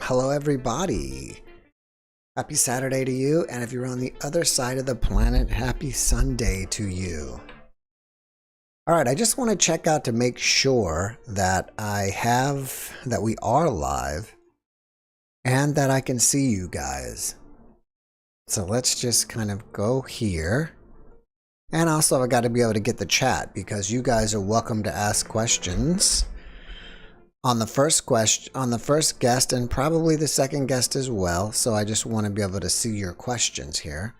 Hello, everybody. Happy Saturday to you, and if you're on the other side of the planet, happy Sunday to you. All right, I just want to check out to make sure that we are live and that I can see you guys. So let's just kind of go here. And also, I got to be able to get the chat because you guys are welcome to ask questions on the first guest and probably the second guest as well. So I just want to be able to see your questions here.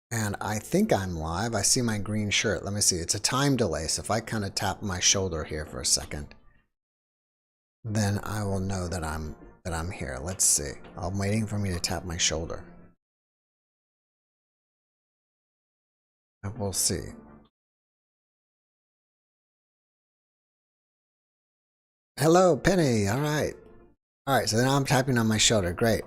And I think I'm live. I see my green shirt. Let me see. It's a time delay. So if I kind of tap my shoulder here for a second, then I will know that I'm here. Let's see. I'm waiting for me to tap my shoulder. And we'll see. Hello, Penny. All right. All right. So now I'm tapping on my shoulder. Great.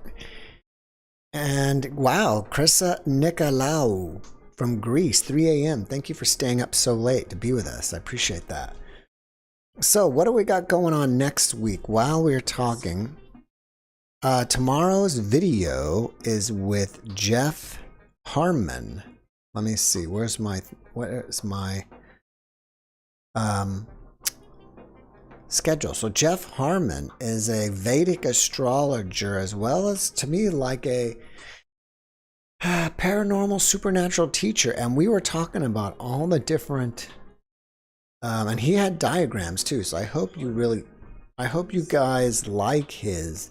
And wow, Krisa Nikolaou from Greece, 3 a.m. Thank you for staying up so late to be with us. I appreciate that. So what do we got going on next week while we're talking? Tomorrow's video is with Jeff Harmon. Let me see. Where's my schedule? So Jeff Harmon is a Vedic astrologer as well as, to me, like a paranormal supernatural teacher. And we were talking about all the different and he had diagrams too. So I hope you guys like his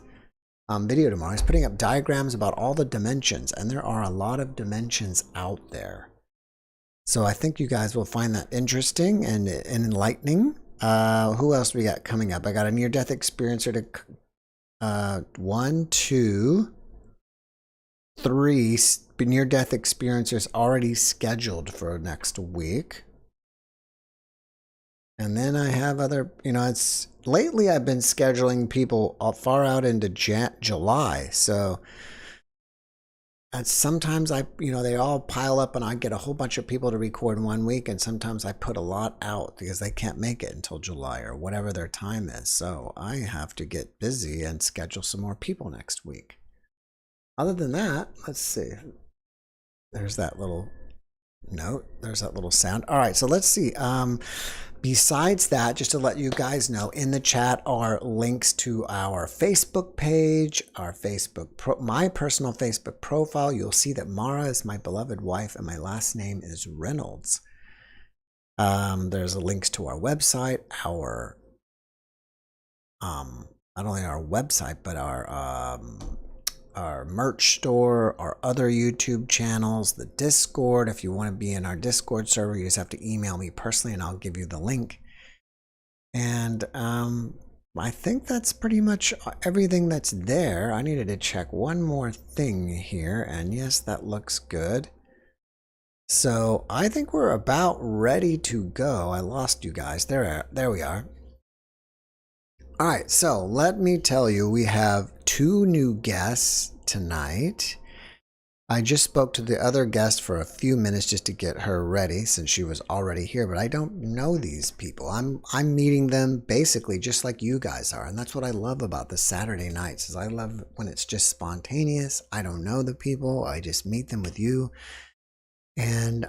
video tomorrow. He's putting up diagrams about all the dimensions, and there are a lot of dimensions out there. So I think you guys will find that interesting and enlightening. Who else we got coming up? I got a near-death experiencer to 1, 2, 3 near-death experiencers already scheduled for next week. And then I have other, lately I've been scheduling people far out into July. So sometimes they all pile up and I get a whole bunch of people to record in 1 week. And sometimes I put a lot out because they can't make it until July or whatever their time is. So I have to get busy and schedule some more people next week. Other than that, let's see. There's that little note. There's that little sound. All right. So let's see. Besides that, just to let you guys know, in the chat are links to our Facebook page, my personal Facebook profile. You'll see that Mara is my beloved wife and my last name is Reynolds. There's links to our website, not only our website, but our merch store, our other YouTube channels, the Discord. If you want to be in our Discord server, you just have to email me personally and I'll give you the link. And I think that's pretty much everything that's there. I needed to check one more thing here, and yes, that looks good. So I think we're about ready to go. I lost you guys. There we are. All right, so let me tell you, we have 2 new guests tonight. I just spoke to the other guest for a few minutes just to get her ready since she was already here, but I don't know these people. I'm meeting them basically just like you guys are, and that's what I love about the Saturday nights. Is I love when it's just spontaneous. I don't know the people. I just meet them with you. And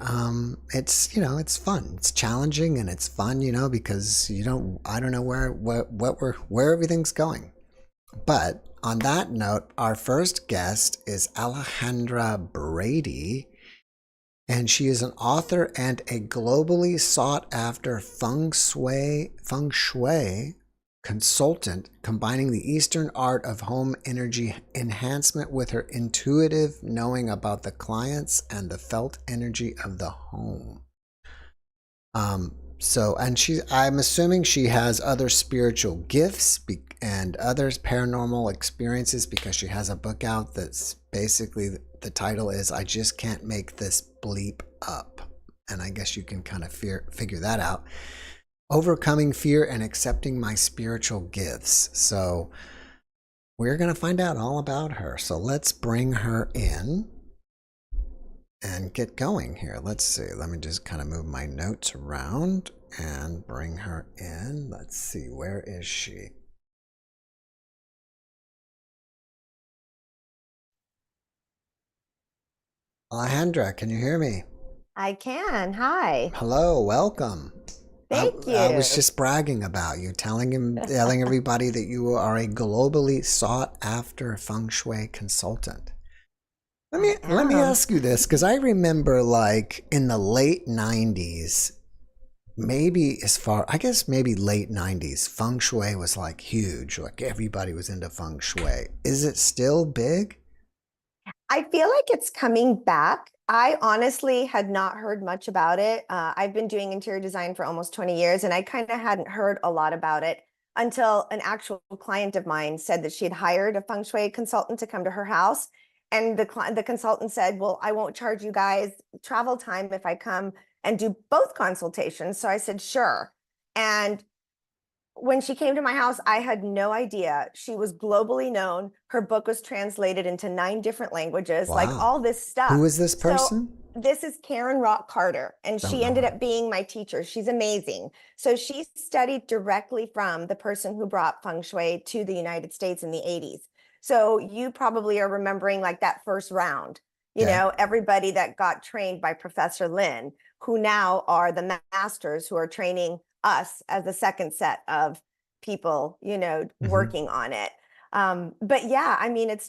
it's it's fun, it's challenging, and it's fun, because I don't know where everything's going. But on that note, our first guest is Alejandra Brady, and she is an author and a globally sought after Feng Shui consultant, combining the Eastern art of home energy enhancement with her intuitive knowing about the clients and the felt energy of the home. I'm assuming she has other spiritual gifts and other paranormal experiences because she has a book out that's basically, the title is I Just Can't Make This Bleep Up. And I guess you can kind of figure that out. Overcoming fear and accepting my spiritual gifts. So we're going to find out all about her. So let's bring her in and get going here. Let's see. Let me just kind of move my notes around and bring her in. Let's see. Where is she? Alejandra, can you hear me? I can. Hi. Hello, welcome. I, Thank I was you. just bragging about you, telling everybody that you are a globally sought after feng shui consultant. Let me I let me am. ask you this, because I remember like in the late '90s, maybe I guess maybe late '90s, feng shui was like huge. Like everybody was into feng shui. Is it still big? I feel like it's coming back. I honestly had not heard much about it. I've been doing interior design for almost 20 years, and I kind of hadn't heard a lot about it until an actual client of mine said that she had hired a feng shui consultant to come to her house. And the consultant said, "Well, I won't charge you guys travel time if I come and do both consultations." So I said, "Sure." And when she came to my house, I had no idea. She was globally known. Her book was translated into 9 different languages, like Wow. all this Who stuff. is this So person? this is Karen Rock Carter, and Don't she know ended her. up being my teacher. She's amazing. So she studied directly from the person who brought feng shui to the United States in the 80s. So you probably are remembering like that first round, Okay. everybody that got trained by Professor Lin, who now are the masters who are training us as the second set of people, Hmm. working on it. But yeah, I mean, it's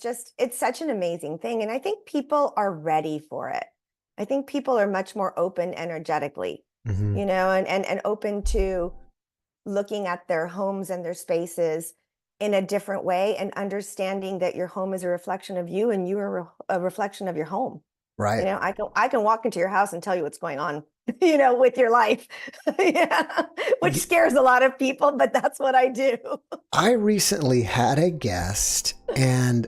such an amazing thing. And I think people are ready for it. I think people are much more open energetically, Hmm. and open to looking at their homes and their spaces in a different way and understanding that your home is a reflection of you and you are a reflection of your home. Right. I can walk into your house and tell you what's going on, with your life. Yeah, which Y- scares a lot of people, but that's what I do. I recently had a guest, and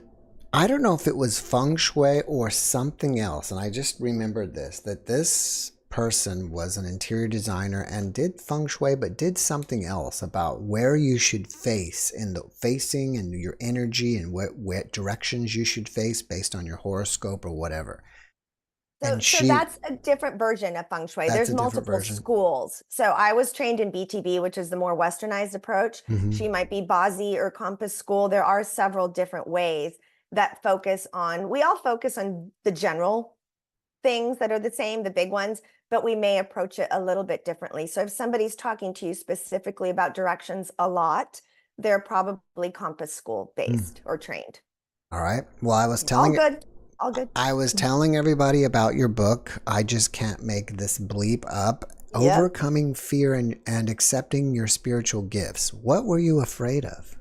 I don't know if it was feng shui or something else. And I just remembered that this person was an interior designer and did feng shui, but did something else about where you should face in the facing and your energy and what directions you should face based on your horoscope or whatever. So, And so that's a different version of feng shui. that's There's a different multiple version. schools. So I was trained in BTB, which is the more westernized approach. Hmm. She might be Bazi or Compass School. There are several different ways that focus on, we all focus on the general things that are the same, the big ones, but we may approach it a little bit differently. So if somebody's talking to you specifically about directions a lot, they're probably Compass School based or trained. All right. Well, All good. All good. I was telling everybody about your book. I just can't make this bleep up. Yep. Overcoming fear and accepting your spiritual gifts. What were you afraid of?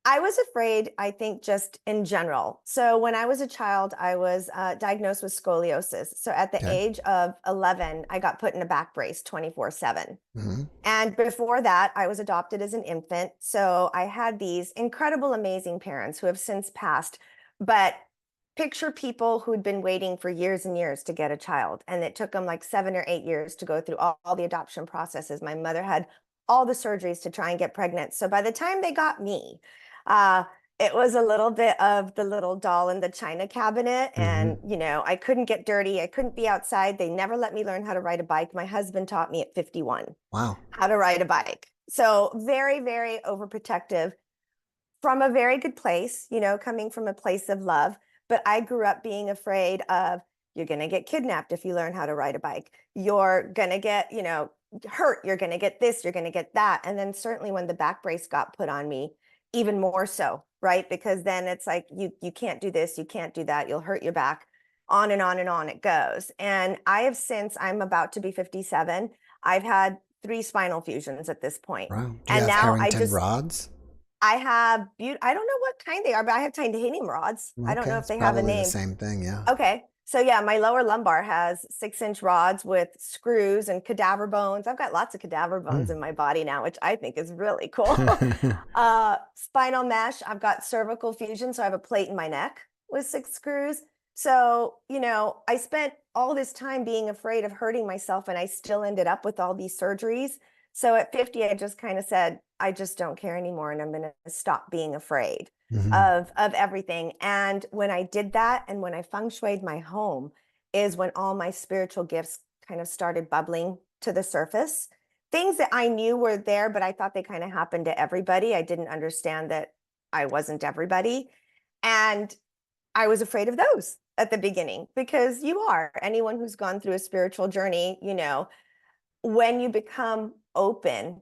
I was afraid, I think, just in general. So when I was a child, I was diagnosed with scoliosis. So at the Okay. age of 11, I got put in a back brace 24/7. Hmm. And before that, I was adopted as an infant. So I had these incredible, amazing parents who have since passed. But picture people who'd been waiting for years and years to get a child. And it took them like 7 or 8 years to go through all the adoption processes. My mother had all the surgeries to try and get pregnant. So by the time they got me, uh, it was a little bit of the little doll in the china cabinet. Hmm. And, I couldn't get dirty. I couldn't be outside. They never let me learn how to ride a bike. My husband taught me at 51 Wow. how to ride a bike. So very, very overprotective from a very good place, coming from a place of love. But I grew up being afraid of you're going to get kidnapped if you learn how to ride a bike. You're going to get, hurt. You're going to get this, you're going to get that. And then certainly when the back brace got put on me, even more so, right? Because then it's like you can't do this, you can't do that, you'll hurt your back. On and on and on it goes. And I have since I'm about to be 57, I've had 3 spinal fusions at this point. Wow. Do you And have now I Harrington just rods? I have I don't know what kind they are, but I have titanium rods. I don't Okay. know if It's they have a probably the name. same thing. Yeah. Okay. So yeah, my lower lumbar has 6-inch rods with screws and cadaver bones. I've got lots of cadaver bones Mm. in my body now, which I think is really cool. Spinal mesh, I've got cervical fusion, so I have a plate in my neck with 6 screws. So, I spent all this time being afraid of hurting myself, and I still ended up with all these surgeries. So at 50, I just kind of said, I just don't care anymore, and I'm going to stop being afraid Hmm. of everything. And when I did that, and when I feng shuied my home, is when all my spiritual gifts kind of started bubbling to the surface. Things that I knew were there, but I thought they kind of happened to everybody. I didn't understand that I wasn't everybody. And I was afraid of those at the beginning because you are. Anyone who's gone through a spiritual journey, when you become open,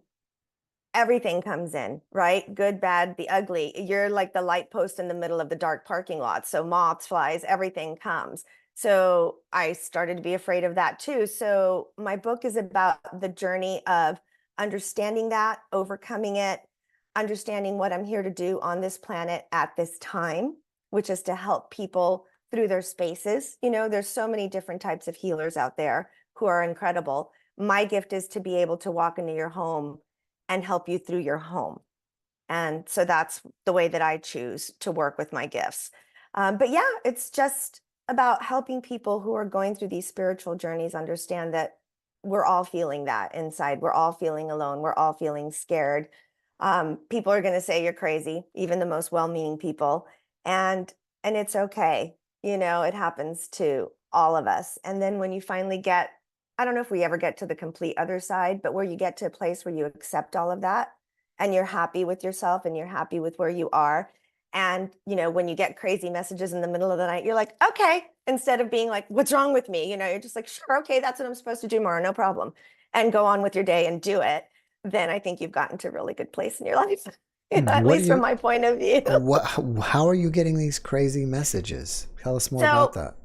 everything comes in, right? Good, bad, the ugly. You're like the light post in the middle of the dark parking lot. So moths, flies, everything comes. So I started to be afraid of that too. So my book is about the journey of understanding that, overcoming it, understanding what I'm here to do on this planet at this time, which is to help people through their spaces. There's so many different types of healers out there who are incredible. My gift is to be able to walk into your home and help you through your home. And so that's the way that I choose to work with my gifts. But yeah, it's just about helping people who are going through these spiritual journeys understand that we're all feeling that inside. We're all feeling alone. We're all feeling scared. People are going to say you're crazy, even the most well-meaning people. And it's okay. It happens to all of us. And then when you finally get, I don't know if we ever get to the complete other side, but where you get to a place where you accept all of that and you're happy with yourself and you're happy with where you are. And, when you get crazy messages in the middle of the night, you're like, okay, instead of being like, what's wrong with me? You're just like, sure, okay, that's what I'm supposed to do tomorrow, no problem. And go on with your day and do it. Then I think you've gotten to a really good place in your life, at What do least from you, my point of view. what, how are you getting these crazy messages? Tell us more about So, that.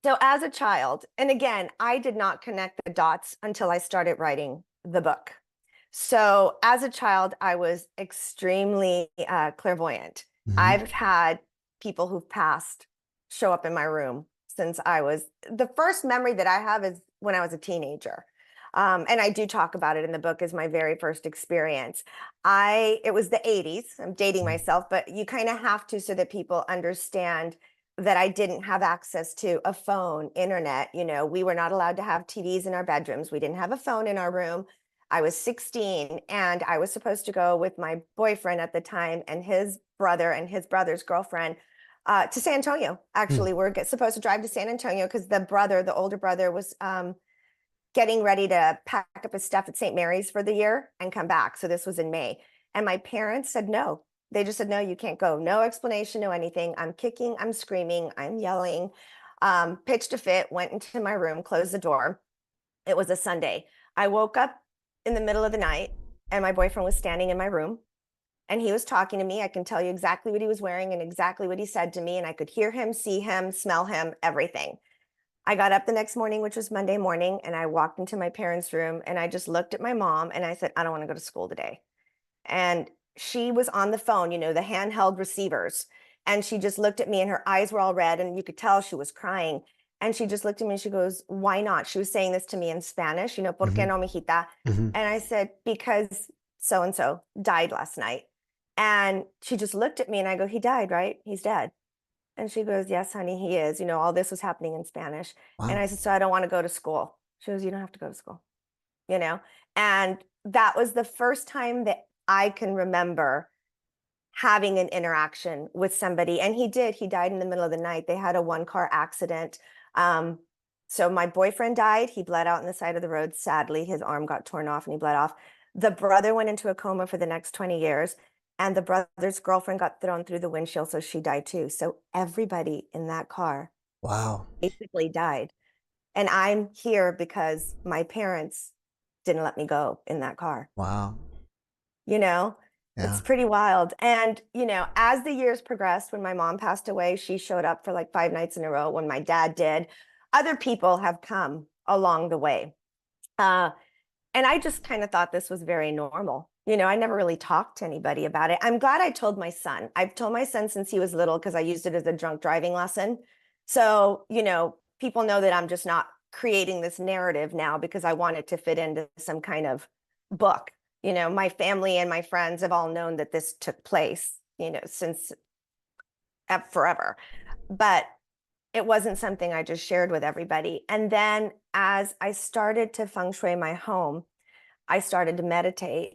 so as a child, and again, I did not connect the dots until I started writing the book. So as a child, I was extremely clairvoyant. Hmm. I've had people who've passed show up in my room since the first memory that I have is when I was a teenager. And I do talk about it in the book as my very first experience. It was the 80s. I'm dating myself, but you kind of have to so that people understand that I didn't have access to a phone, internet. We were not allowed to have TVs in our bedrooms. We didn't have a phone in our room. I was 16 and I was supposed to go with my boyfriend at the time and his brother and his brother's girlfriend to San Antonio. Hmm. Actually, we're supposed to drive to San Antonio because the older brother was getting ready to pack up his stuff at St. Mary's for the year and come back. So this was in May. And my parents said no. They just said, no, you can't go. No explanation, no anything. I'm kicking, I'm screaming, I'm yelling, pitched a fit, went into my room, closed the door. It was a Sunday. I woke up in the middle of the night and my boyfriend was standing in my room and he was talking to me. I can tell you exactly what he was wearing and exactly what he said to me. And I could hear him, see him, smell him, everything. I got up the next morning, which was Monday morning, and I walked into my parents' room and I just looked at my mom and I said, I don't want to go to school today. And she was on the phone, the handheld receivers. And she just looked at me and her eyes were all red and you could tell she was crying. And she just looked at me and she goes, why not? She was saying this to me in Spanish, ¿por qué Hmm. no, mijita? Hmm. And I said, because so and so died last night. And she just looked at me and I go, he died, right? He's dead. And she goes, yes, honey, he is. All this was happening in Spanish. And Wow. I said, so I don't want to go to school. She goes, you don't have to go to school, you know? And that was the first time that I can remember having an interaction with somebody. And he died in the middle of the night. They had a one-car accident. So my boyfriend died. He bled out on the side of the road. Sadly, his arm got torn off and he bled off. The brother went into a coma for the next 20 years. And the brother's girlfriend got thrown through the windshield. So she died too. So everybody in that car Wow. basically died. And I'm here because my parents didn't let me go in that car. Wow. You know, Yeah. it's pretty wild. And, as the years progressed, when my mom passed away, she showed up for like 5 nights in a row. When my dad did, other people have come along the way. Uh, and I just kind of thought this was very normal. I never really talked to anybody about it. I'm glad I told my son. I've told my son since he was little because I used it as a drunk driving lesson. So, people know that I'm just not creating this narrative now because I want it to fit into some kind of book. My family and my friends have all known that this took place, since forever. But it wasn't something I just shared with everybody. And then as I started to feng shui my home, I started to meditate.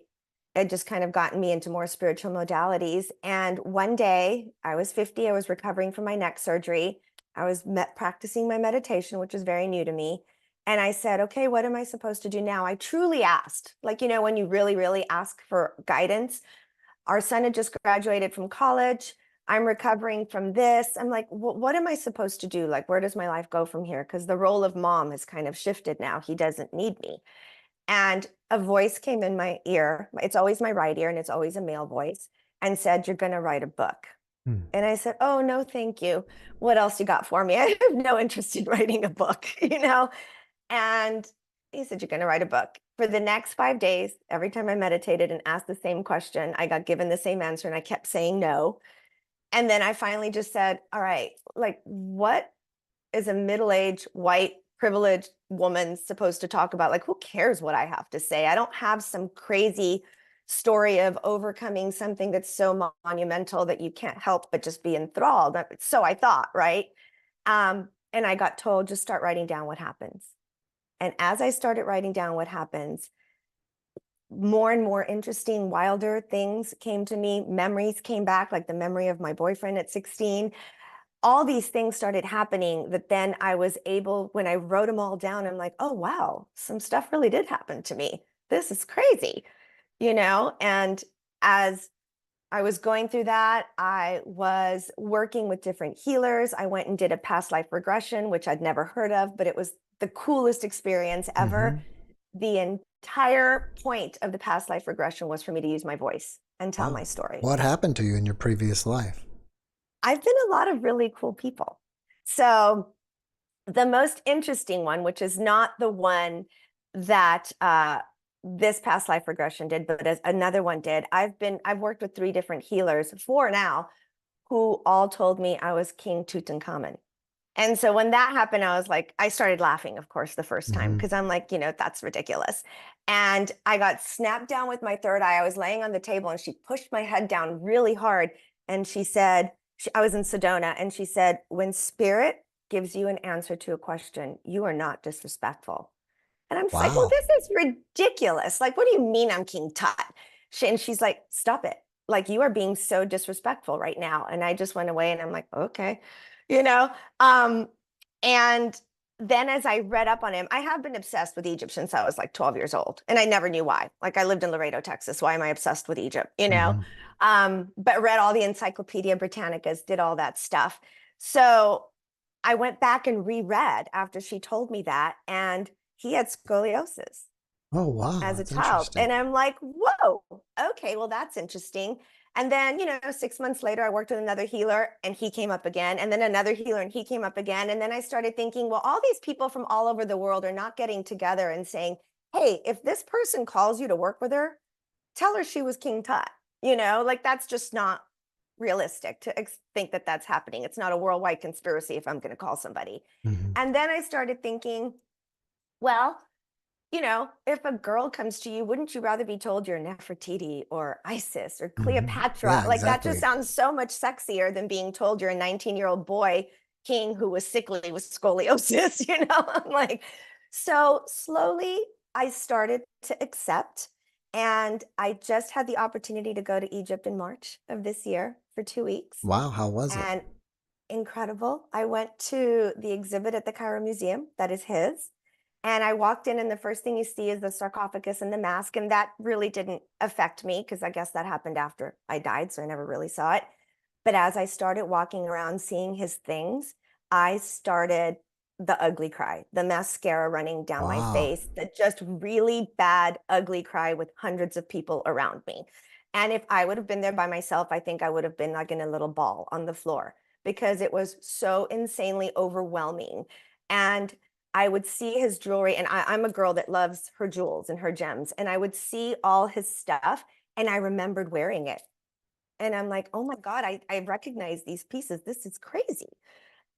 It just kind of gotten me into more spiritual modalities. And one day I was 50, I was recovering from my neck surgery. I was practicing my meditation, which was very new to me. And I said, okay, what am I supposed to do now? I truly asked, like, when you really, really ask for guidance. Our son had just graduated from college. I'm recovering from this. I'm like, what am I supposed to do? Like, where does my life go from here? Because the role of mom has kind of shifted now. He doesn't need me. And a voice came in my ear. It's always my right ear, and it's always a male voice, and said, "You're going to write a book." Hmm. And I said, "Oh, no, thank you. What else you got for me? I have no interest in writing a book, you know?" And he said, "You're going to write a book." For the next 5 days, every time I meditated and asked the same question, I got given the same answer, and I kept saying no. And then I finally just said, all right, like, what is a middle-aged, white, privileged woman supposed to talk about? Like, who cares what I have to say? I don't have some crazy story of overcoming something that's so monumental that you can't help but just be enthralled. So I thought, right? And I got told, just start writing down what happens. And as I started writing down what happens, more and more interesting, wilder things came to me. Memories came back, like the memory of my boyfriend at 16. All these things started happening that then I was able, when I wrote them all down, I'm like, oh, wow, some stuff really did happen to me. This is crazy, you know? And as I was going through that, I was working with different healers. I went and did a past life regression, which I'd never heard of, but it was the coolest experience ever. Mm-hmm. The entire point of the past life regression was for me to use my voice and tell my Wow. story. What happened to you in your previous life? I've been a lot of really cool people. So the most interesting one, which is not the one that this past life regression did, but as another one did, I've worked with 3 different healers, 4 now, who all told me I was King Tutankhamun. And so when that happened, I was like, I started laughing, of course, the first time, Mm-hmm. because I'm like, that's ridiculous. And I got snapped down with my third eye. I was laying on the table and she pushed my head down really hard. And she said, I was in Sedona, and she said, when spirit gives you an answer to a question, you are not disrespectful. And I'm just like, well, Wow. this is ridiculous. Like, what do you mean I'm King Tut? And she's like, stop it. Like, you are being so disrespectful right now. And I just went away and I'm like, okay, you know? Um, and then as I read up on him, I have been obsessed with Egypt since I was like 12 years old. And I never knew why. Like, I lived in Laredo, Texas. Why am I obsessed with Egypt? Mm-hmm. But read all the Encyclopedia Britannicas, did all that stuff. So I went back and reread after she told me that. And he had scoliosis Oh, wow. as a That's child. interesting. And I'm like, whoa, okay, well, that's interesting. And then, 6 months later, I worked with another healer and he came up again, and then another healer and he came up again. And then I started thinking, well, all these people from all over the world are not getting together and saying, hey, if this person calls you to work with her, tell her she was King Tut. Like, that's just not realistic to think that that's happening. It's not a worldwide conspiracy if I'm going to call somebody. Mm-hmm. And then I started thinking, well, if a girl comes to you, wouldn't you rather be told you're Nefertiti or Isis or Mm-hmm. Cleopatra? Yeah, Like, that just exactly. sounds so much sexier than being told you're a 19-year-old boy king who was sickly with scoliosis, I'm like, so slowly I started to accept. And I just had the opportunity to go to Egypt in March of this year for 2 weeks. Wow. How was it? And incredible. I went to the exhibit at the Cairo Museum that is his. And I walked in, and the first thing you see is the sarcophagus and the mask. And that really didn't affect me because I guess that happened after I died. So I never really saw it. But as I started walking around seeing his things, I started the ugly cry, the mascara running down my Wow. face, the just really bad, ugly cry with hundreds of people around me. And if I would have been there by myself, I think I would have been like in a little ball on the floor because it was so insanely overwhelming. And I would see his jewelry, and I'm a girl that loves her jewels and her gems. And I would see all his stuff, and I remembered wearing it. And I'm like, oh my God, I recognize these pieces. This is crazy.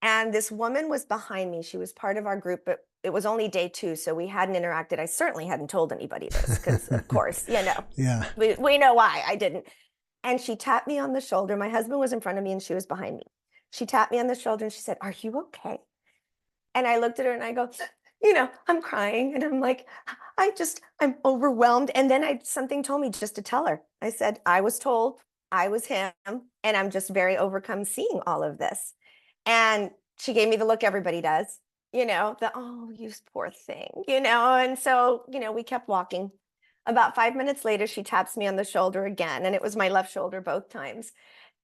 And this woman was behind me. She was part of our group, but it was only day 2. So we hadn't interacted. I certainly hadn't told anybody this because, of course, Yeah. we know why I didn't. And she tapped me on the shoulder. My husband was in front of me and she was behind me. She tapped me on the shoulder and she said, are you okay? And I looked at her and I go, I'm crying. And I'm like, I'm overwhelmed. And then something told me just to tell her. I said, I was told I was him. And I'm just very overcome seeing all of this. And she gave me the look everybody does, oh, you poor thing, And so, we kept walking. About 5 minutes later, she taps me on the shoulder again. And it was my left shoulder both times.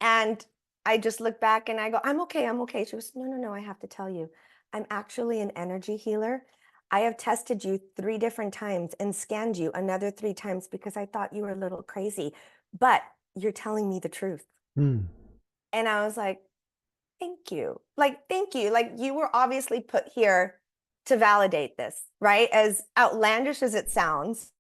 And I just look back and I go, I'm okay, I'm okay. She goes, no, no, no, I have to tell you, I'm actually an energy healer. I have tested you 3 different times and scanned you another 3 times because I thought you were a little crazy, but you're telling me the truth. Mm. And I was like, thank you. Like, thank you. Like, you were obviously put here to validate this, right? As outlandish as it sounds,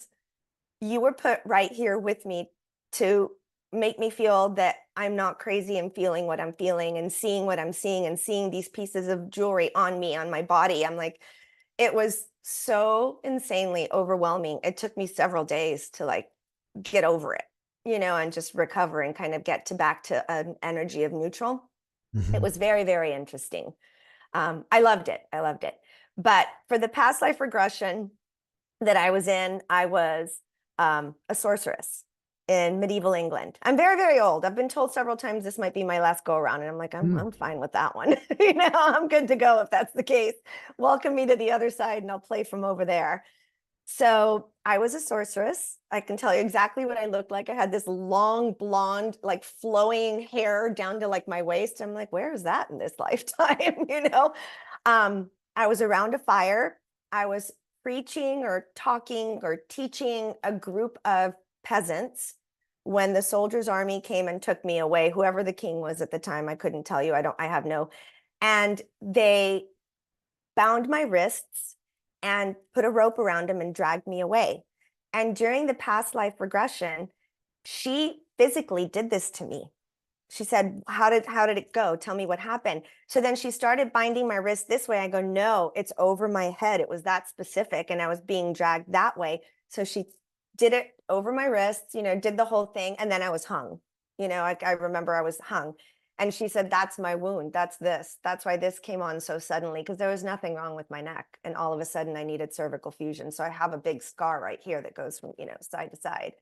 you were put right here with me to make me feel that I'm not crazy and feeling what I'm feeling and seeing what I'm seeing and seeing these pieces of jewelry on me, on my body. I'm like, it was so insanely overwhelming. It took me several days to like get over it, and just recover and kind of get to back to an energy of neutral. It Hmm. was very, very interesting. I loved it. I loved it. But for the past life regression that I was in, I was a sorceress in medieval England. I'm very, very old. I've been told several times this might be my last go around, and I'm like, I'm fine with that one. I'm good to go if that's the case. Welcome me to the other side, and I'll play from over there. So I was a sorceress. I can tell you exactly what I looked like. I had this long blonde, like flowing hair down to like my waist. I'm like, where is that in this lifetime? I was around a fire. I was preaching or talking or teaching a group of peasants when the soldiers' army came and took me away, whoever the king was at the time. I couldn't tell you. I have no. And they bound my wrists and put a rope around him and dragged me away. And during the past life regression, she physically did this to me. She said, how did it go? Tell me what happened. So then she started binding my wrist this way. I go, no, it's over my head. It was that specific. And I was being dragged that way. So she did it over my wrists, did the whole thing. And then I was hung. I remember I was hung. And she said, that's my wound. That's this. That's why this came on so suddenly, because there was nothing wrong with my neck. And all of a sudden I needed cervical fusion. So I have a big scar right here that goes from, side to side.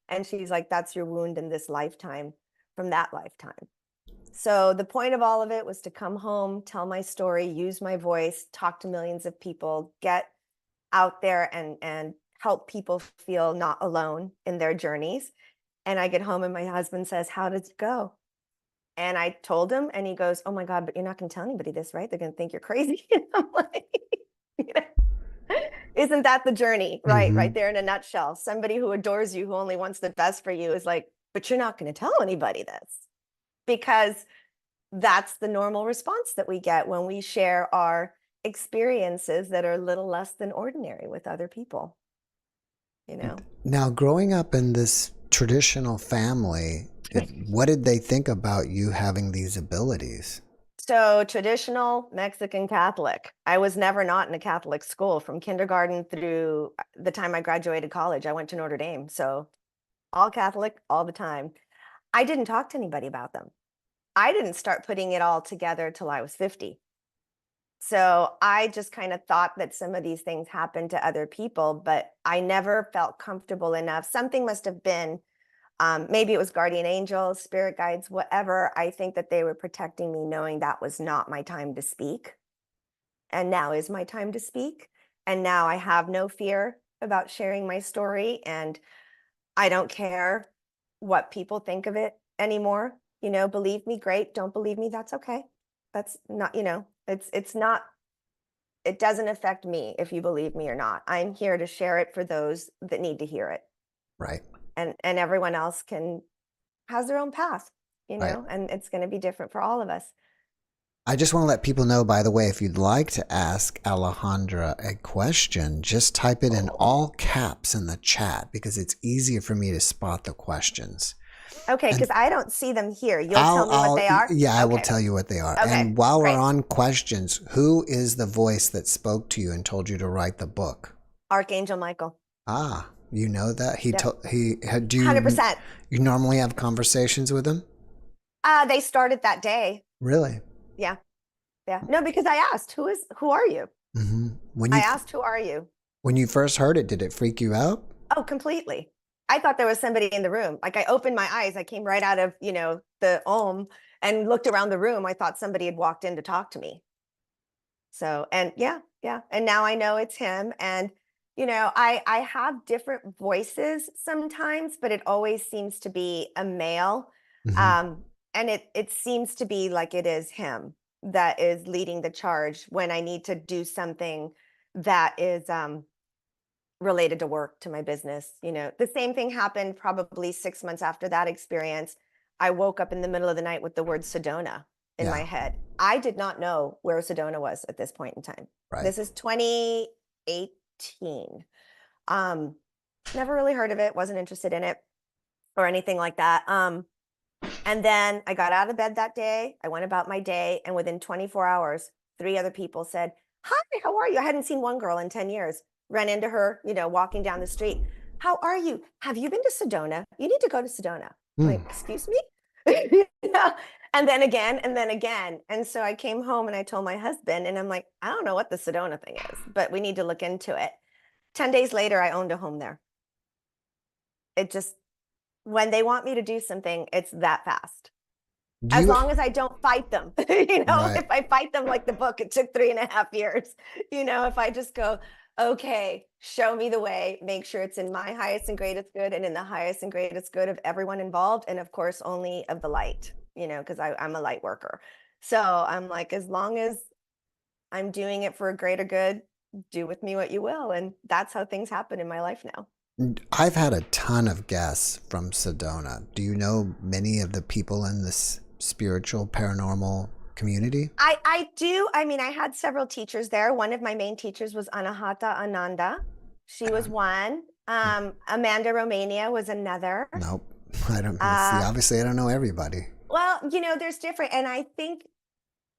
And she's like, that's your wound in this lifetime from that lifetime. So the point of all of it was to come home, tell my story, use my voice, talk to millions of people, get out there and help people feel not alone in their journeys. And I get home and my husband says, how did it go? And I told him, and he goes, oh my God, but you're not going to tell anybody this, right? They're going to think you're crazy. And I'm like, you know, isn't that the journey? Right. Hmm. Right there in a nutshell. Somebody who adores you, who only wants the best for you is like, but you're not going to tell anybody this, because that's the normal response that we get when we share our experiences that are a little less than ordinary with other people, you know? Now, growing up in this traditional family, what did they think about you having these abilities? So traditional Mexican Catholic. I was never not in a Catholic school from kindergarten through the time I graduated college. I went to Notre Dame. So all Catholic all the time. I didn't talk to anybody about them. I didn't start putting it all together till I was 50. So I just kind of thought that some of these things happened to other people, but I never felt comfortable enough. Something must have been, maybe it was guardian angels, spirit guides, whatever. I think that they were protecting me, knowing that was not my time to speak. And now is my time to speak. And now I have no fear about sharing my story. And I don't care what people think of it anymore. Believe me, great. Don't believe me, that's okay. That's not, it's not, it doesn't affect me if you believe me or not. I'm here to share it for those that need to hear it. Right. And everyone else has their own path, Right. and it's going to be different for all of us. I just want to let people know, by the way, if you'd like to ask Alejandra a question, just type it in all caps in the chat because it's easier for me to spot the questions. Okay, And because I don't see them here. You'll tell me what they are? yeah, I will Okay. tell you what they are. Okay, And while we're great. on questions, who is the voice that spoke to you and told you to write the book? Archangel Michael. Ah, you know that Yep. do you 100%. you normally have conversations with him? They started that day. Really? Yeah. Yeah. No, because I asked, who are you? Hmm. I asked, who are you? When you first heard it, did it freak you out? Oh, completely. I thought there was somebody in the room. Like I opened my eyes. I came right out of, the Om and looked around the room. I thought somebody had walked in to talk to me. So, and yeah, yeah. And now I know it's him. And, I have different voices sometimes, but it always seems to be a male. Hmm. Um, and it seems to be like it is him that is leading the charge when I need to do something that is related to work, to my business. The same thing happened probably 6 months after that experience. I woke up in the middle of the night with the word Sedona in my Yeah. head. I did not know where Sedona was at this point in time. Right. This is 2018. Never really heard of it, wasn't interested in it or anything like that. And then I got out of bed that day. I went about my day, and within 24 hours, 3 other people said, "Hi, how are you?" I hadn't seen one girl in 10 years. Ran into her, walking down the street. "How are you? Have you been to Sedona? You need to go to Sedona." I'm Hmm. like, "Excuse me?" You know? And then again, and then again. And so I came home and I told my husband, and I'm like, "I don't know what the Sedona thing is, but we need to look into it." 10 days later, I owned a home there. It just, when they want me to do something, it's that fast. Do As you? long as I don't fight them. Right. If I fight them like the book, it took 3.5 years. If I just go, okay, show me the way, make sure it's in my highest and greatest good and in the highest and greatest good of everyone involved. And of course, only of the light, because I'm a light worker. So I'm like, as long as I'm doing it for a greater good, do with me what you will. And that's how things happen in my life now. I've had a ton of guests from Sedona. Do you know many of the people in this spiritual paranormal community? I do. I mean, I had several teachers there. One of my main teachers was Anahata Ananda. She was one. Amanda Romania was another. Nope. I don't see. Uh, Obviously, I don't know everybody. well, there's different, and I think,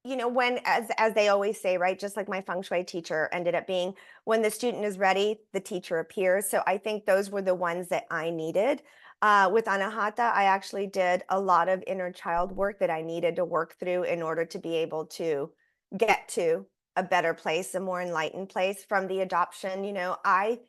when, as they always say, right, just like my feng shui teacher ended up being, when the student is ready, the teacher appears. So I think those were the ones that I needed. With Anahata, I actually did a lot of inner child work that I needed to work through in order to be able to get to a better place, a more enlightened place from the adoption. I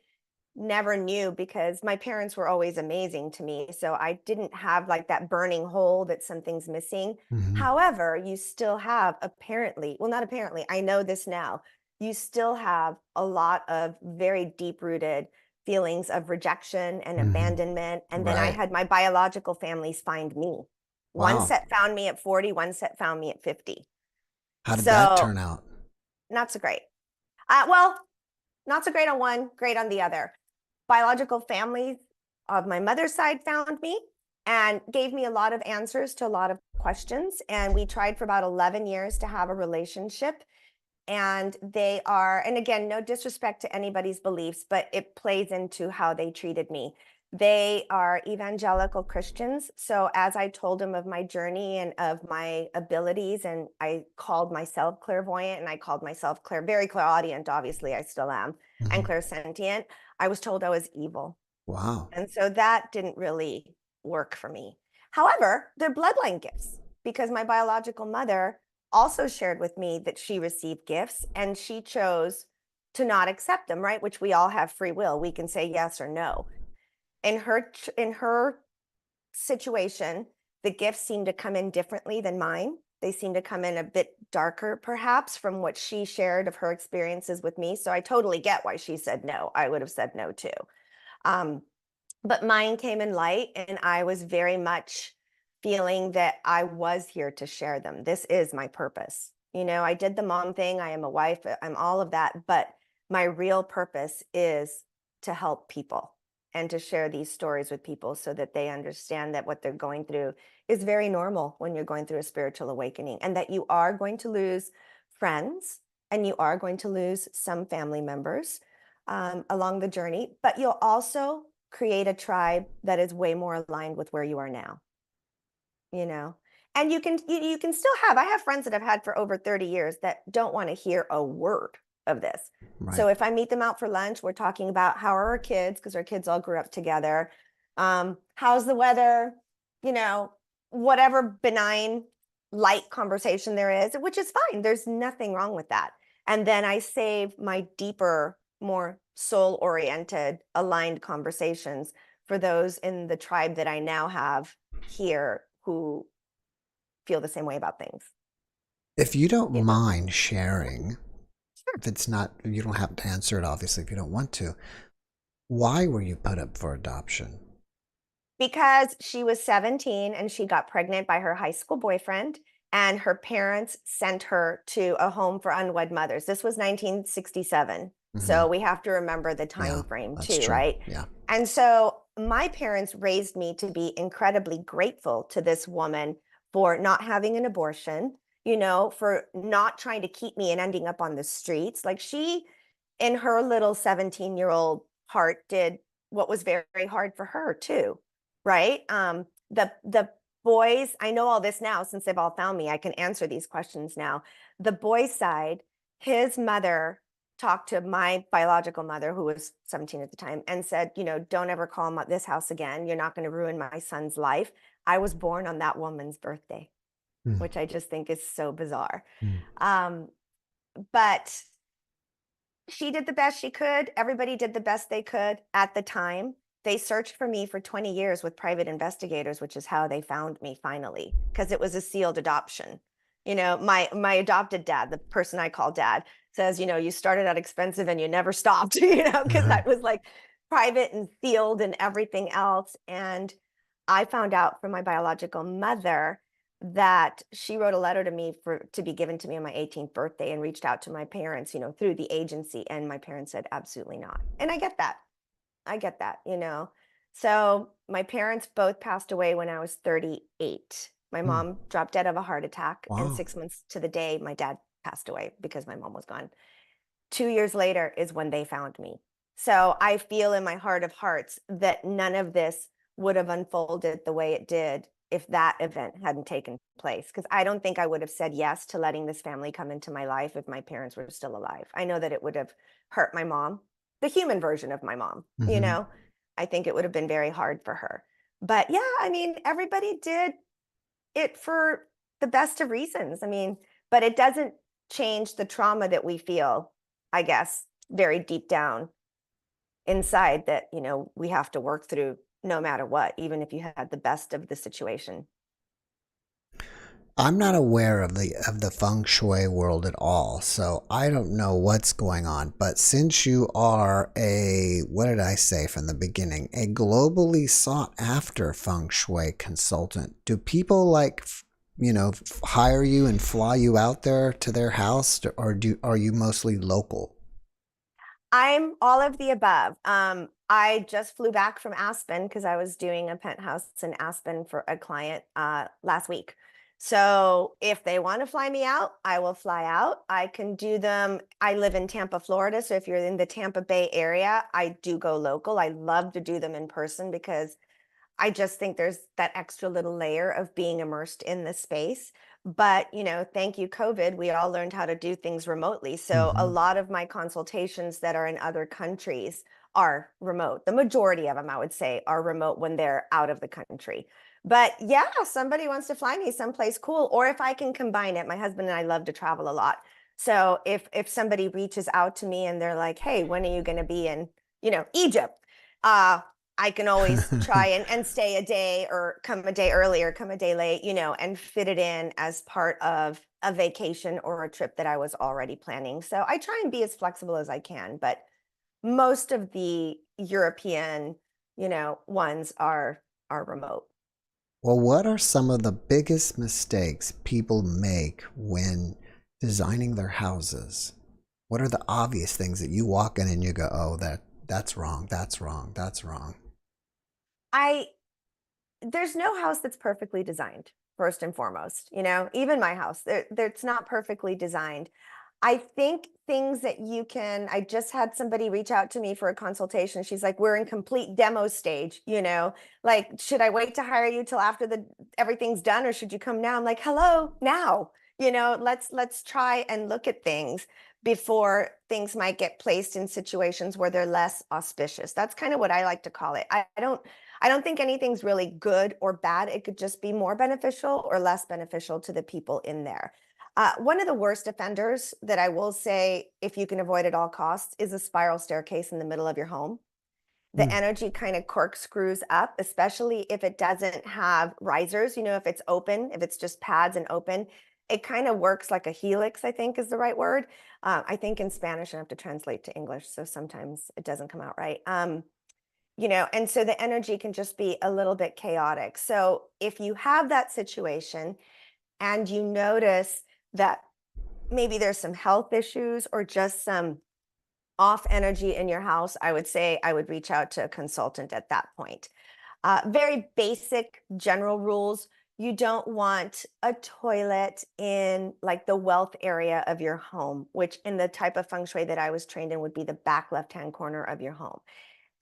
never knew, because my parents were always amazing to me. So I didn't have like that burning hole that something's missing. Hmm. However, you still have, apparently, well, not apparently, I know this now, you still have a lot of very deep rooted feelings of rejection and Hmm. abandonment. And then I Right. had my biological families find me. One Wow. set found me at 40, one set found me at 50. How did that So turn out? not so great. Well, not so great on one, great on the other. Biological families of my mother's side found me and gave me a lot of answers to a lot of questions. And we tried for about 11 years to have a relationship. And they are, and again, no disrespect to anybody's beliefs, but it plays into how they treated me. They are evangelical Christians. So as I told them of my journey and of my abilities, and I called myself clairvoyant and I called myself very clairaudient, obviously I still am, and Hmm. clairsentient, I was told I was evil. Wow. And so that didn't really work for me. However, they're bloodline gifts, because my biological mother also shared with me that she received gifts and she chose to not accept them, right? Which we all have free will. We can say yes or no. In her situation, the gifts seem to come in differently than mine. They seem to come in a bit darker, perhaps, from what she shared of her experiences with me. So I totally get why she said no. I would have said no too. Um, but mine came in light, and I was very much feeling that I was here to share them. This is my purpose. I did the mom thing. I am a wife. I'm all of that. But my real purpose is to help people and to share these stories with people so that they understand that what they're going through is very normal when you're going through a spiritual awakening, and that you are going to lose friends and you are going to lose some family members along the journey, but you'll also create a tribe that is way more aligned with where you are now, you know? And you can still have, I have friends that I've had for over 30 years that don't want to hear a word of this. Right. So if I meet them out for lunch, we're talking about how are our kids, because our kids all grew up together. How's the weather? You know, whatever benign, light conversation there is, which is fine. There's nothing wrong with that. And then I save my deeper, more soul oriented, aligned conversations for those in the tribe that I now have here who feel the same way about things. If you don't You know? mind sharing, Sure. if it's not, you don't have to answer it, obviously, if you don't want to. Why were you put up for adoption? Because she was 17 and she got pregnant by her high school boyfriend, and her parents sent her to a home for unwed mothers. This was 1967. Hmm. So we have to remember the Yeah, time frame that's too, true. right? Yeah. And so my parents raised me to be incredibly grateful to this woman for not having an abortion, for not trying to keep me and ending up on the streets. Like she, in her little 17-year-old heart, did what was very, very hard for her too, right? The boys, I know all this now since they've all found me. I can answer these questions now. The boys' side, his mother talked to my biological mother, who was 17 at the time, and said, don't ever call him this house again. You're not going to ruin my son's life. I was born on that woman's birthday, Mm, which I just think is so bizarre. mm. Um, but she did the best she could. Everybody did the best they could at the time. They searched for me for 20 years with private investigators, which is how they found me finally, because it was a sealed adoption. My adopted dad, the person I call dad, says, you started out expensive and you never stopped, because that was like private and sealed and everything else. And I found out from my biological mother that she wrote a letter to me to be given to me on my 18th birthday, and reached out to my parents, through the agency. And my parents said, absolutely not. And I get that. So my parents both passed away when I was 38. My Mm. mom dropped dead of a heart attack, and Wow. 6 months to the day, my dad passed away because my mom was gone. 2 years later is when they found me. So I feel in my heart of hearts that none of this would have unfolded the way it did if that event hadn't taken place. Because I don't think I would have said yes to letting this family come into my life if my parents were still alive. I know that it would have hurt my mom, the human version of my mom, Hmm. I think it would have been very hard for her. But yeah, I mean, everybody did it for the best of reasons. I mean, but it doesn't change the trauma that we feel, I guess, very deep down inside, that, we have to work through no matter what, even if you had the best of the situation. I'm not aware of the feng shui world at all, so I don't know what's going on. But since you are a, what did I say from the beginning, a globally sought after feng shui consultant, do people like, hire you and fly you out there to their house, or are you mostly local? I'm all of the above. I just flew back from Aspen because I was doing a penthouse in Aspen for a client last week. So if they want to fly me out, I will fly out. I can do them. I live in Tampa, Florida. So if you're in the Tampa Bay area, I do go local. I love to do them in person because I just think there's that extra little layer of being immersed in the space. But, thank you, COVID, we all learned how to do things remotely. So a Hmm. lot of my consultations that are in other countries are remote. The majority of them, I would say, are remote when they're out of the country. But yeah, somebody wants to fly me someplace cool, or if I can combine it, my husband and I love to travel a lot. So if somebody reaches out to me and they're like, "Hey, when are you going to be in, Egypt?" Uh, I can always try and stay a day, or come a day early or come a day late, and fit it in as part of a vacation or a trip that I was already planning. So I try and be as flexible as I can, but most of the European, ones are remote. Well, what are some of the biggest mistakes people make when designing their houses? What are the obvious things that you walk in and you go, "Oh, that's wrong. That's wrong. That's wrong." I There's no house that's perfectly designed, first and foremost. Even my house, it's not perfectly designed. I think things that I just had somebody reach out to me for a consultation. She's like, we're in complete demo stage, like, should I wait to hire you till after everything's done, or should you come now? I'm like, hello, now, let's try and look at things before things might get placed in situations where they're less auspicious. That's kind of what I like to call it. I don't think anything's really good or bad. It could just be more beneficial or less beneficial to the people in there. One of the worst offenders that I will say, if you can avoid at all costs, is a spiral staircase in the middle of your home. The Mm. energy kind of corkscrews up, especially if it doesn't have risers. If it's open, if it's just pads and open, it kind of works like a helix, I think is the right word. I think in Spanish I have to translate to English, so sometimes it doesn't come out right. and so the energy can just be a little bit chaotic. So if you have that situation and you notice that maybe there's some health issues or just some off energy in your house, I would say I would reach out to a consultant at that point. Very basic general rules. You don't want a toilet in like the wealth area of your home, which in the type of feng shui that I was trained in would be the back left-hand corner of your home.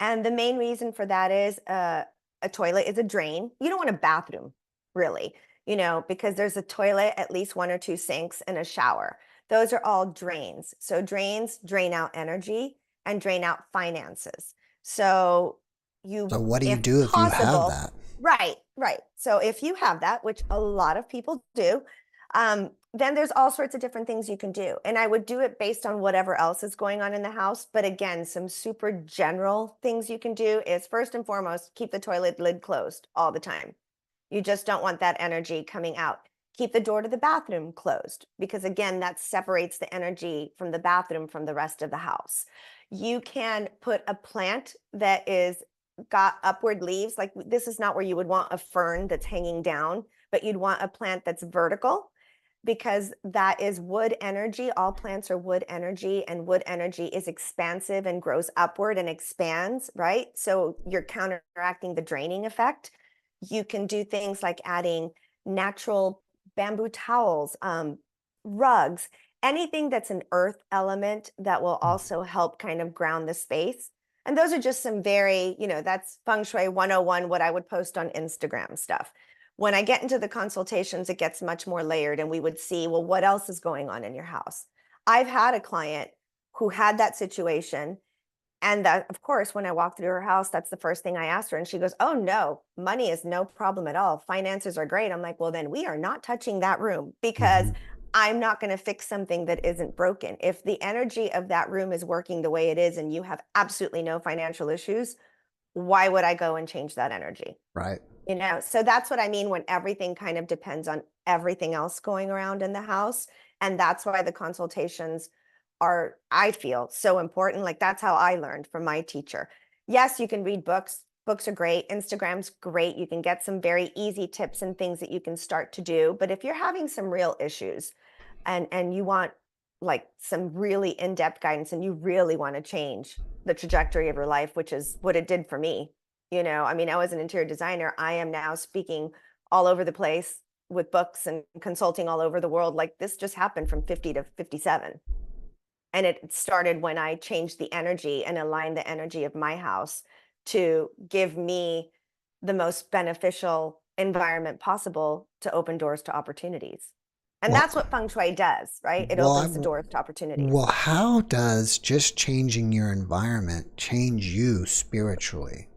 And the main reason for that is a toilet is a drain. You don't want a bathroom, really, because there's a toilet, at least one or two sinks, and a shower. Those are all drains. So drains drain out energy and drain out finances. So So what do you if do if you have possible, that? right, right. So if you have that, which a lot of people do, then there's all sorts of different things you can do. And I would do it based on whatever else is going on in the house. But again, some super general things you can do is first and foremost, keep the toilet lid closed all the time. You just don't want that energy coming out. Keep the door to the bathroom closed because, again, that separates the energy from the bathroom from the rest of the house. You can put a plant that is got upward leaves. Like this is not where you would want a fern that's hanging down, but you'd want a plant that's vertical because that is wood energy. All plants are wood energy, and wood energy is expansive and grows upward and expands, right? So you're counteracting the draining effect. You can do things like adding natural bamboo towels, rugs, anything that's an earth element that will also help kind of ground the space. And those are just some very, that's feng shui 101, what I would post on Instagram stuff. When I get into the consultations, it gets much more layered, and we would see, well, what else is going on in your house? I've had a client who had that situation. And that, of course, when I walked through her house, that's the first thing I asked her. And she goes, oh, no, money is no problem at all. Finances are great. I'm like, well, then we are not touching that room because Mm-hmm. I'm not going to fix something that isn't broken. If the energy of that room is working the way it is and you have absolutely no financial issues, why would I go and change that energy? Right. So that's what I mean when everything kind of depends on everything else going around in the house. And that's why the consultations are, I feel, so important. Like that's how I learned from my teacher. Yes, you can read books. Books are great. Instagram's great. You can get some very easy tips and things that you can start to do. But if you're having some real issues and you want like some really in-depth guidance and you really want to change the trajectory of your life, which is what it did for me. I mean, I was an interior designer. I am now speaking all over the place with books and consulting all over the world. Like this just happened from 50 to 57. And it started when I changed the energy and aligned the energy of my house to give me the most beneficial environment possible to open doors to opportunities. And Well, that's what feng shui does, right? It well, opens the doors to opportunities. well, how does just changing your environment change you spiritually?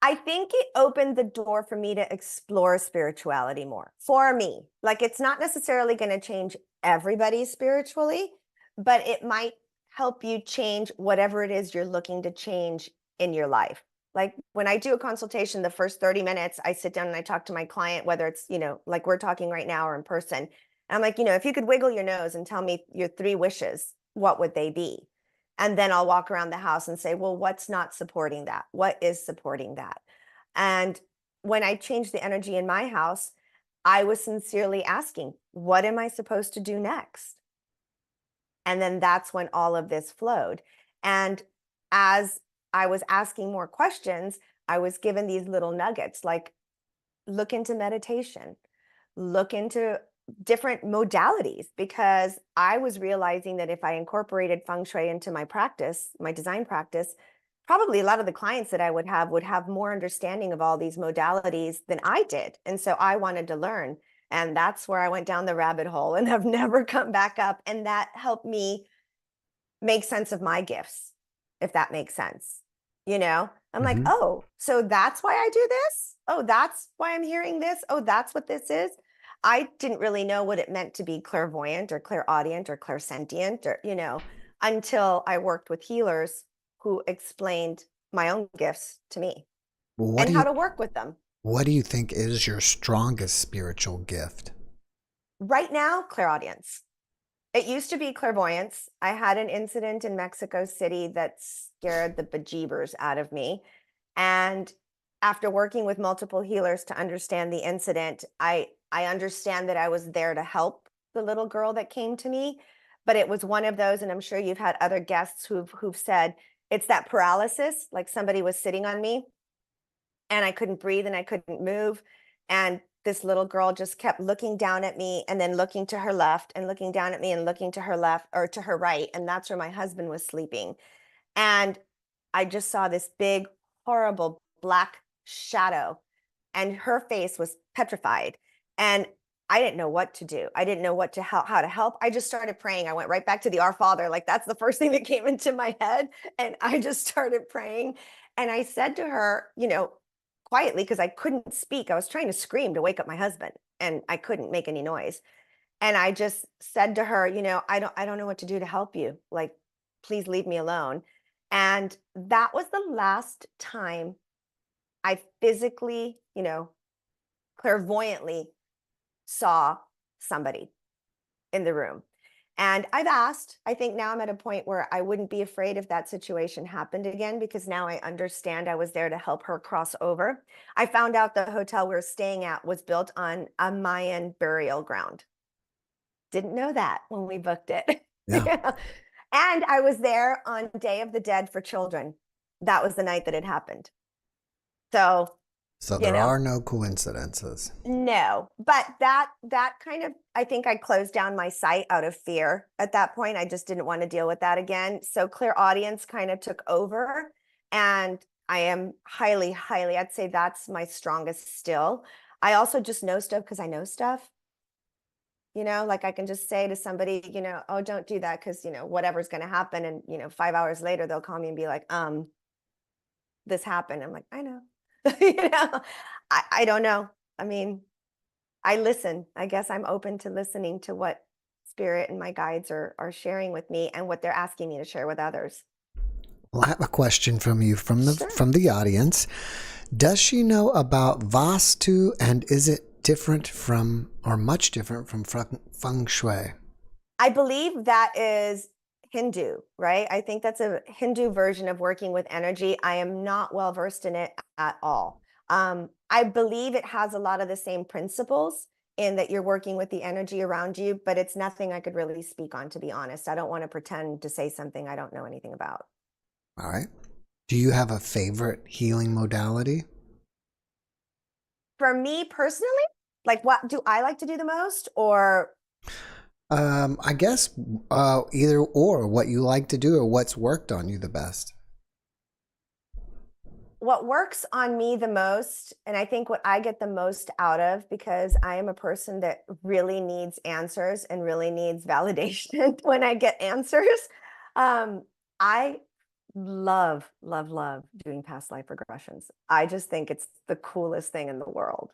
I think it opened the door for me to explore spirituality more for me. Like it's not necessarily going to change everybody spiritually, but it might help you change whatever it is you're looking to change in your life. Like when I do a consultation, the first 30 minutes, I sit down and I talk to my client, whether it's, like we're talking right now or in person. And I'm like, if you could wiggle your nose and tell me your 3 wishes, what would they be? And then I'll walk around the house and say, well, what's not supporting that? What is supporting that? And when I changed the energy in my house, I was sincerely asking, what am I supposed to do next? And then that's when all of this flowed. And as I was asking more questions, I was given these little nuggets like look into meditation, look into different modalities, because I was realizing that if I incorporated feng shui into my practice, my design practice, probably a lot of the clients that I would have more understanding of all these modalities than I did. And so I wanted to learn. And that's where I went down the rabbit hole and have never come back up. And that helped me make sense of my gifts, if that makes sense. I'm like, Mm-hmm. oh, so that's why I do this. Oh, that's why I'm hearing this. Oh, that's what this is. I didn't really know what it meant to be clairvoyant or clairaudient or clairsentient or, until I worked with healers who explained my own gifts to me Well, and how to work with them. what do you think is your strongest spiritual gift? Right now, clairaudience. It used to be clairvoyance. I had an incident in Mexico City that scared the bejeebers out of me. And after working with multiple healers to understand the incident, I understand that I was there to help the little girl that came to me. But it was one of those, and I'm sure you've had other guests who've said it's that paralysis, like somebody was sitting on me and I couldn't breathe and I couldn't move. And this little girl just kept looking down at me and then looking to her left and looking down at me and looking to her left or to her right. And that's where my husband was sleeping. And I just saw this big, horrible black shadow, and her face was petrified. And I didn't know what to do. I didn't know what to help, how to help. I just started praying. I went right back to the Our Father. Like that's the first thing that came into my head. And I just started praying. And I said to her, quietly, because I couldn't speak. I was trying to scream to wake up my husband and I couldn't make any noise. And I just said to her, I don't know what to do to help you. Like, please leave me alone. And that was the last time I physically, clairvoyantly saw somebody in the room. And I've asked, I think now I'm at a point where I wouldn't be afraid if that situation happened again, because now I understand I was there to help her cross over. I found out the hotel we were staying at was built on a Mayan burial ground. Didn't know that when we booked it. Yeah. And I was there on Day of the Dead for children. That was the night that it happened. So, So you there know, are no coincidences. no, but that kind of, I think I closed down my site out of fear at that point. I just didn't want to deal with that again. So Clear Audience kind of took over, and I am highly, highly, I'd say that's my strongest still. I also just know stuff because I know stuff. Like I can just say to somebody, oh, don't do that because, whatever's going to happen. And, 5 hours later, they'll call me and be like, this happened. I'm like, I know, I don't know. I mean, I listen. I guess I'm open to listening to what spirit and my guides are sharing with me and what they're asking me to share with others. Well, I have a question from you Sure. from the audience. Does she know about Vastu, and is it different from or much different from Feng Shui? I believe that is Hindu, right? I think that's a Hindu version of working with energy. I am not well versed in it at all. I believe it has a lot of the same principles in that you're working with the energy around you, but it's nothing I could really speak on, to be honest. I don't want to pretend to say something I don't know anything about. All right. Do you have a favorite healing modality? For me personally, like what do I like to do the most, or I guess either or, what you like to do or what's worked on you the best. what works on me the most, and I think what I get the most out of, because I am a person that really needs answers and really needs validation when I get answers. I love, love, love doing past life regressions. I just think it's the coolest thing in the world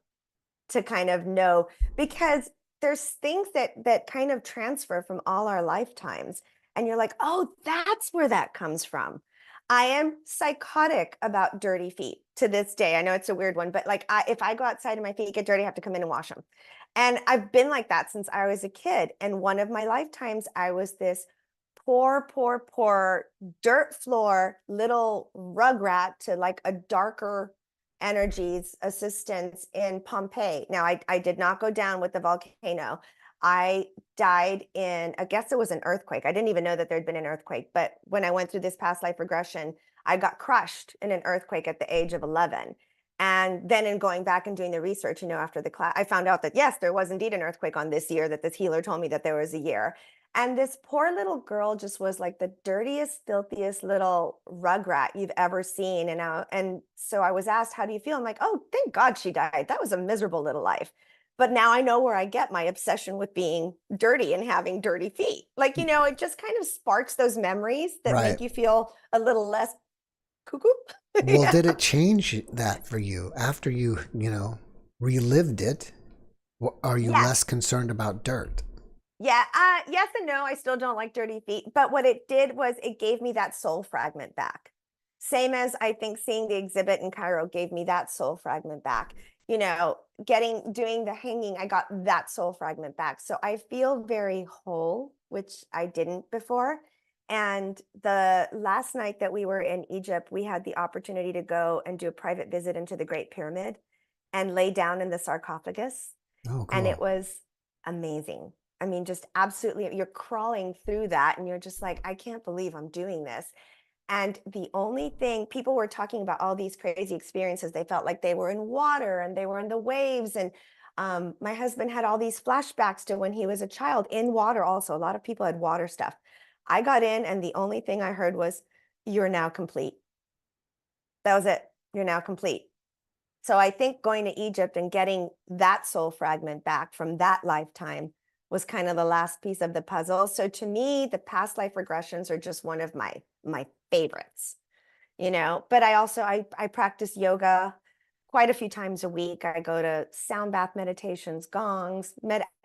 to kind of know, because there's things that kind of transfer from all our lifetimes, and you're like, oh, that's where that comes from. I am psychotic about dirty feet to this day. I know it's a weird one, but like if I go outside and my feet get dirty, I have to come in and wash them. And I've been like that since I was a kid. And one of my lifetimes, I was this poor, poor, poor dirt floor little rugrat to like a darker energies assistance in Pompeii. Now, I did not go down with the volcano. I died in, I guess it was an earthquake. I didn't even know that there'd been an earthquake. But when I went through this past life regression, I got crushed in an earthquake at the age of 11. And then in going back and doing the research, after the class, I found out that yes, there was indeed an earthquake on this year, that this healer told me that there was a year. And this poor little girl just was like the dirtiest, filthiest little rugrat you've ever seen. And so I was asked, how do you feel? I'm like, oh, thank God she died. That was a miserable little life. But now I know where I get my obsession with being dirty and having dirty feet. Like, it just kind of sparks those memories that Right. make you feel a little less cuckoo. Well, Yeah. did it change that for you after relived it? Are you Yes. less concerned about dirt? Yeah, yes and no. I still don't like dirty feet, but what it did was it gave me that soul fragment back. Same as I think seeing the exhibit in Cairo gave me that soul fragment back. Doing the hanging, I got that soul fragment back. So I feel very whole which I didn't before. And the last night that we were in Egypt, we had the opportunity to go and do a private visit into the Great Pyramid and lay down in the sarcophagus. Oh, And it cool. was amazing. I mean, just absolutely, you're crawling through that and you're just like, I can't believe I'm doing this. And the only thing people were talking about all these crazy experiences, they felt like they were in water and they were in the waves. And my husband had all these flashbacks to when he was a child in water, also. A lot of people had water stuff. I got in, and the only thing I heard was, "You're now complete." That was it. You're now complete. So I think going to Egypt and getting that soul fragment back from that lifetime was kind of the last piece of the puzzle. So to me, the past life regressions are just one of my favorites, you know. But I also I practice yoga quite a few times a week. I go to sound bath meditations, gongs,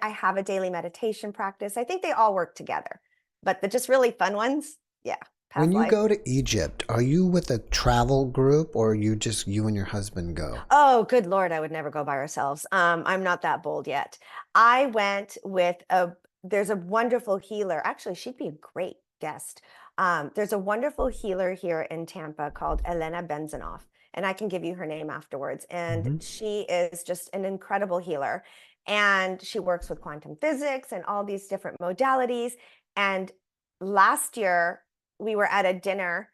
I have a daily meditation practice. I think they all work together. But the just really fun ones, yeah, When past you life. go to Egypt, are you with a travel group or you just you and your husband go? Oh, good Lord, I would never go by ourselves. I'm not that bold yet. I went with there's a wonderful healer. Actually, she'd be a great guest. There's a wonderful healer here in Tampa called Elena Benzenoff, and I can give you her name afterwards. And Hmm. she is just an incredible healer. And she works with quantum physics and all these different modalities. And last year, we were at a dinner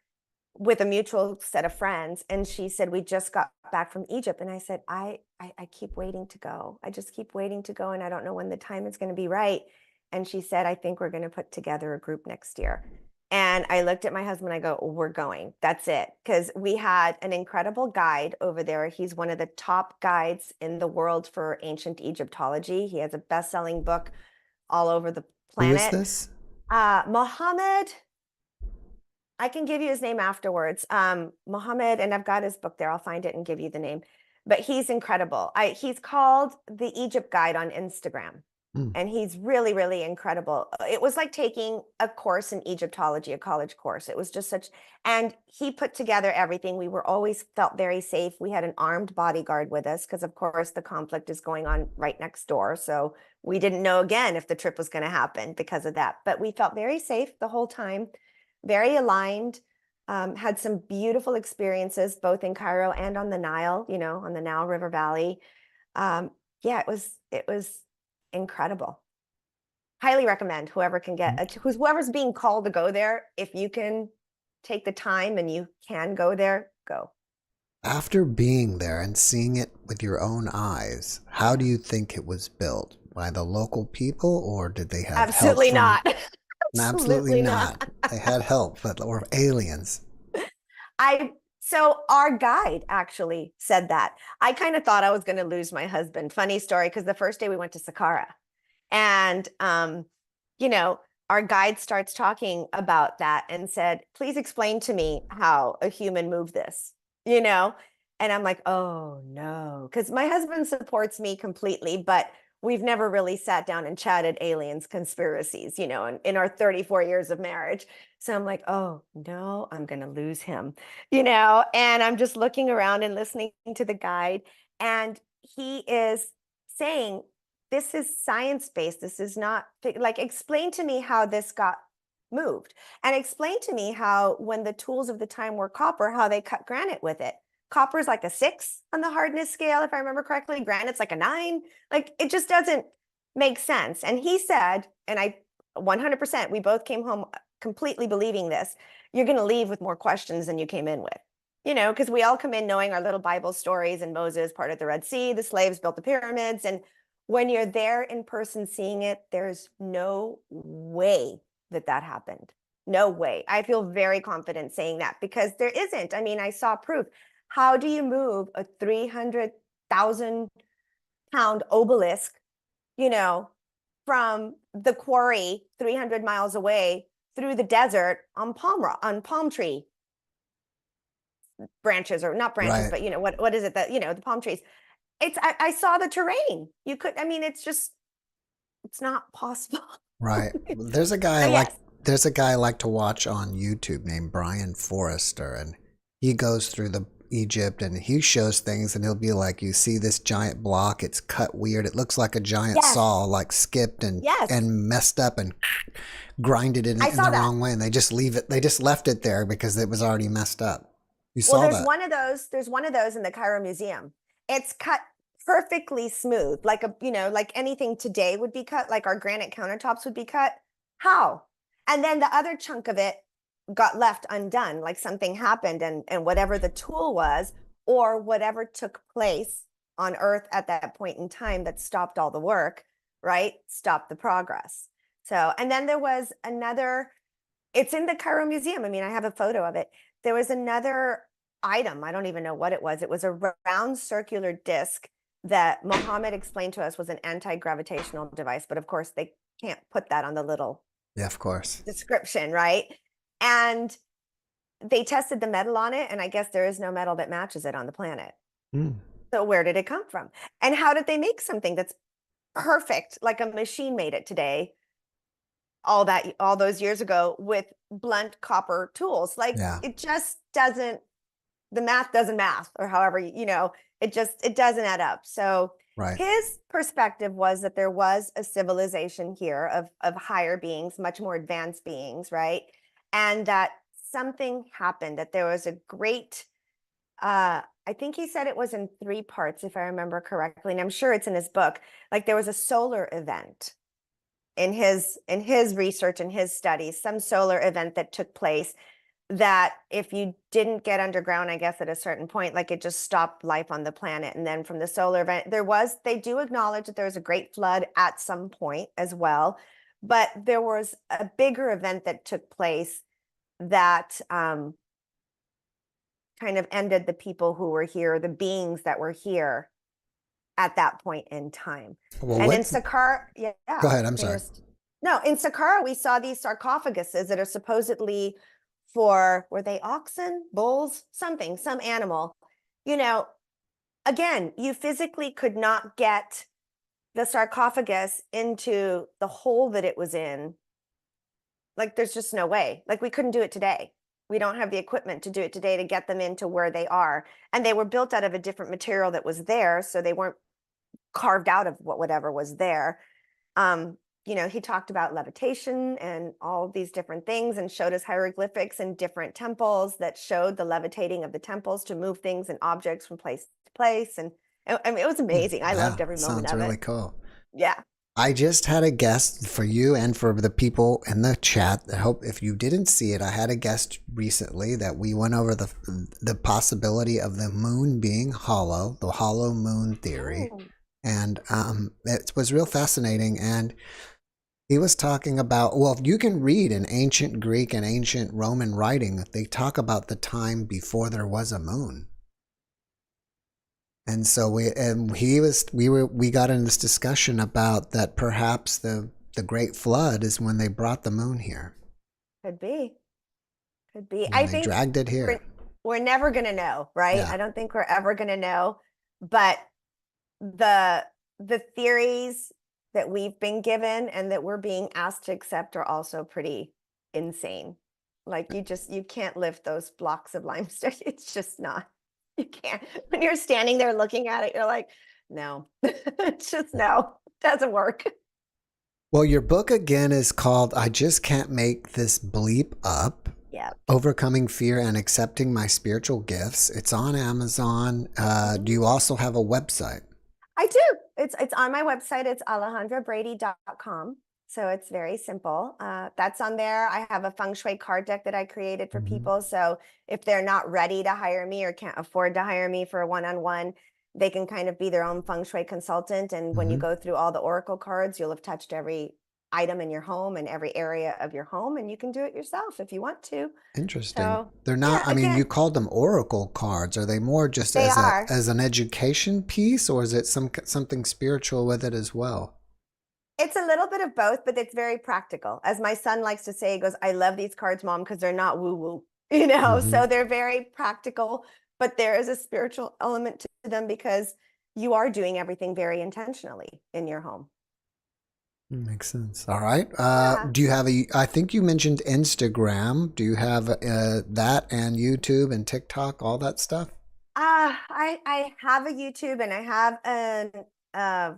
with a mutual set of friends, and she said, we just got back from Egypt. And I said, I keep waiting to go. I just keep waiting to go, and I don't know when the time is going to be right. And she said, I think we're going to put together a group next year. And I looked at my husband, I go, we're going. That's it. Because we had an incredible guide over there. He's one of the top guides in the world for ancient Egyptology. He has a best-selling book all over the Who is planet. this? Mohammed, I can give you his name afterwards. Mohammed, and I've got his book there. I'll find it and give you the name. But he's incredible. He's called the Egypt Guide on Instagram. Hmm. And he's really, really incredible. It was like taking a course in Egyptology, a college course. It was just such, and he put together everything. We were always felt very safe. We had an armed bodyguard with us because, of course, the conflict is going on right next door. So we didn't know again if the trip was going to happen because of that. But we felt very safe the whole time, very aligned. Had some beautiful experiences both in Cairo and on the Nile, you know, on the Nile River Valley. Yeah, it was incredible. Highly recommend whoever can get whoever's being called to go there. If you can take the time and you can go there, go. After being there and seeing it with your own eyes, how do you think it was built? By the local people or did they have help Absolutely from? not. Absolutely Absolutely not. not. They had help, but or aliens. I so our guide actually said that. I kind of thought I was going to lose my husband. Funny story, because the first day we went to Saqqara, and you know, our guide starts talking about that and said, "Please explain to me how a human moved this." You know, and I'm like, "Oh no," because my husband supports me completely, but we've never really sat down and chatted aliens conspiracies, you know, in our 34 years of marriage. So I'm like, oh no, I'm going to lose him, you know, and I'm just looking around and listening to the guide. And he is saying, this is science based. This is not like, explain to me how this got moved, and explain to me how, when the tools of the time were copper, how they cut granite with it. Copper is like a 6 on the hardness scale, if I remember correctly. Granite's like a 9. Like, it just doesn't make sense. And he said, and I 100%, we both came home completely believing this, you're going to leave with more questions than you came in with. You know, because we all come in knowing our little Bible stories, and Moses parted the Red Sea, the slaves built the pyramids. And when you're there in person seeing it, there's no way that that happened. No way. I feel very confident saying that, because there isn't. I mean, I saw proof. How do you move a 300,000-pound obelisk, you know, from the quarry 300 miles away through the desert on palm tree branches, or not branches, Right, but you know, what is it that, you know, the palm trees. I saw the terrain. You could, I mean, it's not possible. right. So yes. There's a guy I like to watch on YouTube named Brian Forrester, and he goes through Egypt, and he shows things, and he'll be like, you see this giant block, it's cut weird, it looks like a giant Yes. saw, like skipped and Yes. messed up and grinded it I in saw the that. wrong way, and they just left it there because it was already messed up. You Well, saw that? there's one of those in the Cairo Museum. It's cut perfectly smooth, like like anything today would be cut, like our granite countertops would be cut. How? And then the other chunk of it got left undone, like something happened, and whatever the tool was, or whatever took place on Earth at that point in time that stopped all the work, right? Stopped the progress. So, and then there was another, it's in the Cairo Museum. I mean, I have a photo of it. There was another item. I don't even know what it was. It was a round circular disc that Muhammad explained to us was an anti-gravitational device. But of course, they can't put that on the little Yeah, of course. description, right? And they tested the metal on it, and I guess there is no metal that matches it on the planet. Mm. So where did it come from? And how did they make something that's perfect, like a machine made it today, all those years ago with blunt copper tools? Like Yeah. it just doesn't, the math doesn't math, or however, it doesn't add up. So Right. his perspective was that there was a civilization here of higher beings, much more advanced beings, right? And that something happened, that there was a great, I think he said it was in 3 parts, if I remember correctly, and I'm sure it's in his book. Like there was a solar event in his research and his studies, some solar event that took place, that if you didn't get underground, I guess at a certain point, like it just stopped life on the planet. And then from the solar event, they do acknowledge that there was a great flood at some point as well, but there was a bigger event that took place that kind of ended the people who were here, the beings that were here at that point in time. Well, And in what? Saqqara, yeah, Go ahead. I'm sorry. no, in Saqqara, we saw these sarcophaguses that are supposedly for, were they oxen, bulls, something, some animal. Again, you physically could not get the sarcophagus into the hole that it was in. Like there's just no way. Like we couldn't do it today. We don't have the equipment to do it today to get them into where they are. And they were built out of a different material that was there, so they weren't carved out of whatever was there. He talked about levitation and all these different things, and showed us hieroglyphics in different temples that showed the levitating of the temples to move things and objects from place to place. And I mean, it was amazing. I Yeah, loved every moment sounds of really it. cool. Yeah. I just had a guest for you and for the people in the chat. I hope if you didn't see it, I had a guest recently that we went over the possibility of the moon being hollow, the hollow moon theory, Oh, and it was real fascinating. And he was talking about, well, you can read in ancient Greek and ancient Roman writing, they talk about the time before there was a moon. And so we got in this discussion about that perhaps the great flood is when they brought the moon here, could be. Could be. when I they think dragged it we're here. we're never gonna know, right? Yeah, I don't think we're ever gonna know. But the the theories that we've been given and that we're being asked to accept are also pretty insane. Like you can't lift those blocks of limestone. It's just not. You can't. When you're standing there looking at it, you're like, no, it's just no, doesn't work. well, your book again is called I Just Can't Make This Bleep Up: Yeah. Overcoming Fear and Accepting My Spiritual Gifts. It's on Amazon. Do you also have a website? I do. It's on my website. It's alejandrabrady.com. So it's very simple. That's on there. I have a Feng Shui card deck that I created for Mm-hmm. people. So if they're not ready to hire me or can't afford to hire me for a one-on-one, they can kind of be their own Feng Shui consultant. And when you Mm-hmm. go through all the oracle cards, you'll have touched every item in your home and every area of your home, and you can do it yourself if you want to. Interesting. So They're not, yeah, I mean, again, you called them oracle cards. Are they more just they are. as an education piece, or is it something spiritual with it as well? It's a little bit of both, but it's very practical. As my son likes to say, he goes, I love these cards, mom, because they're not woo woo, Mm-hmm. so they're very practical, but there is a spiritual element to them because you are doing everything very intentionally in your home. Makes sense. All right. Yeah. Do you have I think you mentioned Instagram. Do you have that and YouTube and TikTok, all that stuff? I have a YouTube and I have an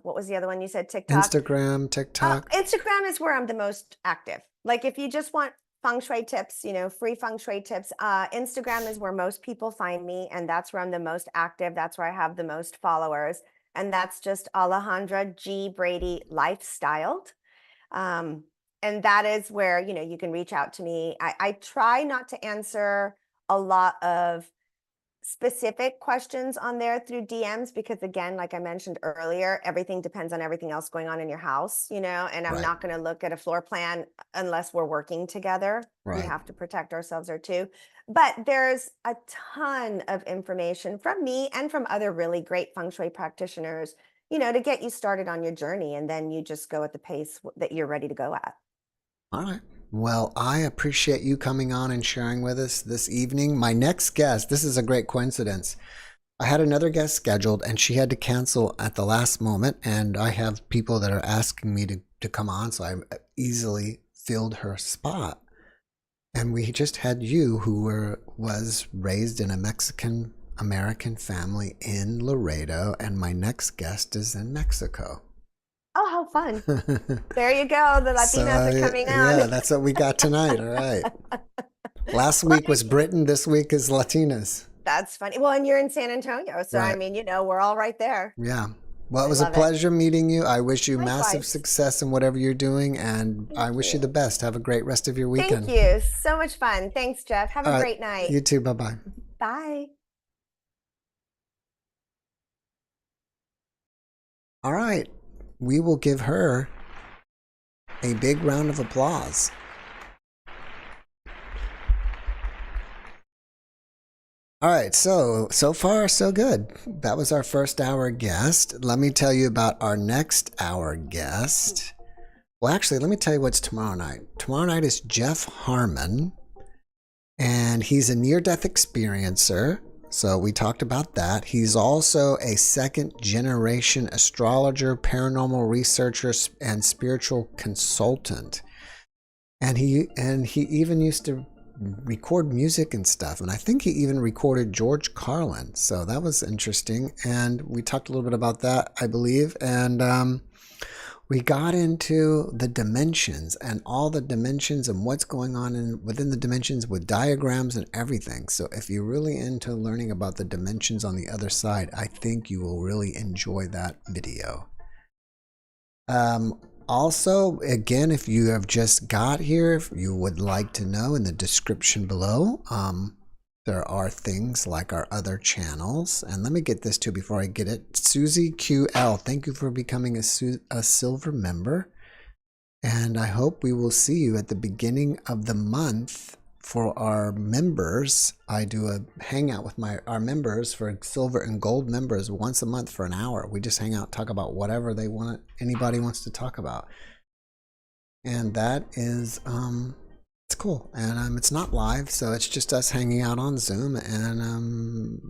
what was the other one you said? TikTok. Instagram, TikTok. Instagram is where I'm the most active. Like if you just want feng shui tips, free feng shui tips, Instagram is where most people find me, and that's where I'm the most active. That's where I have the most followers, and that's just Alejandra G Brady Lifestyled. Um, and that is where you can reach out to me. I try not to answer a lot of specific questions on there through DMs because again, like I mentioned earlier, everything depends on everything else going on in your house, and I'm Right, not going to look at a floor plan unless we're working together. We right. have to protect ourselves there too. But there's a ton of information from me and from other really great feng shui practitioners, to get you started on your journey, and then you just go at the pace that you're ready to go at. All right. Well, I appreciate you coming on and sharing with us this evening. My next guest, this is a great coincidence. I had another guest scheduled and she had to cancel at the last moment. And I have people that are asking me to come on. So I easily filled her spot. And we just had you, who was raised in a Mexican American family in Laredo. And my next guest is in Mexico. Oh, how fun. There you go. The So, Latinas are coming yeah, on. that's what we got tonight. All right. Last Well, week was Britain. This week is Latinas. that's funny. Well, and you're in San Antonio, so I Right. mean, we're all right there. Yeah. Well, it I was a love it. pleasure meeting you. I wish you massive Likewise. success in whatever you're doing, and Thank I wish you you. the best. Have a great rest of your Thank weekend. you. So much fun. Thanks, Jeff. Have All a right. great night. You too. Bye bye. Bye. All right. We will give her a big round of applause. All right, so far so good. That was our first hour guest. Let me tell you about our next hour guest. Well, actually, let me tell you what's tomorrow night. Tomorrow night is Jeff Harmon, and he's a near-death experiencer. So we talked about that. He's also a second-generation astrologer, paranormal researcher, and spiritual consultant. And he even used to record music and stuff, and I think he even recorded George Carlin, so that was interesting. And we talked a little bit about that, I believe. And we got into the dimensions and all the dimensions and what's going on within the dimensions with diagrams and everything. So if you're really into learning about the dimensions on the other side, I think you will really enjoy that video. Also, again, if you have just got here, if you would like to know, in the description below, there are things like our other channels. And let me get this too before I get it. Susie QL, thank you for becoming a silver member. And I hope we will see you at the beginning of the month for our members. I do a hangout with our members, for silver and gold members, once a month for an hour. We just hang out, talk about whatever anybody wants to talk about. And that is it's cool. And it's not live, so it's just us hanging out on Zoom, and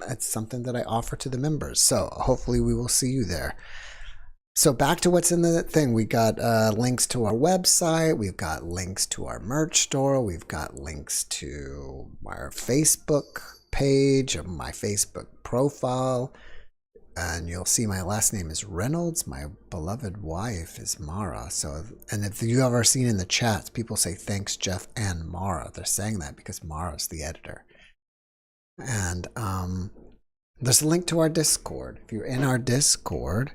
it's something that I offer to the members. So hopefully we will see you there. So back to what's in the thing. We got links to our website. We've got links to our merch store. We've got links to our Facebook page, or my Facebook profile. And you'll see my last name is Reynolds. My beloved wife is Mara. So, and if you ever seen in the chats, people say thanks, Jeff and Mara. They're saying that because Mara's the editor. And there's a link to our Discord. If you're in our Discord,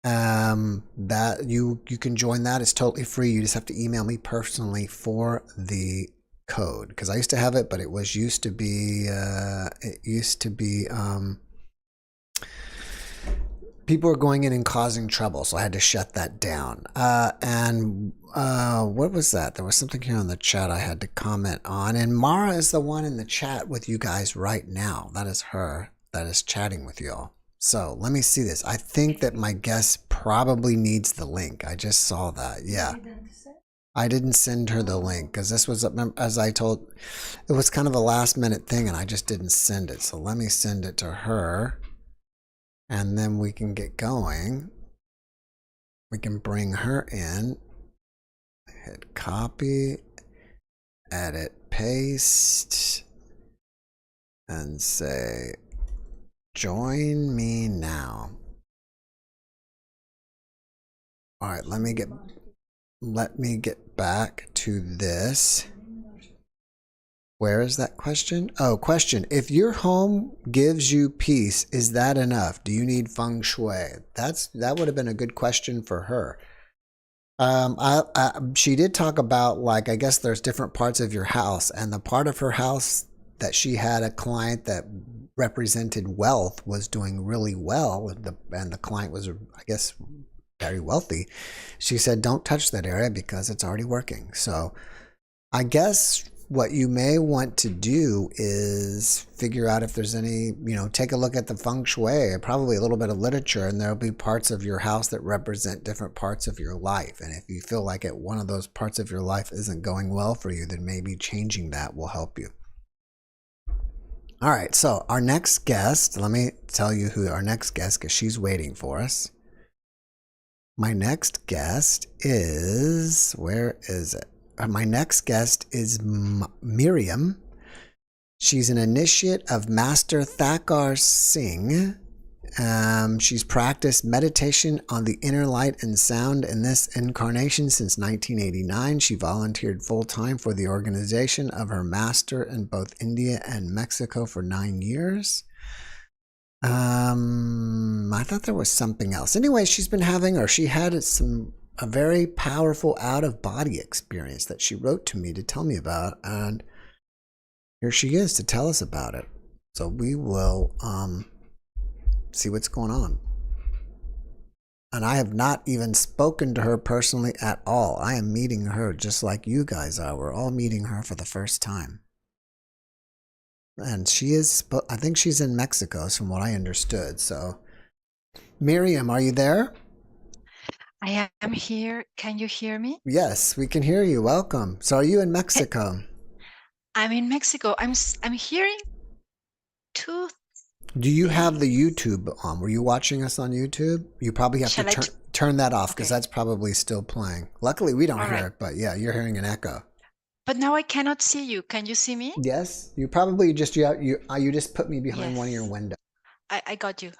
that you can join that. It's totally free. You just have to email me personally for the code, because I used to have it, but it used to be people were going in and causing trouble, so I had to shut that down. What was that? There was something here in the chat I had to comment on. And Mara is the one in the chat with you guys right now. That is her that is chatting with you all. So let me see this. I think that my guest probably needs the link. I just saw that. Yeah. I didn't send her the link because this was, as I told, it was kind of a last minute thing and I just didn't send it. So let me send it to her and then we can get going. We can bring her in. Hit copy, edit, paste. and say, join me now. All right, let me get back to this. Where is that question? Oh, question. If your home gives you peace, is that enough? Do you need Feng Shui? That would have been a good question for her. She did talk about, like, I guess there's different parts of your house, and the part of her house that she had a client that represented wealth was doing really well, and the client was, I guess, very wealthy. She said, don't touch that area because it's already working. So I guess what you may want to do is figure out if there's any, take a look at the feng shui, probably a little bit of literature, and there'll be parts of your house that represent different parts of your life. And if you feel like one of those parts of your life isn't going well for you, then maybe changing that will help you. All right, so our next guest, let me tell you who our next guest, because she's waiting for us. My next guest is, where is it? My next guest is Miriam. She's an initiate of Master Thakar Singh. She's practiced meditation on the inner light and sound in this incarnation since 1989. She volunteered full-time for the organization of her master in both India and Mexico for 9 years. I thought there was something else. Anyway, she had a very powerful out-of-body experience that she wrote to me to tell me about, and here she is to tell us about it. So we will see what's going on. And I have not even spoken to her personally at all. I am meeting her just like you guys are. We're all meeting her for the first time. And I think she's in Mexico, from what I understood. So, Miriam, are you there? I am here. Can you hear me? Yes, we can hear you. Welcome. So, are you in Mexico? I'm in Mexico. I'm hearing two. Do you have the YouTube on? Were you watching us on YouTube? You probably have to turn that off because that's probably still playing. Luckily, we don't hear it, but yeah, you're hearing an echo. But now I cannot see you. Can you see me? Yes, you probably just you just put me behind one of your windows. I got you.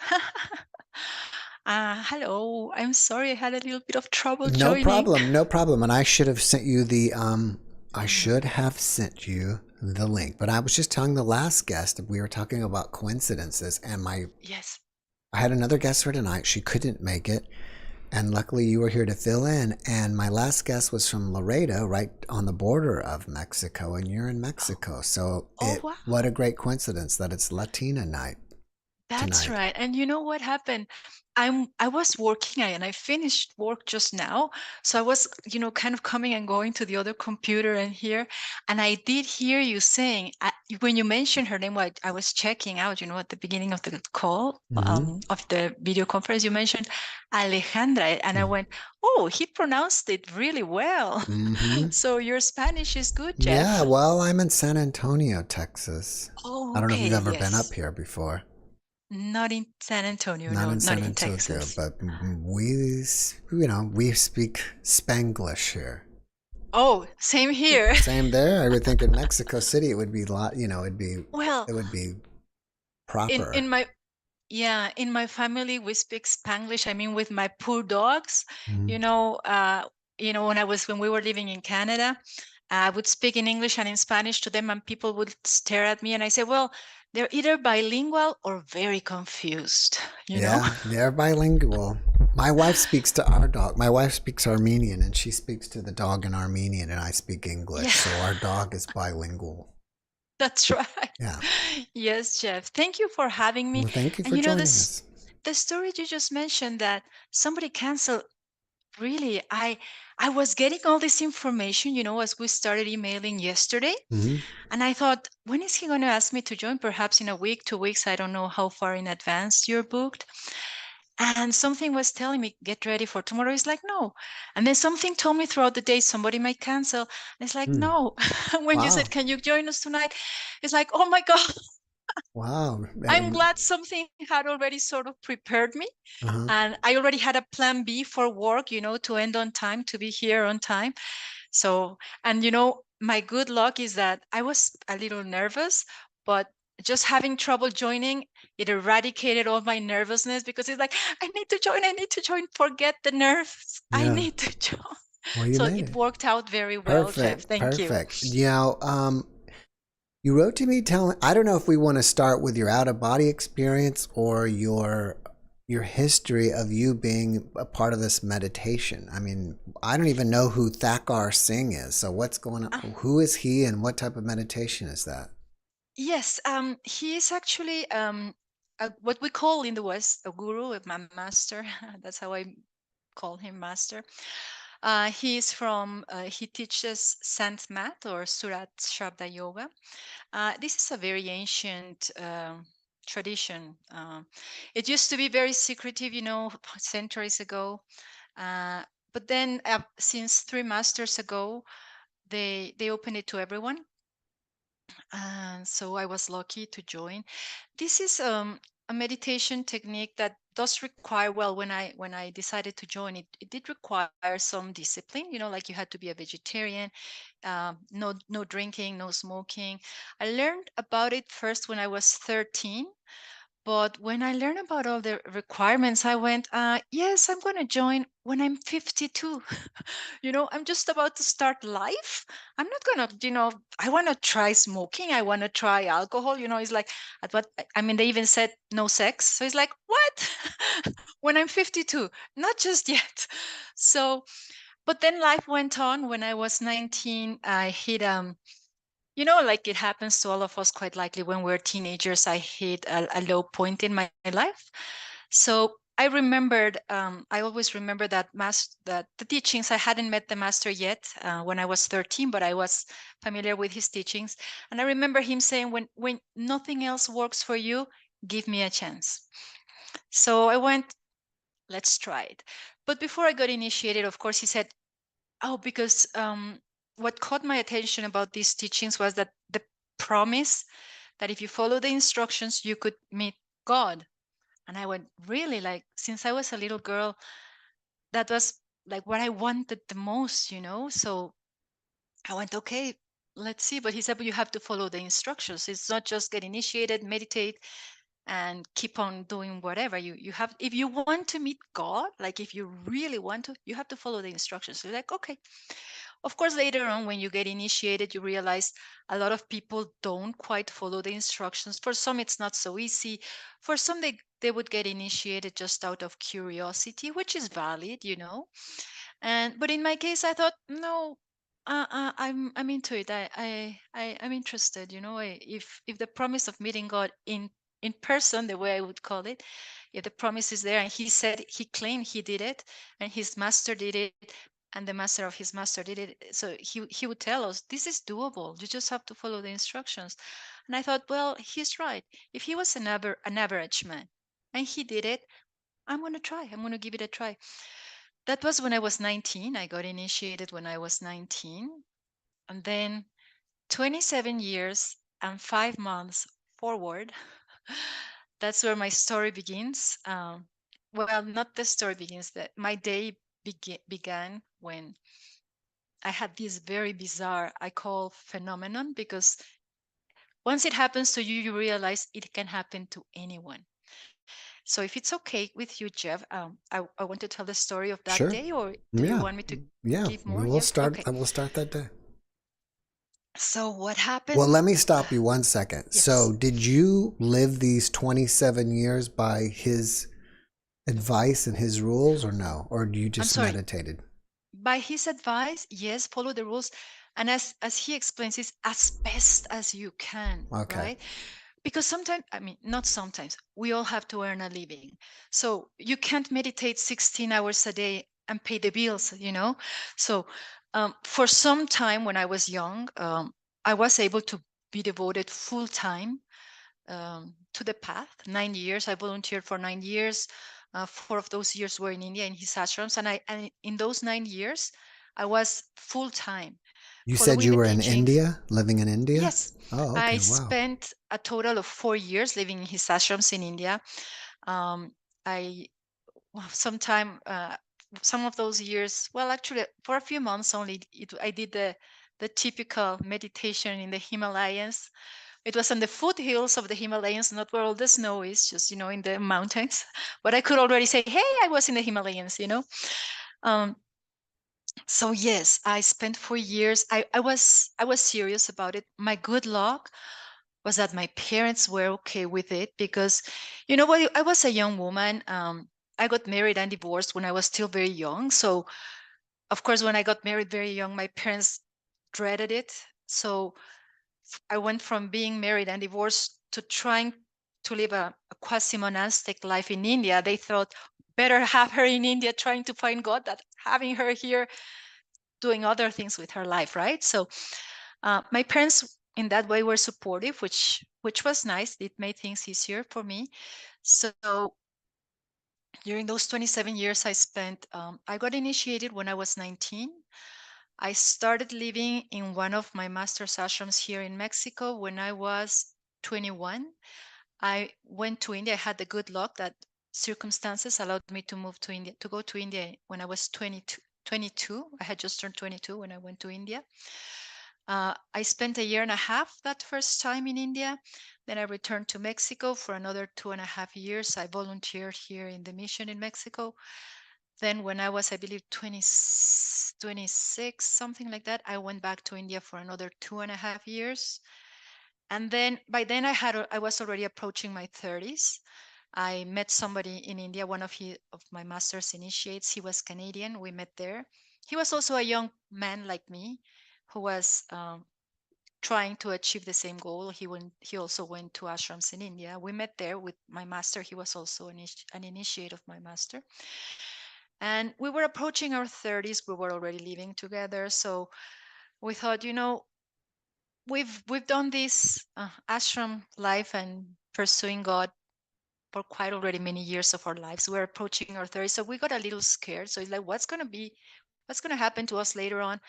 Hello. I'm sorry I had a little bit of trouble joining. No problem. And I should have sent you the link. But I was just telling the last guest, we were talking about coincidences, and I had another guest for tonight. She couldn't make it, and luckily you were here to fill in. And my last guest was from Laredo, right on the border of Mexico, and you're in Mexico. So wow. What a great coincidence that it's Latina night. That's tonight. right. And you know what happened? I was working and I finished work just now. So I was, kind of coming and going to the other computer and here. And I did hear you saying, when you mentioned her name, I was checking out, at the beginning of the call, of the video conference, you mentioned Alejandra. And I went, oh, he pronounced it really well. So your Spanish is good, Jeff. Yeah, well, I'm in San Antonio, Texas. Oh, okay. I don't know if you've ever been up here before. Not in San Antonio, not in Texas. But we speak Spanglish here. Oh, same here. Same there. I would think in Mexico City it would be it would be proper. In my family we speak Spanglish. I mean, with my poor dogs, when we were living in Canada, I would speak in English and in Spanish to them, and people would stare at me, and I say, well, they're either bilingual or very confused. Yeah, they're bilingual. My wife speaks to our dog. My wife speaks Armenian, and she speaks to the dog in Armenian, and I speak English. So our dog is bilingual. That's right. Yeah. Yes, Jeff. Thank you for having me. Well, thank you for joining us. The story you just mentioned that somebody canceled. Really, I was getting all this information, as we started emailing yesterday. And I thought, when is he going to ask me to join? Perhaps in a week, 2 weeks. I don't know how far in advance you're booked. And something was telling me, get ready for tomorrow. It's like, no. And then something told me throughout the day, somebody might cancel. And it's like, no. When you said, can you join us tonight? It's like, oh my God. Wow. I'm glad something had already sort of prepared me. And I already had a plan B for work, to end on time, to be here on time. So, and my good luck is that I was a little nervous, but just having trouble joining, it eradicated all my nervousness because it's like, I need to join, I need to join, forget the nerves, I Yeah. need to join. Well, you So made it it. worked out very well, Jeff. Perfect. Thank you. Perfect. You wrote to me telling, I don't know if we want to start with your out of body experience or your history of you being a part of this meditation. I mean, I don't even know who Thakar Singh is. So what's going on? Uh, Who is he and what type of meditation is that? yes, he is actually what we call in the West a guru, a master. That's how I call him, master. He teaches Sant Mat or Surat Shabda Yoga. This is a very ancient tradition. It used to be very secretive, centuries ago. Uh, but then, since three masters ago, they opened it to everyone, and so I was lucky to join. This is a meditation technique that does require, well, when I decided to join it, it did require some discipline. Like you had to be a vegetarian, no drinking, no smoking. I learned about it first when I was 13, but when I learned about all the requirements, I went, yes, I'm going to join when I'm 52. I'm just about to start life. I'm not going to, I want to try smoking. I want to try alcohol. It's like, at what, I mean, they even said no sex. So it's like, what? When I'm 52, not just yet. So, but then life went on. When I was 19, I hit like it happens to all of us quite likely when we're teenagers, I hit a low point in my life. So I always remember that the teachings. I hadn't met the master yet when I was 13, but I was familiar with his teachings. And I remember him saying, when nothing else works for you, give me a chance. So I went, let's try it. But before I got initiated, of course, he said, oh, because what caught my attention about these teachings was that the promise that if you follow the instructions, you could meet God. And I went, really? Like, since I was a little girl, that was like what I wanted the most. So I went, okay, let's see. But he said, but you have to follow the instructions. It's not just get initiated, meditate, and keep on doing whatever. You have, if you want to meet God, like if you really want to, you have to follow the instructions. So you're like, okay. Of course, later on, when you get initiated, you realize a lot of people don't quite follow the instructions. For some, it's not so easy. For some, they would get initiated just out of curiosity, which is valid. But in my case, I thought, no, I'm into it. I'm interested. If the promise of meeting God in person, the way I would call it, if the promise is there, and he claimed he did it, and his master did it, and the master of his master did it, so he would tell us this is doable. You just have to follow the instructions. And I thought, well, he's right. If he was an average man and he did it, I'm going to try. I'm going to give it a try. That was when I was 19. I got initiated when I was 19. And then 27 years and 5 months forward, that's where my story begins. Well, not the story begins, that my day began when I had this very bizarre, I call phenomenon, because once it happens to you, you realize it can happen to anyone. So if it's okay with you, Jeff, I want to tell the story of that Sure. day, or do you Yeah. want me to Yeah. give We more? will Yeah. start. Okay. I will start that day. So what Well, happened? let me stop you 1 second. So, Yes. did you live these 27 years by his advice and his rules, or no? Or you I'm just sorry. meditated? By his advice, yes, follow the rules, and as he explains, it's as best as you can, Okay. right? Because sometimes, I mean, not sometimes, we all have to earn a living. So you can't meditate 16 hours a day and pay the bills. So for some time when I was young, I was able to be devoted full time to the path. 9 years, I volunteered for 9 years. 4 of those years were in India in his ashrams, and in those 9 years, I was full time You said following you the were in teachings. India, living in India? Yes, Oh, I okay. Wow. spent a total of 4 years living in his ashrams in India. Um, I well, some of those years, well, actually, for a few months only, I did the typical meditation in the Himalayas, It was on the foothills of the Himalayas, not where all the snow is, just, in the mountains. But I could already say, hey, I was in the Himalayas. Um, so yes, I spent 4 years. I was serious about it. My good luck was that my parents were okay with it because, what, I was a young woman. I got married and divorced when I was still very young. So of course, when I got married very young, my parents dreaded it. So I went from being married and divorced to trying to live a quasi monastic life in India. They thought better have her in India trying to find God than having her here doing other things with her life, right? So my parents in that way were supportive, which was nice. It made things easier for me. So during those 27 years I spent, I got initiated when I was 19. I started living in one of my master's ashrams here in Mexico when I was 21. I went to India. I had the good luck that circumstances allowed me to move to India, to go to India when I was 22. 22. I had just turned 22 when I went to India. I spent a year and a half that first time in India. Then I returned to Mexico for another 2.5 years. I volunteered here in the mission in Mexico. Then when I was, I believe, 20, 26, something like that, I went back to India for another 2.5 years. And then by then I was already approaching my 30s. I met somebody in India, one of my master's initiates. He was Canadian. We met there. He was also a young man like me who was trying to achieve the same goal. He also went to ashrams in India. We met there with my master. He was also an initiate of my master. And we were approaching our 30s. We were already living together. So we thought, we've done this ashram life and pursuing God for quite already many years of our lives. We're approaching our 30s, so we got a little scared. So it's like, what's going to happen to us later on?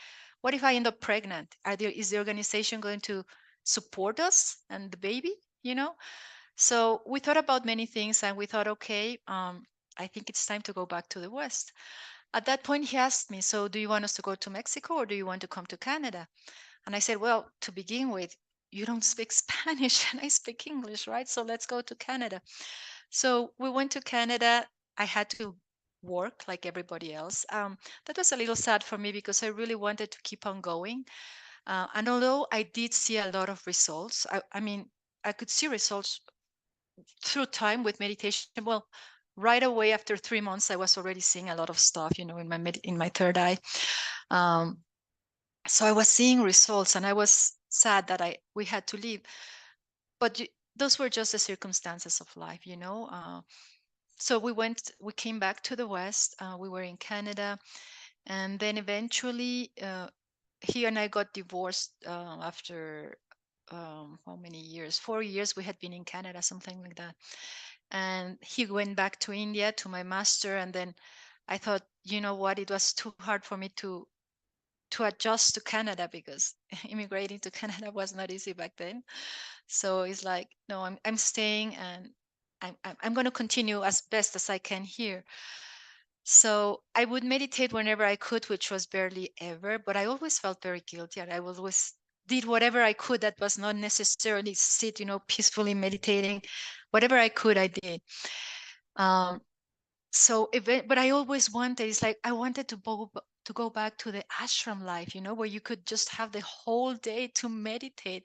What if I end up pregnant? Is the organization going to support us and the baby? So we thought about many things, and we thought, okay, I think it's time to go back to the West. At that point, he asked me, so do you want us to go to Mexico or do you want to come to Canada? And I said, well, to begin with, you don't speak Spanish and I speak English, right? So let's go to Canada. So we went to Canada. I had to work like everybody else. That was a little sad for me because I really wanted to keep on going. And although I did see a lot of results, I mean, I could see results through time with meditation. Well, right away after 3 months, I was already seeing a lot of stuff, in my third eye. So I was seeing results, and I was sad that we had to leave. But those were just the circumstances of life. So we came back to the West. We were in Canada, and then eventually he and I got divorced after how many years? 4 years we had been in Canada, something like that. And he went back to India to my master, and then I thought, you know what? It was too hard for me to adjust to Canada because immigrating to Canada was not easy back then. So it's like, no, I'm staying, and I'm going to continue as best as I can here. So I would meditate whenever I could, which was barely ever, but I always felt very guilty, and I always did whatever I could that was not necessarily sit, peacefully meditating. Whatever I could, I did. Um, but I always wanted, it's like I wanted to go back to the ashram life, where you could just have the whole day to meditate.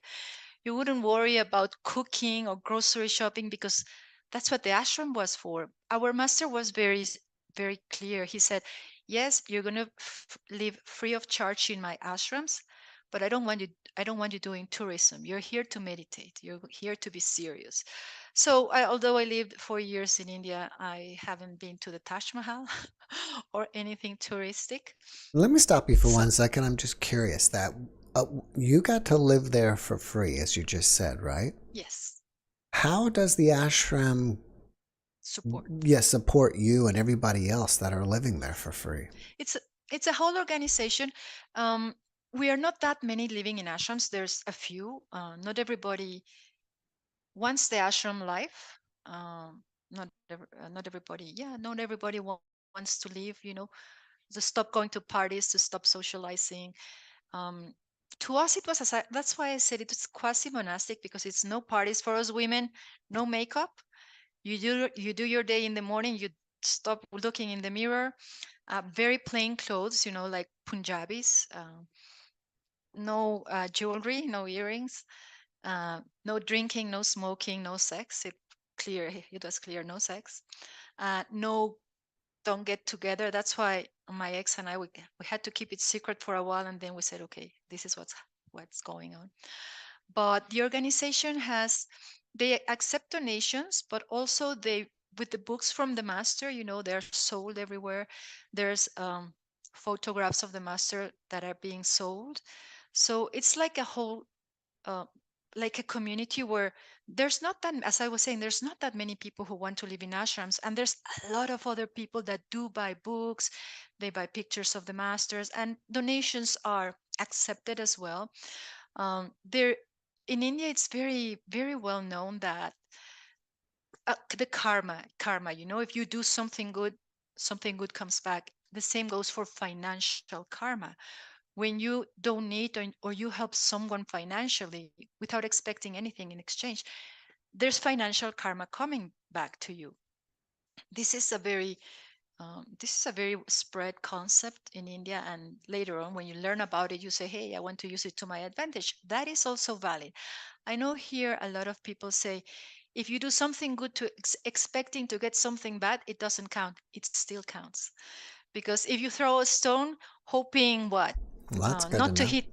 You wouldn't worry about cooking or grocery shopping because that's what the ashram was for. Our master was very clear. He said, yes, you're going to live free of charge in my ashrams, but I don't want you doing tourism. You're here to meditate. You're here to be serious. So although I lived 4 years in India, I haven't been to the Taj Mahal or anything touristic. Let me stop you for So 1 second. I'm just curious that uh, you got to live there for free, as you just said, right? yes, How does the ashram, support. yes, support you and everybody else that are living there for free? It's it's a whole organization. Um, we are not that many living in ashrams. There's a few. Not everybody wants the ashram life. Not everybody. Yeah, not everybody wants to leave. To stop going to parties, to stop socializing. Um, To us it was that's why I said it was quasi monastic, because it's no parties for us women, no makeup. You do your day in the morning, you stop looking in the mirror, very plain clothes, like Punjabis, no jewelry, no earrings, no drinking, no smoking, no sex. It was clear, no sex, no, don't get together. That's why my ex and I, we had to keep it secret for a while, and then we said, okay, this is what's going on. But the organization has, they accept donations, but also they, with the books from the master, they're sold everywhere. There's photographs of the master that are being sold. So it's like a whole, uh, like a community where there's not that, as I was saying, there's not that many people who want to live in ashrams, and there's a lot of other people that do buy books. They buy pictures of the masters, and donations are accepted as well. There in India, it's very, very well known that the karma, if you do something good comes back. The same goes for financial karma. When you donate, or you help someone financially without expecting anything in exchange, there's financial karma coming back to you. This is a very spread concept in India, and later on, when you learn about it, you say, hey, I want to use it to my advantage. That is also valid. I know here a lot of people say, if you do something good to expecting to get something bad, it doesn't count. It still counts. Because if you throw a stone hoping what? Well, that's good to Not to know. hit.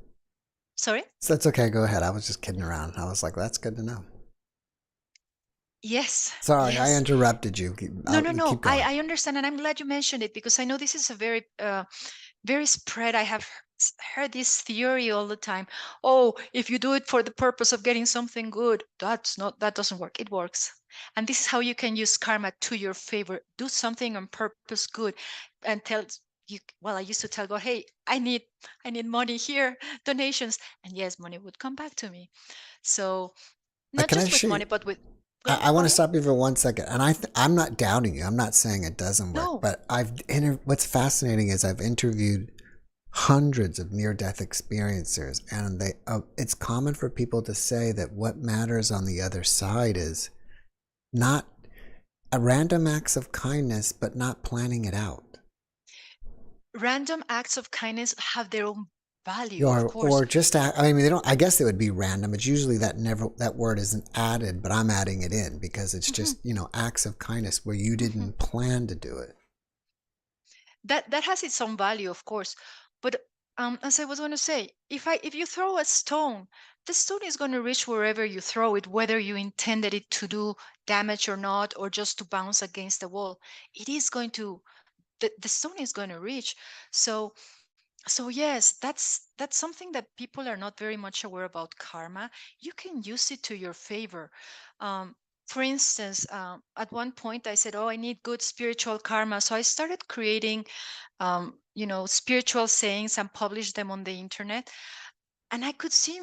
Sorry? So that's okay. Go ahead. I was just kidding around. I was like, that's good to know. Yes, Sorry, I yes. interrupted you. No, no, no. Keep going. I understand, and I'm glad you mentioned it, because I know this is a very very spread. I have heard this theory all the time. Oh, if you do it for the purpose of getting something good, that doesn't work. It works. And this is how you can use karma to your favor. Do something on purpose good, and tell you, well, I used to tell God, hey, I need money here, donations, and yes, money would come back to me. So not Can I just with show money, you? but with, I go want to ahead. stop you for 1 second, and I'm not doubting you. I'm not saying it doesn't work, No. but what's fascinating is I've interviewed hundreds of near-death experiencers, and it's common for people to say that what matters on the other side is not a random acts of kindness, but not planning it out. Random acts of kindness have their own value, of course. Or just I mean, they don't. I guess it would be random. It's usually that word isn't added, but I'm adding it in because it's Mhm, just acts of kindness where you mhm. didn't plan to do it. That has its own value, of course. But as I was going to say, if you throw a stone, the stone is going to reach wherever you throw it, whether you intended it to do damage or not, or just to bounce against the wall. It is going to the stone is going to reach. So yes, that's something that people are not very much aware about karma. You can use it to your favor. Um, for instance, at one point I said, "Oh, I need good spiritual karma," so I started creating, spiritual sayings and published them on the internet. And I could see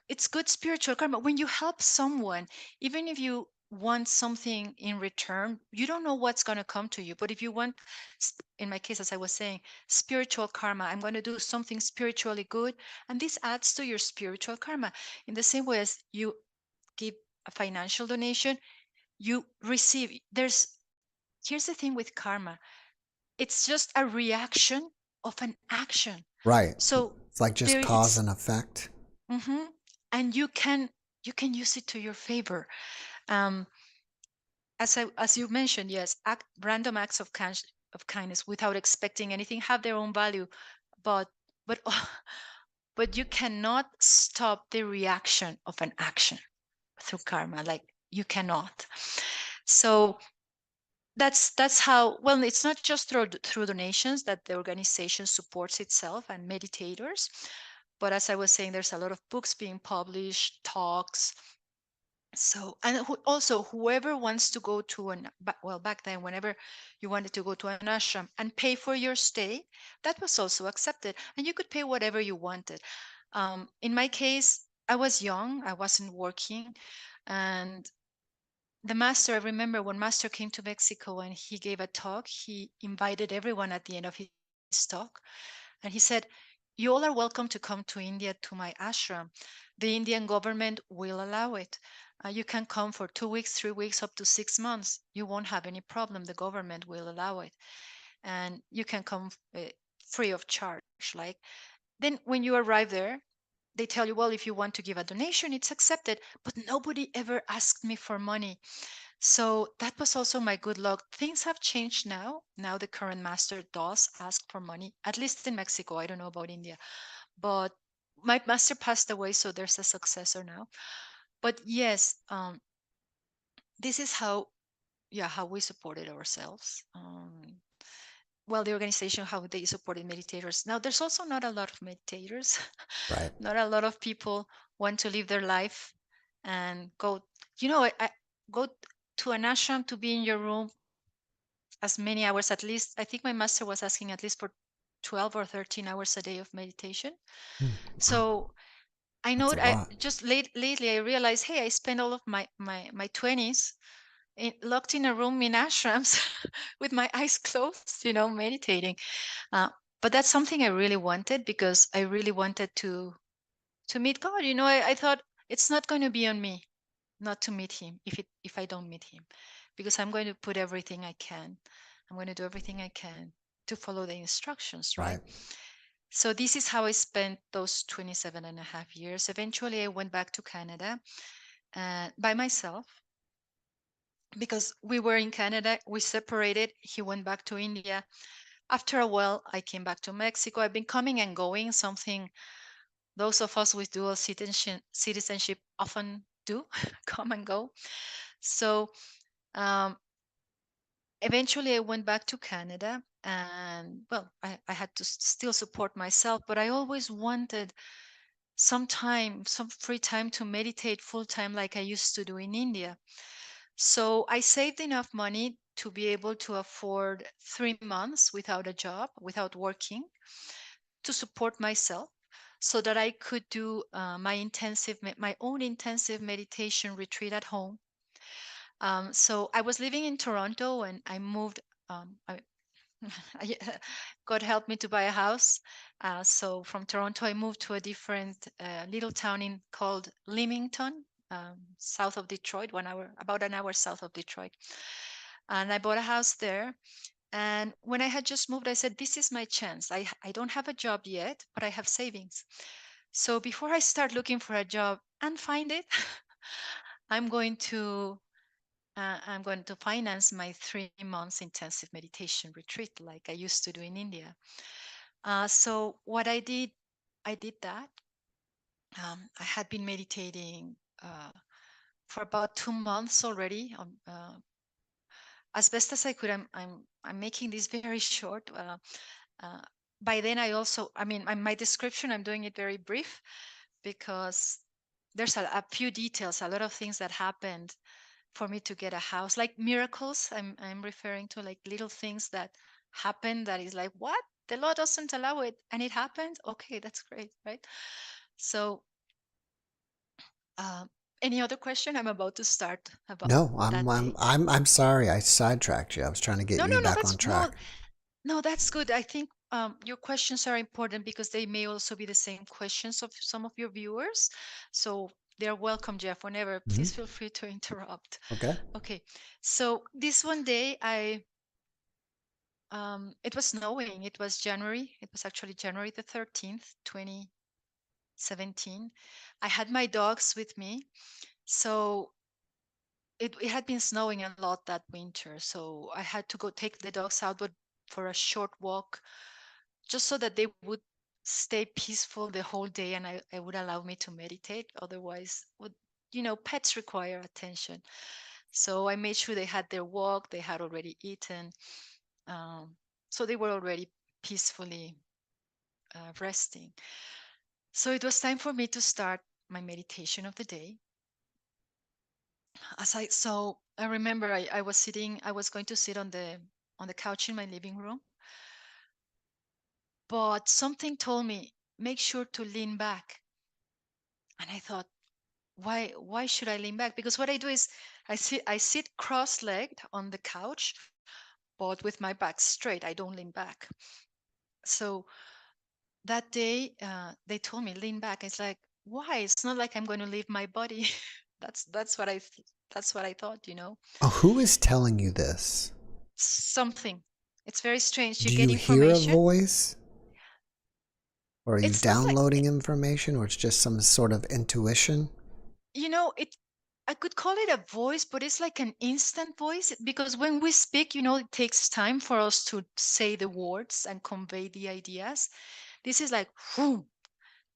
it's good spiritual karma when you help someone, even if you want something in return. You don't know what's going to come to you, but if you want, in my case, as I was saying, spiritual karma, I'm going to do something spiritually good, and this adds to your spiritual karma. In the same way as you give a financial donation, you receive. Here's the thing with karma, it's just a reaction of an action. Right. So It's like just there cause it's and effect. hmm and you can use it to your favor. um as you mentioned, yes, random acts of kindness without expecting anything have their own value, but but but you cannot stop the reaction of an action through karma, like you cannot. So that's how, well, it's not just through donations that the organization supports itself and meditators, but as I was saying, there's a lot of books being published, talks. So, and also whoever wants to go to well, back then, whenever you wanted to go to an ashram and pay for your stay, that was also accepted, and you could pay whatever you wanted. In my case, I was young, I wasn't working, and the master, I remember when master came to Mexico and he gave a talk, he invited everyone at the end of his talk, and he said, you all are welcome to come to India to my ashram. The Indian government will allow it. You can come for 2 weeks, 3 weeks, up to 6 months. You won't have any problem. The government will allow it. And you can come free of charge. Like, then when you arrive there, they tell you, well, if you want to give a donation, it's accepted. But nobody ever asked me for money. So that was also my good luck. Things have changed now. Now the current master does ask for money, at least in Mexico. I don't know about India, but my master passed away, so there's a successor now. But yes, this is how, yeah, how we supported ourselves. Well, the organization, how they supported meditators. Now, there's also not a lot of meditators. Right. Not a lot of people want to live their life and go, I go to an ashram to be in your room as many hours at least. I think my master was asking at least for 12 or 13 hours a day of meditation. Wow. So I know That's a I lot. just lately I realized, hey, I spent all of my 20s locked in a room in ashrams with my eyes closed, meditating. Uh, but that's something I really wanted, because I really wanted to meet God. I thought it's not going to be on me not to meet him if I don't meet him, because I'm going to put everything I can. I'm going to do everything I can to follow the instructions, right? Right. So this is how I spent those 27 and a half years. Eventually, I went back to Canada by myself, because we were in Canada. We separated. He went back to India. After a while, I came back to Mexico. I've been coming and going, something those of us with dual citizenship often do, come and go. So um, eventually I went back to Canada, and well, I had to still support myself, but I always wanted some time, some free time to meditate full time like I used to do in India. So I saved enough money to be able to afford 3 months without a job, without working, to support myself, so that I could do my own intensive meditation retreat at home. So I was living in Toronto, and I moved. I, God helped me to buy a house. So from Toronto, I moved to a different little town called Leamington, south of Detroit, about an hour south of Detroit. And I bought a house there. And when I had just moved, I said, this is my chance. I don't have a job yet, but I have savings. So before I start looking for a job and find it, I'm going to I'm going to finance my 3 months intensive meditation retreat like I used to do in India. So what I did that. I had been meditating for about 2 months already. As best as I could. I'm making this very short. Uh, by then, I mean, my description, I'm doing it very brief, because there's a few details, a lot of things that happened for me to get a house, like miracles. I'm referring to, like, little things that happen that is like, what? The law doesn't allow it, and it happened. Okay, that's great, right? So, um, any other question? I'm about to start about No, that day. I'm sorry. I sidetracked you. I was trying to get No, you no, no. back on That's no, track. no. That's good. I think your questions are important, because they may also be the same questions of some of your viewers. So they're welcome, Jeff. Whenever, Hmm. please feel free to interrupt. Okay. Okay. So this one day, it was snowing. It was January. It was actually January the 13th, 2017. I had my dogs with me. So it had been snowing a lot that winter. So I had to go take the dogs out, but for a short walk, just so that they would stay peaceful the whole day, and I would allow me to meditate. Otherwise, pets require attention. So I made sure they had their walk, they had already eaten. Um, so they were already peacefully resting. So it was time for me to start my meditation of the day. So I remember I was going to sit on the couch in my living room, but something told me, make sure to lean back. And I thought, why should I lean back? Because what I do is I sit cross-legged on the couch, but with my back straight. I don't lean back. So that day, they told me lean back. It's like, why? It's not like I'm going to leave my body. That's what that's what I thought. Oh, who is telling you this? Something. It's very strange. You Do get you hear a information. voice? Or are you It's not like, downloading information, or it's just some sort of intuition? it. I could call it a voice, but it's like an instant voice because when we speak, it takes time for us to say the words and convey the ideas. This is like, whoom,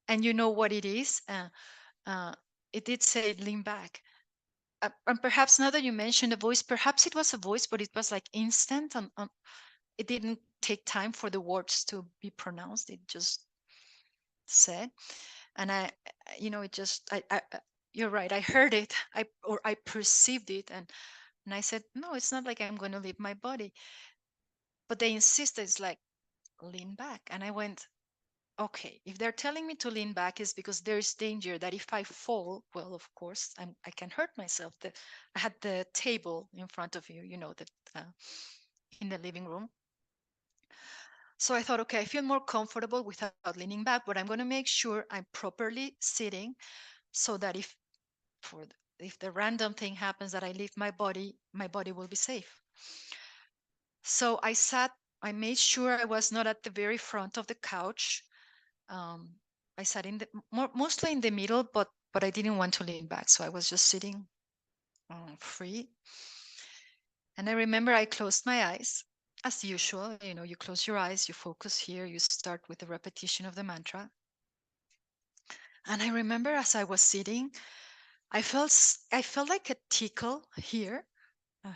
and you know what it is. Uh, it did say lean back. And perhaps now that you mentioned the voice, perhaps it was a voice, but it was like instant. It didn't take time for the words to be pronounced. It just said, and it just, you're right. I heard it, I perceived it, and I said, no, it's not like I'm going to leave my body. But they insisted, it's like, lean back, and I went, okay, if they're telling me to lean back is because there's danger that if I fall, well, of course, I can hurt myself. I had the table in front of you, that in the living room. So I thought, okay, I feel more comfortable without leaning back, but I'm going to make sure I'm properly sitting so that if the random thing happens that I leave my body will be safe. So I sat. I made sure I was not at the very front of the couch. um, I sat mostly in the middle, but I didn't want to lean back, so I was just sitting free. And I remember I closed my eyes as usual. You close your eyes, you focus here, you start with the repetition of the mantra. And I remember as I was sitting, I felt like a tickle here,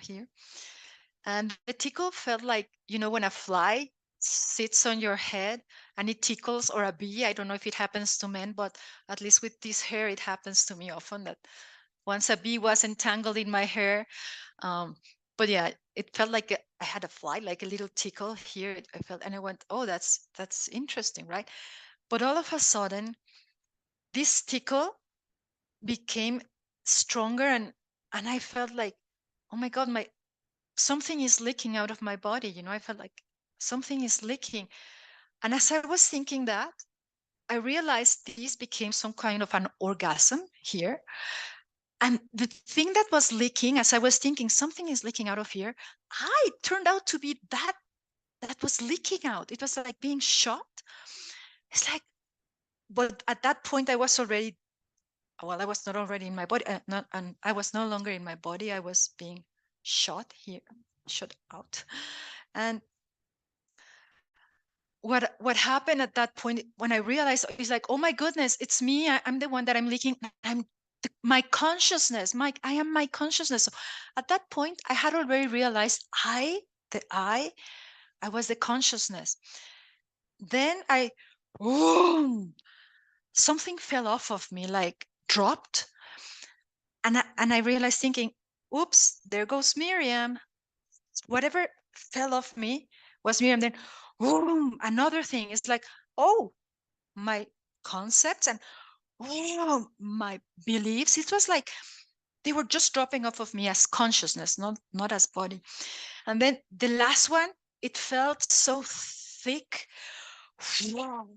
here, and the tickle felt like when a fly sits on your head and it tickles, or a bee. I don't know if it happens to men, but at least with this hair it happens to me often, that once a bee was entangled in my hair. um, but yeah, it felt like I had a fly, like a little tickle here. I felt, and I went, oh, that's interesting, right? But all of a sudden this tickle became stronger, and I felt like, oh my god, my something is leaking out of my body. I felt like something is leaking. And as I was thinking that, I realized this became some kind of an orgasm here. And the thing that was leaking, as I was thinking, something is leaking out of here, I turned out to be that was leaking out. It was like being shot. It's like, but at that point, I was already, well, I was not already in my body, and I was no longer in my body. I was being shot here, shot out. And what happened at that point when I realized, it's like, oh my goodness, it's me. I'm the one that I'm leaking. I'm my consciousness. I am my consciousness. So at that point, I had already realized the I was the consciousness. Then boom, something fell off of me, like dropped, and I realized, thinking, oops, there goes Miriam. Whatever fell off me was Miriam. Then boom, another thing. It's like, oh, my concepts and my beliefs. It was like they were just dropping off of me as consciousness, not as body. And then the last one, it felt so thick. Wow.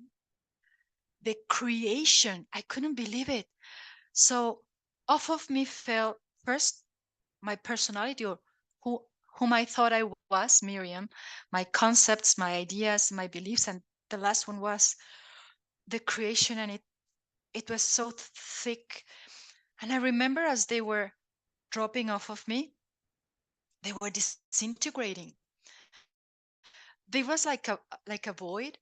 The creation, I couldn't believe it. So off of me fell first my personality, or who whom I thought I was, Miriam, my concepts, my ideas, my beliefs, and the last one was the creation. And it was so thick. And I remember as they were dropping off of me, they were disintegrating. There was like a void,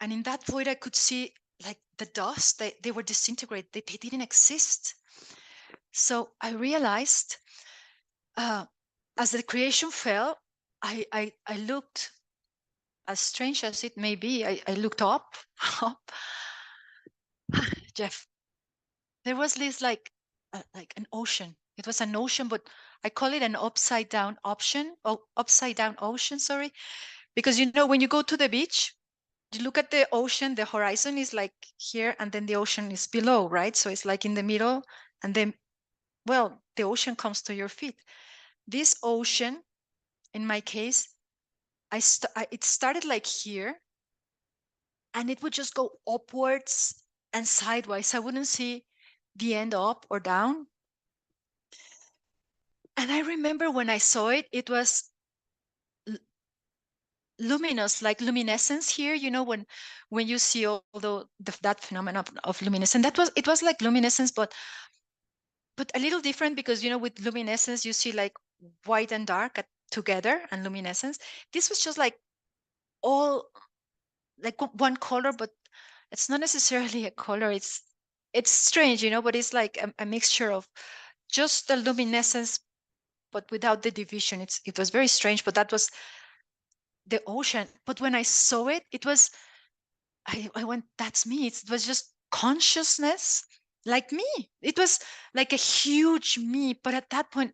and in that void I could see like the dust. They were disintegrated. They didn't exist. So I realized, uh, as the creation fell, I looked, as strange as it may be, I looked up, up. Jeff, there was this like an ocean. It was an ocean, but I call it an upside down ocean. Sorry, because when you go to the beach, you look at the ocean. The horizon is like here, and then the ocean is below, right? So it's like in the middle, and then, well, the ocean comes to your feet. This ocean, in my case, it started like here, and it would just go upwards and sideways. I wouldn't see the end up or down. And I remember when I saw it, it was luminous, like luminescence here. When you see all that phenomenon of luminescence, it was like luminescence, but a little different, because with luminescence you see like white and dark together, and luminescence, this was just like all like one color, but it's not necessarily a color. It's strange, but it's like a mixture of just the luminescence, but without the division. It was very strange, but that was the ocean. But when I saw it, it was, I went, that's me. It was just consciousness, like me. It was like a huge me. But at that point,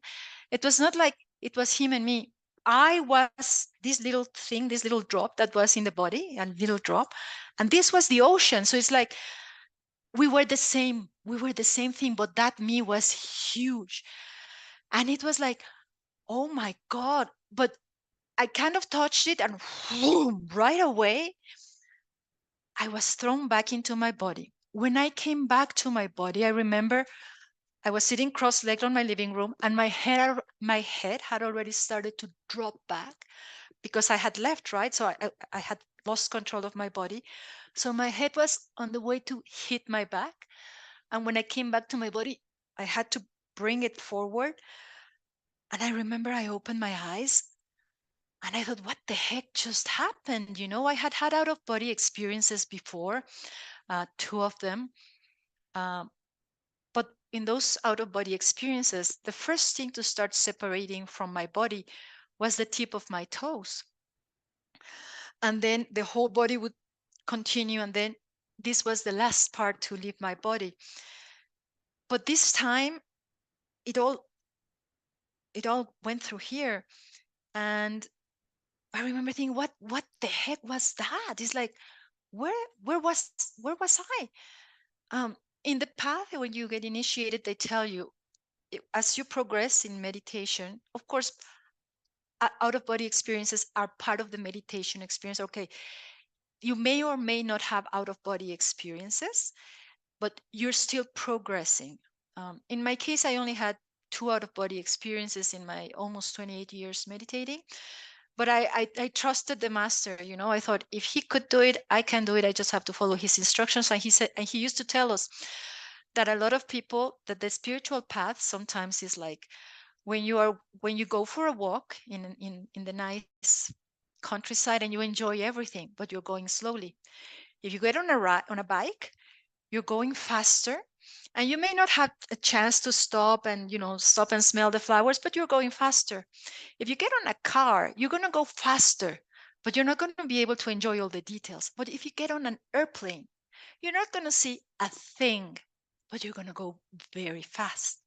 it was not like it was him and me. I was this little thing, this little drop that was in the body, a little drop. And this was the ocean. So it's like we were the same. We were the same thing, but that me was huge. And it was like, oh my God. But I kind of touched it, and whoom, right away, I was thrown back into my body. When I came back to my body, I remember I was sitting cross-legged on my living room, and my head had already started to drop back because I had left, right? So I had lost control of my body. So my head was on the way to hit my back. And when I came back to my body, I had to bring it forward. And I remember I opened my eyes, and I thought, what the heck just happened? I had out of body experiences before, two of them. Um, but in those out of body experiences, the first thing to start separating from my body was the tip of my toes. And then the whole body would continue. And then this was the last part to leave my body. But this time, it all it all went through here. And I remember thinking, what the heck was that? It's like, where was I? Um, in the path, when you get initiated, they tell you, as you progress in meditation, of course, out of body experiences are part of the meditation experience. Okay, you may or may not have out of body experiences, but you're still progressing. In my case, I only had two out of body experiences in my almost 28 years meditating. But I trusted the master. I thought, if he could do it, I can do it. I just have to follow his instructions. And he used to tell us that a lot of people, that the spiritual path sometimes is like when you go for a walk in the nice countryside, and you enjoy everything, but you're going slowly. If you get on a bike, you're going faster, and you may not have a chance to stop and smell the flowers, but you're going faster. If you get on a car, you're going to go faster, but you're not going to be able to enjoy all the details. But if you get on an airplane, you're not going to see a thing, but you're going to go very fast.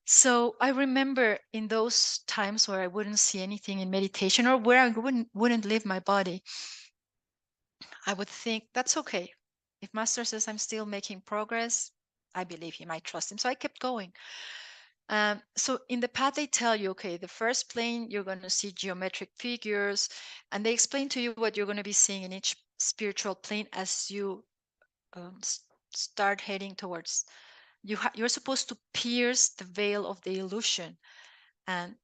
So I remember in those times where I wouldn't see anything in meditation, or where I wouldn't leave my body, I would think, that's okay. If Master says I'm still making progress, I believe him, I trust him. So I kept going. So in the path, they tell you, okay, the first plane, you're going to see geometric figures, and they explain to you what you're going to be seeing in each spiritual plane as you start heading towards. You're supposed to pierce the veil of the illusion and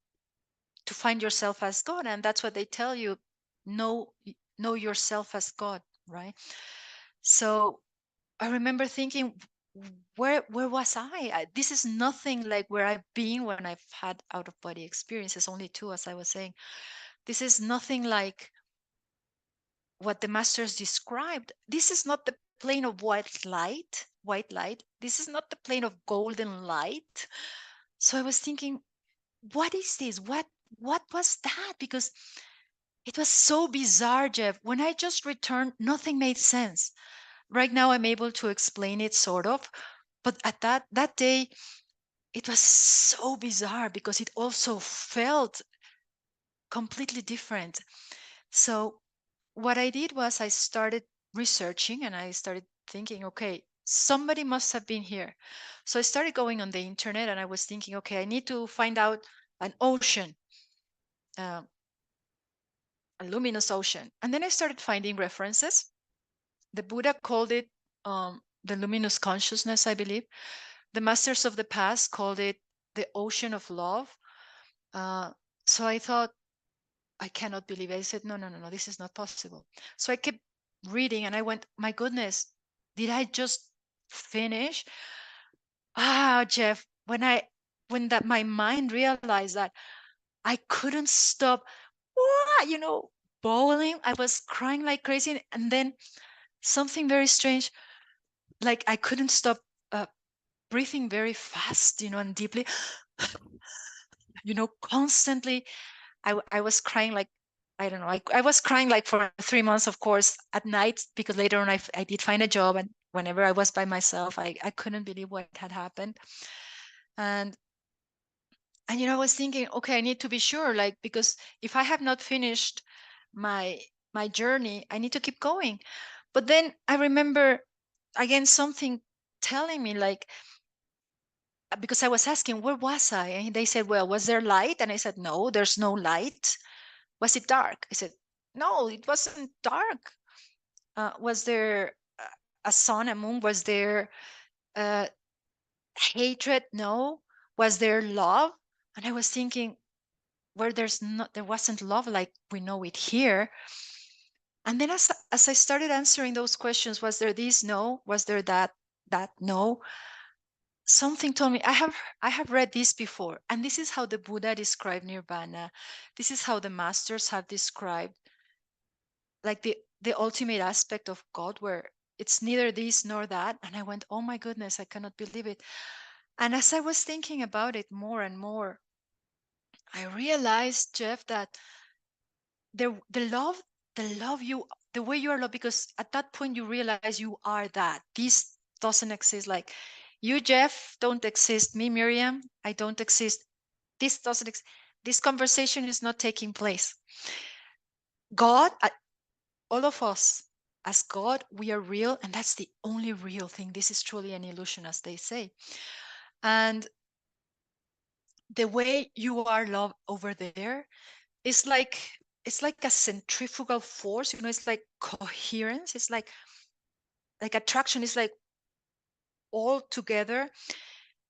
to find yourself as God. And that's what they tell you. Know yourself as God, right? So I remember thinking, where was I? This is nothing like where I've been when I've had out of body experiences, only two, as I was saying. This is nothing like what the masters described. This is not the plane of white light. This is not the plane of golden light. So I was thinking, what is this? What was that? Because it was so bizarre, Jeff. When I just returned, nothing made sense. Right now I'm able to explain it sort of, but at that day it was so bizarre because it also felt completely different. So what I did was I started researching, and I started thinking, okay, somebody must have been here. So I started going on the internet, and I was thinking, okay, I need to find out an ocean, uh, a luminous ocean. And then I started finding references. the Buddha called it the luminous consciousness, I believe. The masters of the past called it the ocean of love. So I thought, I cannot believe it. I said, no, no, no, no, this is not possible. So I kept reading and I went, my goodness, did I just finish? Jeff, when that my mind realized that I couldn't stop, bawling. I was crying like crazy. And then something very strange, like I couldn't stop uh, breathing very fast, and deeply, constantly. I was crying like, I don't know, I was crying like for 3 months, of course, at night, because later on I did find a job, and whenever I was by myself, I couldn't believe what had happened. And I was thinking, okay, I need to be sure, like, because if I have not finished my my journey, I need to keep going. But then I remember again something telling me, like, because I was asking, where was I? And they said, well, was there light? And I said, no, there's no light. Was it dark? I said, no, it wasn't dark. Was there a sun, a moon? Was there uh, hatred? No. Was there love? And I was thinking, where there wasn't love like we know it here. And then as I started answering those questions, was there this? No. Was there that? No. Something told me, I have read this before, and this is how the Buddha described nirvana. This is how the masters have described, like, the ultimate aspect of God, where it's neither this nor that. And I went, oh my goodness, I cannot believe it. And as I was thinking about it more and more, I realized, Jeff, that the love, the way you are loved, because at that point you realize you are that. This doesn't exist. Like, you, Jeff, don't exist. Me, Miriam, I don't exist. This doesn't exist. This conversation is not taking place. God, all of us, as God, we are real, and that's the only real thing. This is truly an illusion, as they say. And the way you are loved over there is like, it's like a centrifugal force. It's like coherence. It's like attraction. It's like all together.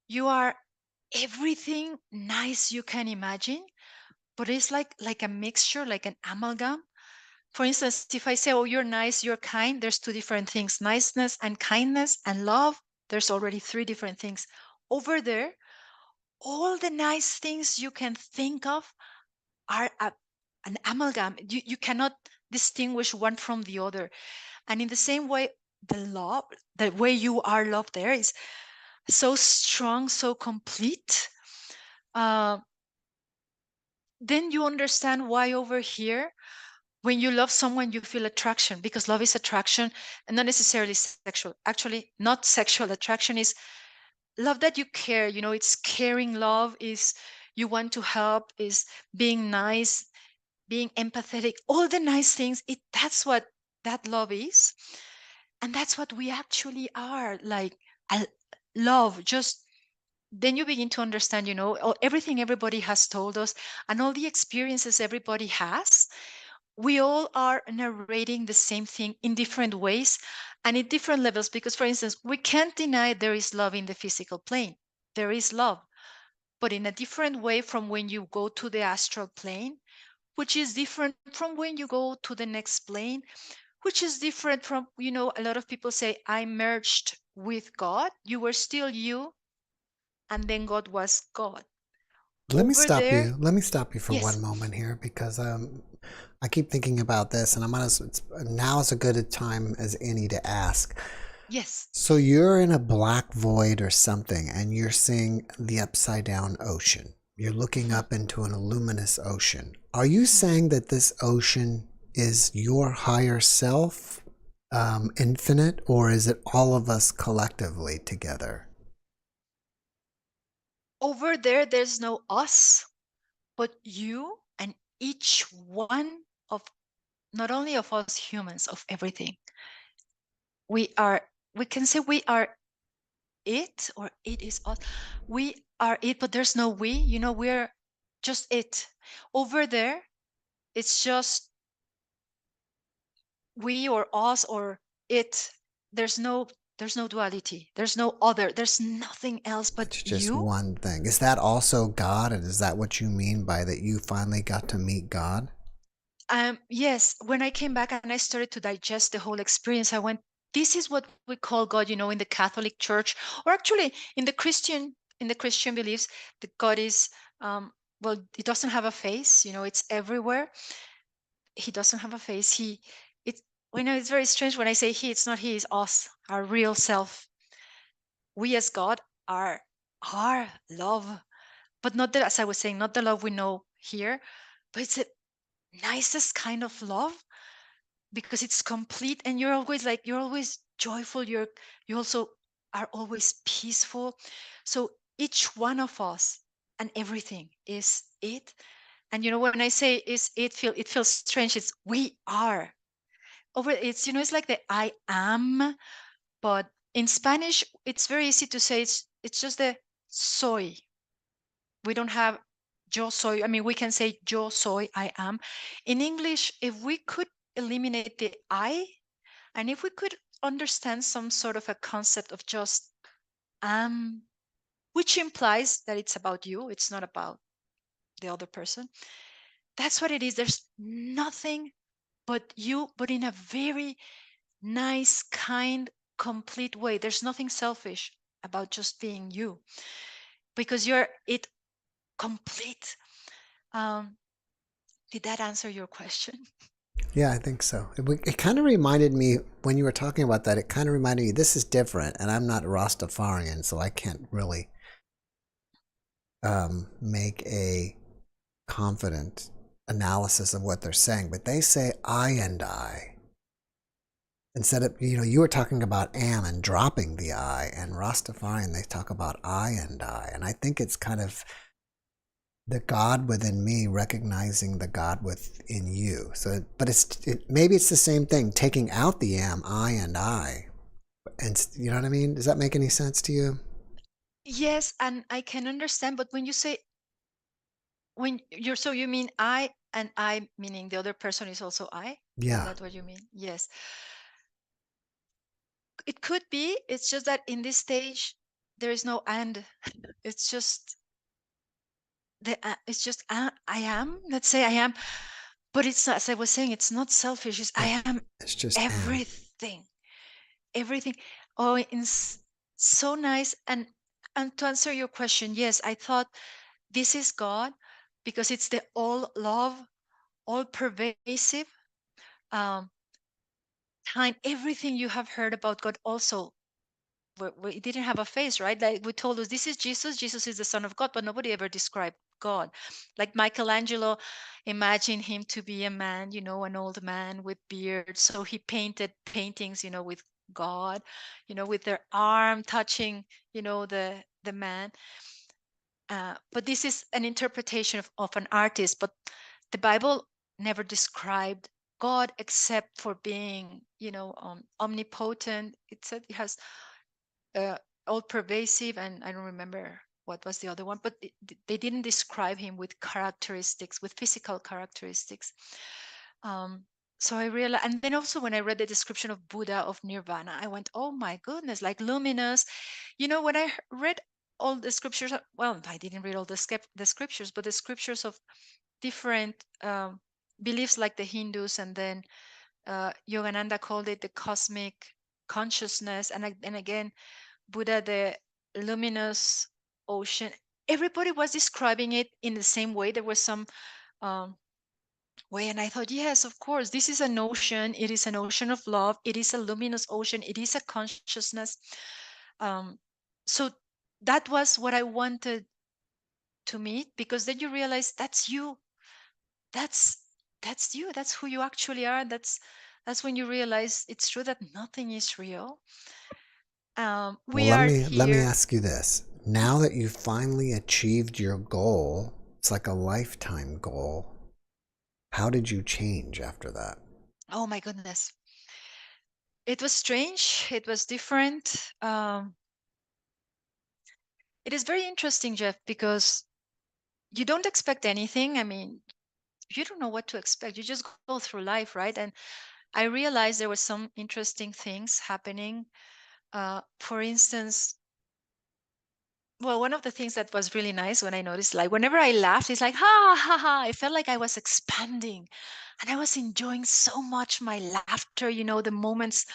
You are everything nice you can imagine, but it's like a mixture, like an amalgam. For instance, if I say, oh, you're nice, you're kind, there's two different things. Niceness and kindness and love, there's already three different things. Over there, all the nice things you can think of are an amalgam. You cannot distinguish one from the other. And in the same way, the love, the way you are loved there, is so strong, so complete. Uh, then you understand why over here, when you love someone, you feel attraction, because love is attraction, and not necessarily sexual. Actually, not sexual attraction, is love that you care. It's caring love, is you want to help, is being nice, being empathetic, all the nice things. That's what that love is. And that's what we actually are, like, a love. Just then you begin to understand, everything everybody has told us, and all the experiences everybody has. We all are narrating the same thing in different ways and in different levels. Because, for instance, we can't deny there is love in the physical plane. There is love, but in a different way from when you go to the astral plane, which is different from when you go to the next plane, which is different from, a lot of people say, I merged with God. You were still you, and then God was God. Let me Over stop there, you. Let me stop you for yes, one moment here, because I keep thinking about this, and now is a good time as any to ask. yes. So you're in a black void or something, and you're seeing the upside down ocean. You're looking Mhm, up into an luminous ocean. Are you mhm. saying that this ocean is your higher self, infinite, or is it all of us collectively together? Over there, there's no us, but you and each one of, not only of us humans, of everything. We are, we can say we are it, or it is us. We are it, but there's no we, we're just it. Over there, it's just we or us, or it there's no duality, there's no other, there's nothing else but It's just you. one thing. Is that also God? And is that what you mean by that you finally got to meet God? Yes, when I came back and I started to digest the whole experience, I went, this is what we call God, in the Catholic Church, or actually in the Christian beliefs, the God is, well, it doesn't have a face, it's everywhere. He doesn't have a face. It's, it's very strange when I say he, it's not he, it's us, our real self. We as God are love, but not the, as I was saying, not the love we know here, but it's the nicest kind of love, because it's complete, and you're always joyful, you also are always peaceful. So each one of us and everything is it. And when I say is it, it feels strange. It's we are over, it's like the I am, but in Spanish it's very easy to say, it's just the soy. We don't have yo soy. I mean, we can say yo soy, I am. In English, if we could eliminate the I, and if we could understand some sort of a concept of just am, which implies that it's about you, it's not about the other person. That's what it is. There's nothing but you, but in a very nice, kind, complete way. There's nothing selfish about just being you, because you're it complete. Um, did that answer your question? Yeah, I think so. It kind of reminded me, when you were talking about that, it kind of reminded me, this is different, and I'm not Rastafarian, so I can't really make a confident analysis of what they're saying. But they say I and I. Instead of, you were talking about am and dropping the I, and Rastafarian, they talk about I and I. And I think it's kind of the God within me recognizing the God within you. So, but maybe it's the same thing, taking out the am, I and I. And you know what I mean? Does that make any sense to you? Yes, and I can understand, but when you say, when you're, so you mean I, and I meaning the other person is also I? Is Yeah. that what you mean? Yes. It could be. It's just that in this stage there is no and. It's just it's just I am. Let's say I am, but it's not, as I was saying, it's not selfish. It's Yeah. I am It's just am. everything, everything. Oh, it's so nice. And to answer your question, yes, I thought this is God, because it's the all love, all pervasive, um, kind. Everything you have heard about God also, we didn't have a face, right? Like we told us, this is Jesus. Jesus is the Son of God, but nobody ever described God. Like Michelangelo, imagine him to be a man, an old man with beard. So he painted paintings, with God, with their arm touching, the man. But this is an interpretation of an artist. But the Bible never described God except for being, omnipotent. It said it has uh, all pervasive, and I don't remember what was the other one, but they didn't describe him with characteristics, with physical characteristics. Um, so I realized, and then also when I read the description of Buddha, of Nirvana, I went, oh my goodness, like luminous. When I read all the scriptures, well, I didn't read all the scriptures, but the scriptures of different beliefs, like the Hindus, and then Yogananda called it the cosmic consciousness, and again Buddha, the luminous ocean. Everybody was describing it in the same way. There was some um, way, and I thought, yes, of course, this is an ocean. It is an ocean of love. It is a luminous ocean. It is a consciousness. Um, so that was what I wanted to meet, because then you realize that's you. That's that's you. That's who you actually are. That's when you realize it's true that nothing is real. Well, We let are me here. ask you this. Now that you finally achieved your goal, it's like a lifetime goal. How did you change after that? Oh my goodness. It was strange. It was different. It is very interesting, Jeff, because you don't expect anything. I mean, you don't know what to expect. You just go through life, right? And I realized there were some interesting things happening. For instance, well, one of the things that was really nice when I noticed, like whenever I laughed, it's like, ha ha ha. I felt like I was expanding and I was enjoying so much my laughter, the moments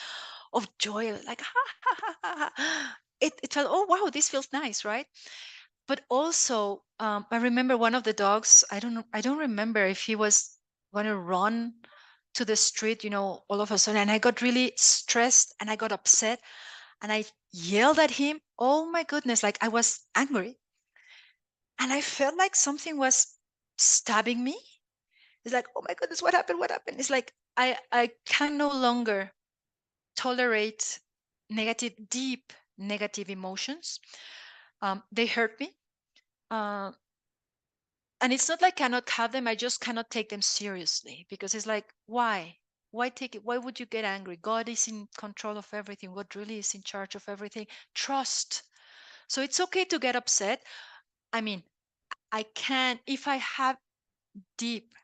of joy, like, ha ha ha ha. It felt, oh, wow, this feels nice, right? But also, I remember one of the dogs, I don't remember if he was going to run to the street, all of a sudden. And I got really stressed and I got upset and I yelled at him. Oh my goodness, like I was angry. And I felt like something was stabbing me. It's like, oh my goodness, what happened? What happened? It's like I can no longer tolerate deep negative emotions. They hurt me. Uh, and it's not like I cannot have them. I just cannot take them seriously because it's like, why take it? Why would you get angry? God is in control of everything. God really is in charge of everything. Trust. So it's okay to get upset. I mean, I can, if I have deep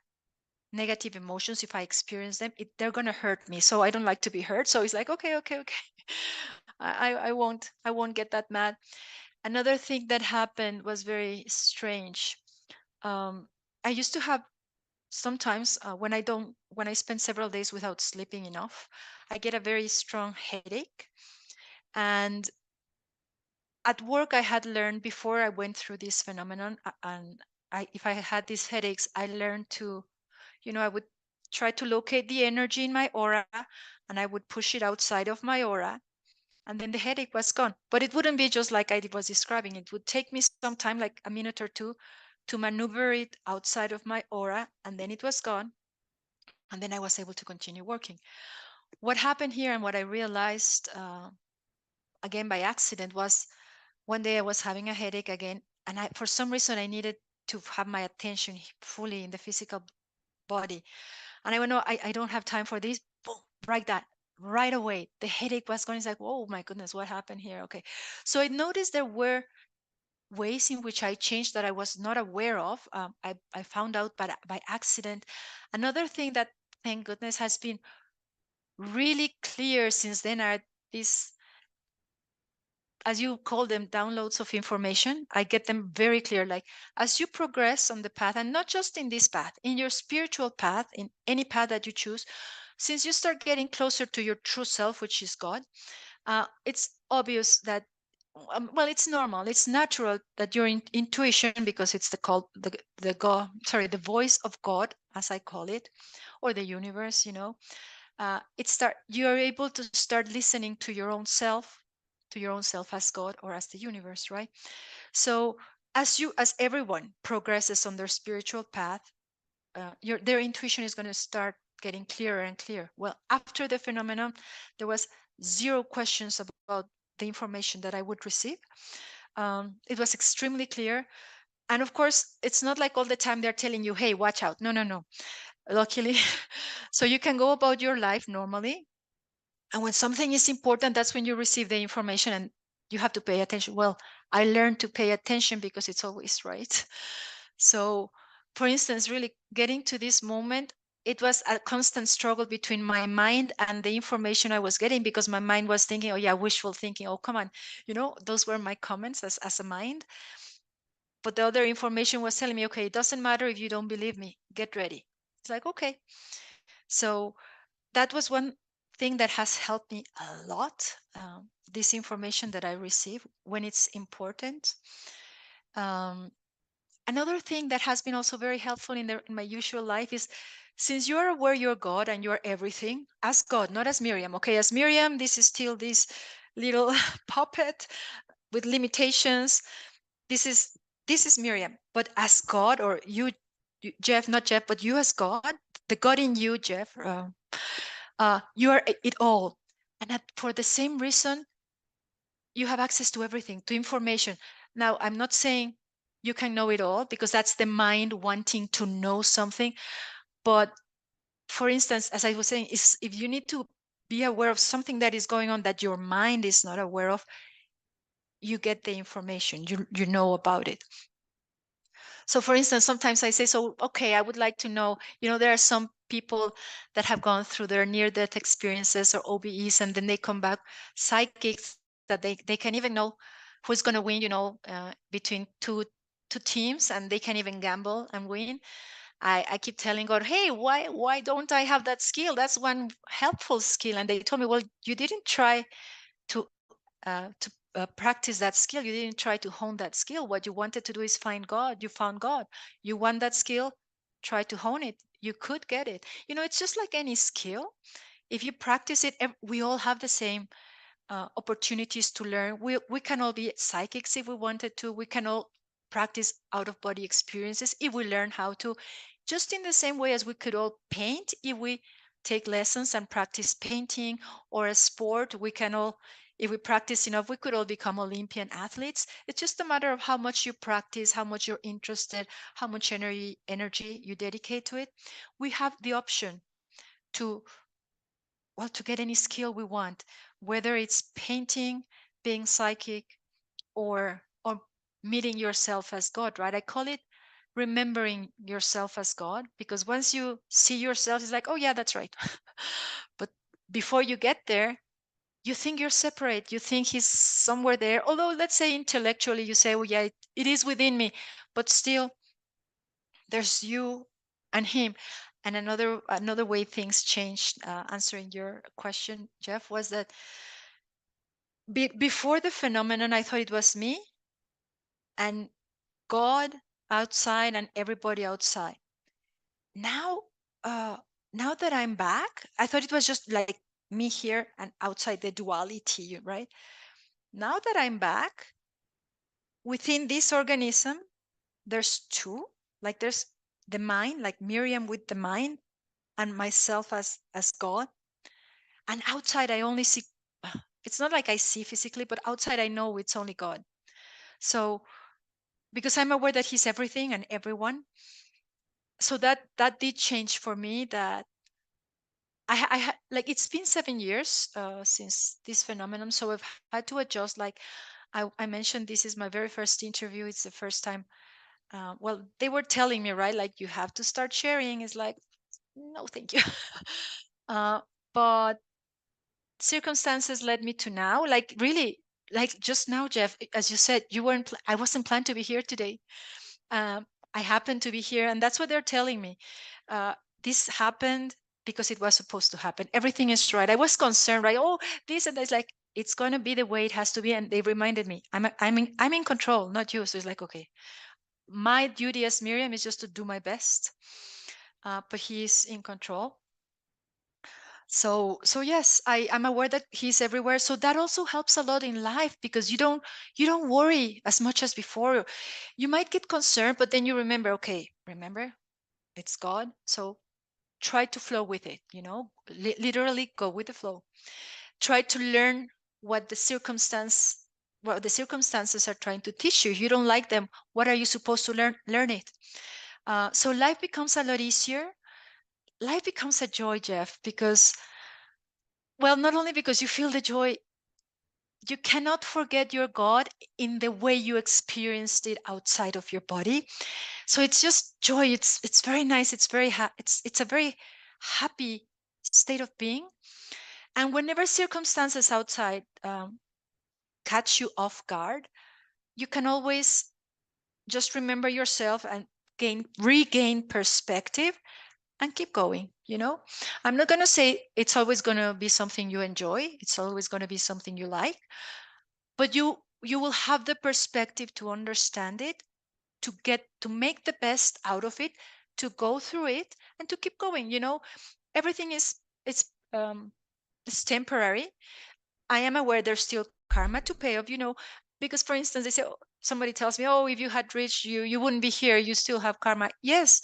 negative emotions, if I experience them, they're gonna hurt me. So I don't like to be hurt. So it's like, okay, okay, okay. I won't get that mad. Another thing that happened was very strange. um, I used to have sometimes, when I spend several days without sleeping enough, I get a very strong headache. And at work, I had learned before I went through this phenomenon, and if I had these headaches, I learned to, I would try to locate the energy in my aura, and I would push it outside of my aura, and then the headache was gone. But it wouldn't be just like I was describing. It would take me some time, like a minute or two, to maneuver it outside of my aura, and then it was gone. And then I was able to continue working. What happened here and what I realized, again by accident, was one day I was having a headache again, and for some reason I needed to have my attention fully in the physical body. And I went, no, I don't have time for this. Boom, like that, right away. The headache was going. It's like, oh my goodness, what happened here? Okay. So I noticed there were ways in which I changed that I was not aware of. I found out by accident. Another thing that, thank goodness, has been really clear since then are these, as you call them, downloads of information. I get them very clear. Like, as you progress on the path, and not just in this path, in your spiritual path, in any path that you choose, since you start getting closer to your true self, which is God, it's obvious that, well, it's normal, it's natural that your intuition, because it's the God, sorry, the voice of God, as I call it, or the universe, you are able to start listening to your own self, as God or as the universe, right? So as everyone progresses on their spiritual path, their intuition is going to start getting clearer and clearer. Well, after the phenomenon, there was zero questions about the information that I would receive. It was extremely clear. And of course, it's not like all the time they're telling you, hey, watch out. No, no, no. Luckily. So you can go about your life normally. And when something is important, that's when you receive the information and you have to pay attention. Well, I learned to pay attention because it's always right. So, for instance, really getting to this moment, it was a constant struggle between my mind and the information I was getting, because my mind was thinking, oh, yeah, wishful thinking. Oh, come on. Those were my comments as a mind. But the other information was telling me, okay, it doesn't matter if you don't believe me, get ready. It's like, okay. So that was one thing that has helped me a lot. This information that I receive when it's important. Um, Another thing that has been also very helpful in my usual life is, since you're aware you're God and you're everything, as God, not as Miriam. Okay, as Miriam, this is still this little puppet with limitations. This is Miriam. But as God, or Jeff, not Jeff, but you as God, the God in you, Jeff, you are it all. And for the same reason, you have access to everything, to information. Now, I'm not saying you can know it all, because that's the mind wanting to know something. But for instance, as I was saying, is if you need to be aware of something that is going on that your mind is not aware of, you get the information, you know about it. So for instance, sometimes I say, so, okay, I would like to know, there are some people that have gone through their near death experiences or OBEs, and then they come back psychics that they can even know who's going to win, between two teams, and they can even gamble and win. I keep telling God, hey, why don't I have that skill? That's one helpful skill. And they told me, well, you didn't try to practice that skill. You didn't try to hone that skill. What you wanted to do is find God. You found God. You want that skill, try to hone it. You could get it. It's just like any skill. If you practice it, we all have the same opportunities to learn. We can all be psychics if we wanted to. We can all practice out of body experiences if we learn how to. Just in the same way as we could all paint if we take lessons and practice painting, or a sport, we can all, if we practice enough, we could all become Olympian athletes. It's just a matter of how much you practice, how much you're interested, how much energy you dedicate to it. We have the option to, well, to get any skill we want, whether it's painting, being psychic, or meeting yourself as God, right? I call it remembering yourself as God, because once you see yourself, it's like, oh yeah, that's right. But before you get there, you think you're separate. You think he's somewhere there. Although, let's say intellectually, you say, oh yeah, it is within me, but still, there's you and him. And another way things changed, answering your question, Jeff, was that before the phenomenon, I thought it was me and God outside and everybody outside. Now, uh, now that I'm back, I thought it was just like me here and outside, the duality, right? Now that I'm back within this organism, there's two. Like there's the mind, like Miriam with the mind, and myself as God. And outside, I only see. It's not like I see physically, but outside, I know it's only God. So because I'm aware that He's everything and everyone, so that did change for me. That like it's been 7 years since this phenomenon, so I've had to adjust. Like I mentioned, this is my very first interview. It's the first time. Well, they were telling me, right, like you have to start sharing. It's like, no, thank you. uh, but circumstances led me to now. Like really, like just now, Jeff, as you said, you weren't. I wasn't planned to be here today. um, I happened to be here, and that's what they're telling me. Uh, this happened because it was supposed to happen. Everything is right. I was concerned, right? Oh, this and that's, like it's going to be the way it has to be. And they reminded me, I'm in control, not you. So it's like, okay, my duty as Miriam is just to do my best, but he's in control. So yes, I'm aware that he's everywhere. So that also helps a lot in life, because you don't worry as much as before. You might get concerned, but then you remember, okay, remember, it's God. So try to flow with it, literally go with the flow. Try to learn what the circumstances are trying to teach you. If you don't like them, what are you supposed to learn it. So life becomes a lot easier. Life becomes a joy, Jeff, because, well, not only because you feel the joy, you cannot forget your God in the way you experienced it outside of your body. So it's just joy. It's very nice. It's very it's a very happy state of being. And whenever circumstances outside catch you off guard, you can always just remember yourself and regain perspective and keep going. I'm not going to say it's always going to be something you enjoy. It's always going to be something you like, but you will have the perspective to understand it, to make the best out of it, to go through it, and to keep going. Everything is it's it's temporary. I am aware there's still karma to pay off, because for instance, they say, somebody tells me, oh, if you had reached, you wouldn't be here, you still have karma. Yes.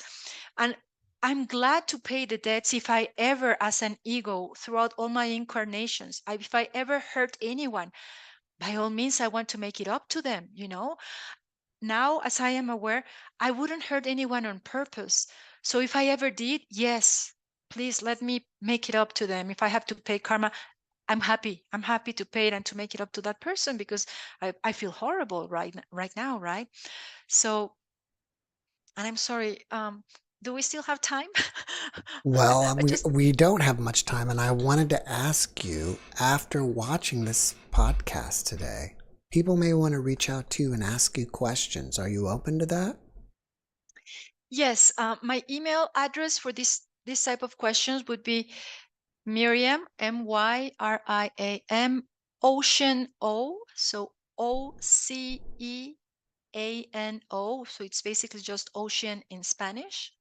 And I'm glad to pay the debts. If I ever, as an ego, throughout all my incarnations, if I ever hurt anyone, by all means, I want to make it up to them. Now, as I am aware, I wouldn't hurt anyone on purpose. So if I ever did, yes, please let me make it up to them. If I have to pay karma, I'm happy. I'm happy to pay it and to make it up to that person, because I feel horrible right now, right? So And I'm sorry, do we still have time? Well, I just we don't have much time, and I wanted to ask you, after watching this podcast today, people may want to reach out to you and ask you questions. Are you open to that? yes, my email address for this type of questions would be Myriam, Myriam, Ocean O, so OCEANO, so it's basically just ocean in Spanish,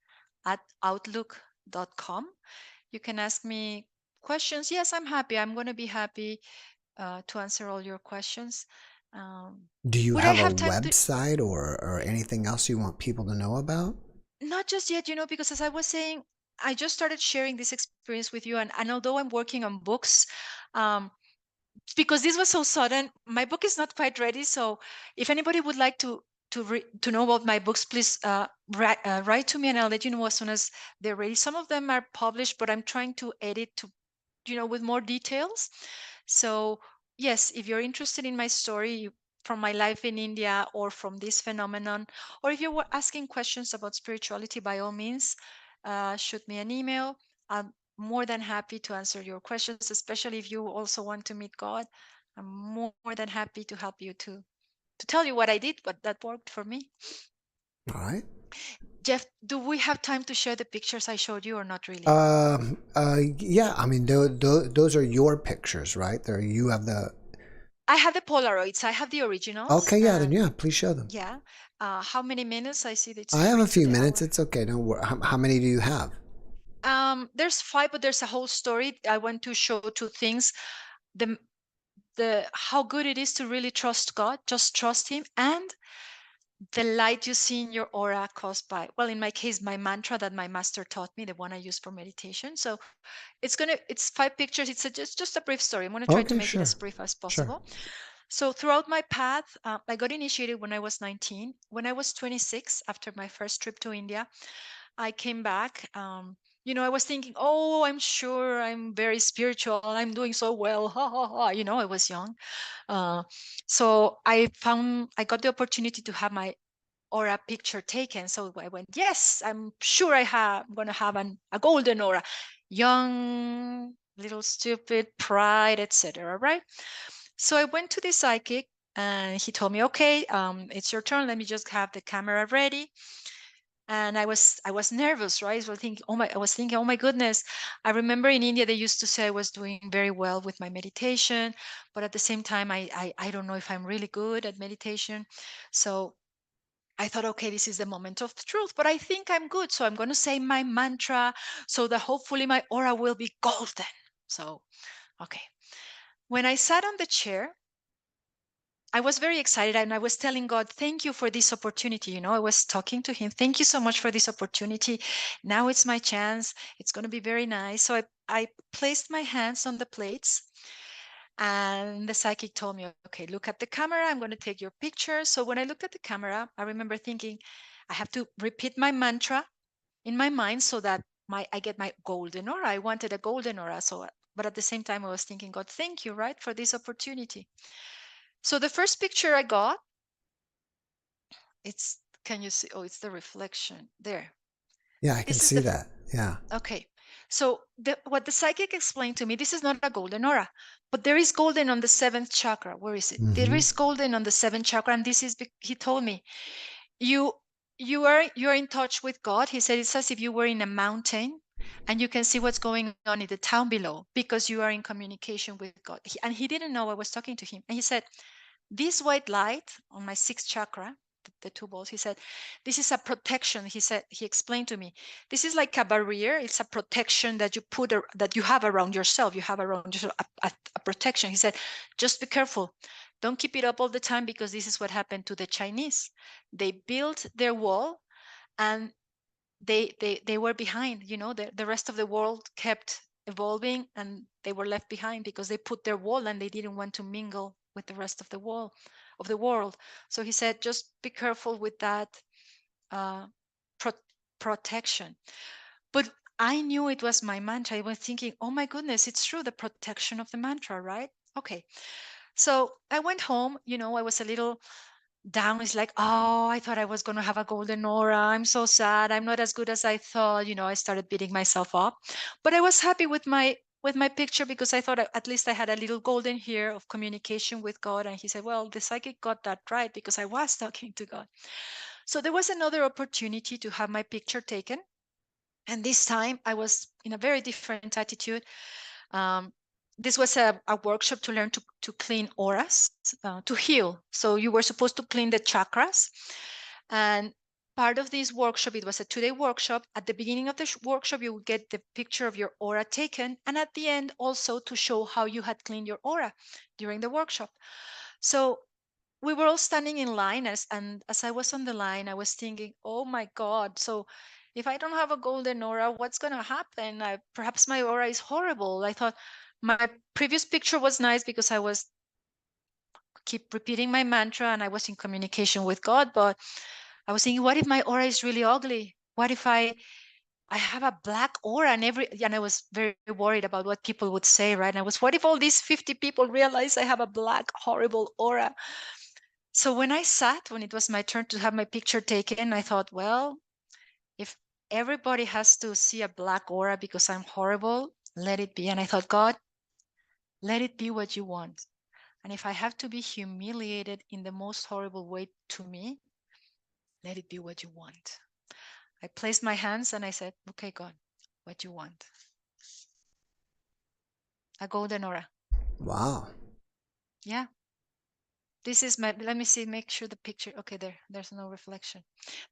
at outlook.com. You can ask me questions. Yes, I'm happy. I'm going to be happy to answer all your questions. Um, Do you would I have a have time to? website or anything else you want people to know about? Not just yet, because as I was saying, I just started sharing this experience with you. And although I'm working on books, um, because this was so sudden, my book is not quite ready. So if anybody would like to know about my books, please write to me, and I'll let you know as soon as they're ready. Some of them are published, but I'm trying to edit to with more details. So yes, if you're interested in my story from my life in India, or from this phenomenon, or if you were asking questions about spirituality, by all means, shoot me an email. I'm more than happy to answer your questions, especially if you also want to meet God. I'm more than happy to help you to tell you what I did, what that worked for me. All right. Jeff, do we have time to share the pictures I showed you, or not really? Yeah, I mean, those are your pictures, right? There, you have the. I have the Polaroids. I have the originals, Okay, yeah, then and yeah, please show them. yeah. How many minutes? I see that it's I have a three to few the minutes. hour. It's okay. Don't worry. How many do you have? There's five, but there's a whole story. I want to show two things: the the how good it is to really trust God, just trust Him, and the light you see in your aura caused by, well, in my case, my mantra that my master taught me, the one I use for meditation. So it's five pictures. It's just a brief story. I'm gonna try to Okay, make it as sure, brief as sure. possible. So throughout my path, I got initiated when I was 19. When I was 26, after my first trip to India, I came back. I was thinking, oh, I'm sure I'm very spiritual. I'm doing so well. Ha ha ha. I was young. Uh, so I got the opportunity to have my aura picture taken. So I went, yes, I'm sure I'm going to have a golden aura. Young, little stupid, pride, etc. Right? So I went to the psychic, and he told me, okay, it's your turn. Let me just have the camera ready. And I was nervous, right? So I was thinking, oh my goodness. I remember in India they used to say I was doing very well with my meditation, but at the same time, I don't know if I'm really good at meditation. So I thought, okay, this is the moment of truth, but I think I'm good. So I'm going to say my mantra so that hopefully my aura will be golden. So, okay. When I sat on the chair, I was very excited, and I was telling God, thank you for this opportunity. I was talking to Him. Thank you so much for this opportunity. Now it's my chance. It's going to be very nice. So I placed my hands on the plates, and the psychic told me, okay, look at the camera. I'm going to take your picture. So when I looked at the camera, I remember thinking, I have to repeat my mantra in my mind so that I get my golden aura. I wanted a golden aura. But at the same time, I was thinking, God, thank you, right, for this opportunity. So the first picture I got, can you see? Oh, it's the reflection there. Yeah, I can This is see that. Yeah. okay. So what the psychic explained to me, this is not a golden aura, but there is golden on the seventh chakra. Where is it? There Mm-hmm. is golden on the seventh chakra, and this is he told me, you you are in touch with God. He said it's as if you were in a mountain, and you can see what's going on in the town below because you are in communication with God. And he didn't know I was talking to him, and he said, this white light on my sixth chakra, the two balls, he said, this is a protection. He explained to me, this is like a barrier. It's a protection that you that you have around yourself. You have around yourself a protection. He said, just be careful. Don't keep it up all the time, because this is what happened to the Chinese. They built their wall, and they were behind. The rest of the world kept evolving, and they were left behind because they put their wall, and they didn't want to mingle with the rest of the world. So he said, just be careful with that uh, pro- protection. But I knew it was my mantra. I was thinking, oh my goodness, it's true, the protection of the mantra, right? Okay. So I went home. I was a little down. It's like, oh, I thought I was going to have a golden aura. I'm so sad. I'm not as good as I thought. I started beating myself up, but I was happy with my picture because I thought at least I had a little golden here of communication with God. And he said, well, the psychic got that right because I was talking to God. So there was another opportunity to have my picture taken. And this time I was in a very different attitude. Um, this was a workshop to learn to clean auras, to heal. So you were supposed to clean the chakras. And part of this workshop, it was a 2-day workshop. At the beginning of the workshop, you would get the picture of your aura taken. And at the end, also to show how you had cleaned your aura during the workshop. So we were all standing in line, and as I was on the line, I was thinking, oh my God, so if I don't have a golden aura, what's going to happen? Perhaps my aura is horrible. I thought my previous picture was nice because I was keep repeating my mantra and I was in communication with God, but I was thinking, what if my aura is really ugly? What if I have a black aura and I was very worried about what people would say, right? And I was, what if all these 50 people realize I have a black, horrible aura? So when it was my turn to have my picture taken, I thought, well, if everybody has to see a black aura because I'm horrible, let it be. And I thought, God, let it be what you want. And if I have to be humiliated in the most horrible way to me, let it be what you want. I placed my hands and I said, okay, God, what you want. A golden aura. Wow. Yeah. This is let me see, make sure the picture, okay, there's no reflection.